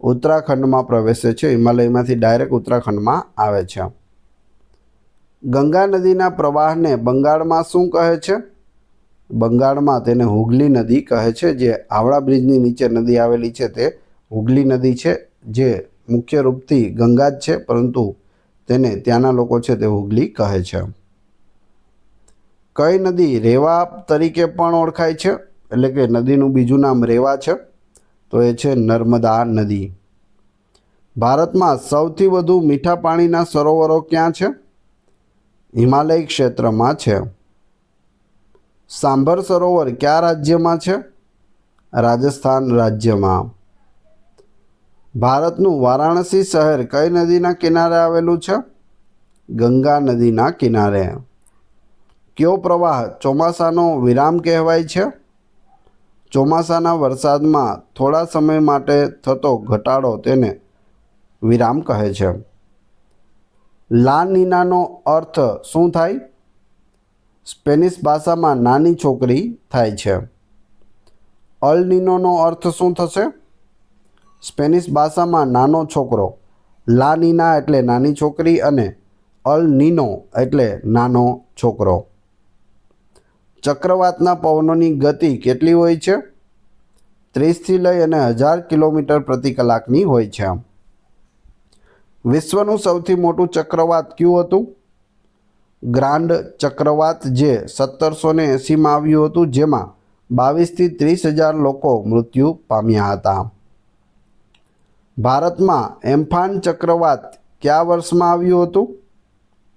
ઉત્તરાખંડમાં પ્રવેશે છે. હિમાલયમાંથી ડાયરેક્ટ ઉત્તરાખંડમાં આવે છે. ગંગા નદીના પ્રવાહને બંગાળમાં શું કહે છે? બંગાળમાં તેને હુગલી નદી કહે છે. જે હાવડા બ્રિજની નીચે નદી આવેલી છે તે હુગલી નદી છે, જે મુખ્ય રૂપથી ગંગા જ છે, પરંતુ તેને ત્યાંના લોકો છે તે હુગલી કહે છે. કઈ નદી રેવા તરીકે પણ ઓળખાય છે? એટલે કે નદીનું બીજું નામ રેવા છે, તો એ છે નર્મદા નદી. ભારતમાં સૌથી વધુ મીઠા પાણીના સરોવરો ક્યાં છે? હિમાલય ક્ષેત્રમાં છે. સાંભર સરોવર કયા રાજ્યમાં છે? રાજસ્થાન રાજ્યમાં. ભારતનું વારાણસી શહેર કઈ નદીના કિનારે આવેલું છે? ગંગા નદીના કિનારે. કયો પ્રવાહ ચોમાસાનો વિરામ કહેવાય છે? ચોમાસાના વરસાદમાં થોડા સમય માટે થતો ઘટાડો તેને વિરામ કહે છે. લા નીનાનો અર્થ શું થાય? સ્પેનિશ ભાષામાં નાની છોકરી થાય છે. અલ નીનોનો અર્થ શું થશે? સ્પેનિશ ભાષામાં નાનો છોકરો. લા નીના એટલે નાની છોકરી અને અલ નીનો એટલે નાનો છોકરો. ચક્રવાતના પવનોની ગતિ કેટલી હોય છે? 30થી લઈ અને 1000 કિલોમીટર પ્રતિ કલાકની હોય છે. વિશ્વનું સૌથી મોટું ચક્રવાત કયું હતું? ગ્રાન્ડ ચક્રવાત, જે 1780માં આવ્યું હતું, જેમાં 22થી 30,000 લોકો મૃત્યુ પામ્યા હતા. ભારતમાં એમ્ફાન ચક્રવાત કયા વર્ષમાં આવ્યું હતું?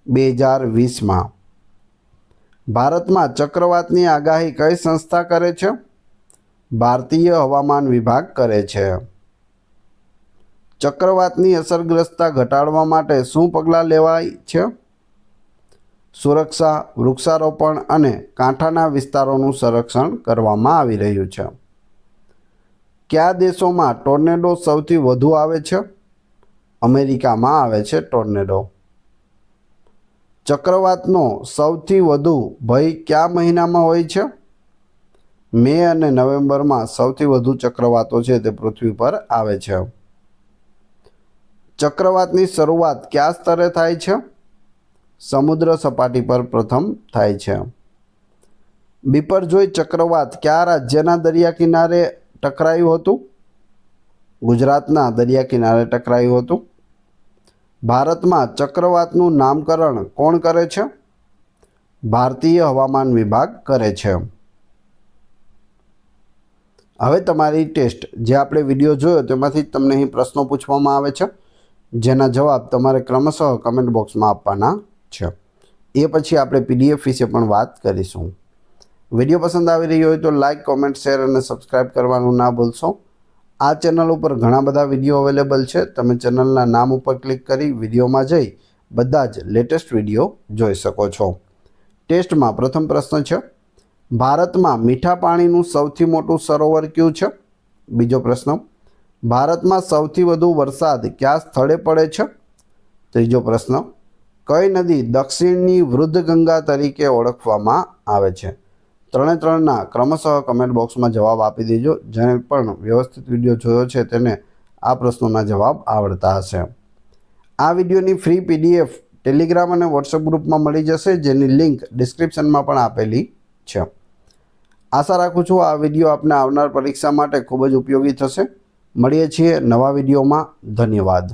2020માં. ભારતમાં ચક્રવાતની આગાહી કઈ સંસ્થા કરે છે? ભારતીય હવામાન વિભાગ કરે છે. ચક્રવાતની અસરગ્રસ્તતા ઘટાડવા માટે શું પગલાં લેવાય છે? સુરક્ષા, વૃક્ષારોપણ અને કાંઠાના વિસ્તારોનું સંરક્ષણ કરવામાં આવી રહ્યું છે. કયા દેશોમાં ટોર્નેડો સૌથી વધુ આવે છે? અમેરિકામાં આવે છે ટોર્નેડો. ચક્રવાતનો સૌથી વધુ ભય કયા મહિનામાં હોય છે? મે અને નવેમ્બરમાં સૌથી વધુ ચક્રવાતો છે તે પૃથ્વી પર આવે છે. ચક્રવાતની શરૂઆત કયા સ્તરે થાય છે? સમુદ્ર સપાટી પર પ્રથમ થાય છે. બિપરજોય ચક્રવાત કયા રાજ્યના દરિયા કિનારે ટકરાયું હતું? ગુજરાતના દરિયા કિનારે ટકરાયું હતું. ભારતમાં ચક્રવાતનું નામકરણ કોણ કરે છે? ભારતીય હવામાન વિભાગ કરે છે. હવે તમારી ટેસ્ટ, જે આપણે વિડીયો જોયો તેમાંથી તમને અહીં પ્રશ્નો પૂછવામાં આવે છે, જેના જવાબ તમારે ક્રમશઃ કમેન્ટ બોક્સમાં આપવાના છે. એ પછી આપણે PDF વિશે પણ વાત કરીશું. વિડીયો પસંદ આવી રહ્યો હોય તો લાઇક, કોમેન્ટ, શેર અને સબસ્ક્રાઈબ કરવાનું ના ભૂલશો. આ ચેનલ ઉપર ઘણા બધા વિડીયો અવેલેબલ છે. તમે ચેનલના નામ ઉપર ક્લિક કરી વિડીયોમાં જઈ બધા જ લેટેસ્ટ વિડીયો જોઈ શકો છો. ટેસ્ટમાં પ્રથમ પ્રશ્ન છે, ભારતમાં મીઠા પાણીનું સૌથી મોટું સરોવર કયું છે? બીજો પ્રશ્ન, ભારતમાં સૌથી વધુ વરસાદ કયા સ્થળે પડે છે? ત્રીજો પ્રશ્ન, કઈ નદી દક્ષિણની વૃદ્ધ ગંગા તરીકે ઓળખવામાં આવે છે? ત્રણે ત્રણના ક્રમશઃ કમેન્ટ બોક્સમાં જવાબ આપી દેજો. જેને પણ વ્યવસ્થિત વિડીયો જોયો છે તેને આ પ્રશ્નોના જવાબ આવડતા હશે. આ વિડીયોની ફ્રી PDF ટેલિગ્રામ અને વોટ્સએપ ગ્રુપમાં મળી જશે, જેની લિંક ડિસ્ક્રિપ્શનમાં પણ આપેલી છે. આશા રાખું છું આ વિડીયો આપને આવનાર પરીક્ષા માટે ખૂબ જ ઉપયોગી થશે. મળીએ છીએ નવા વિડીયોમાં. ધન્યવાદ.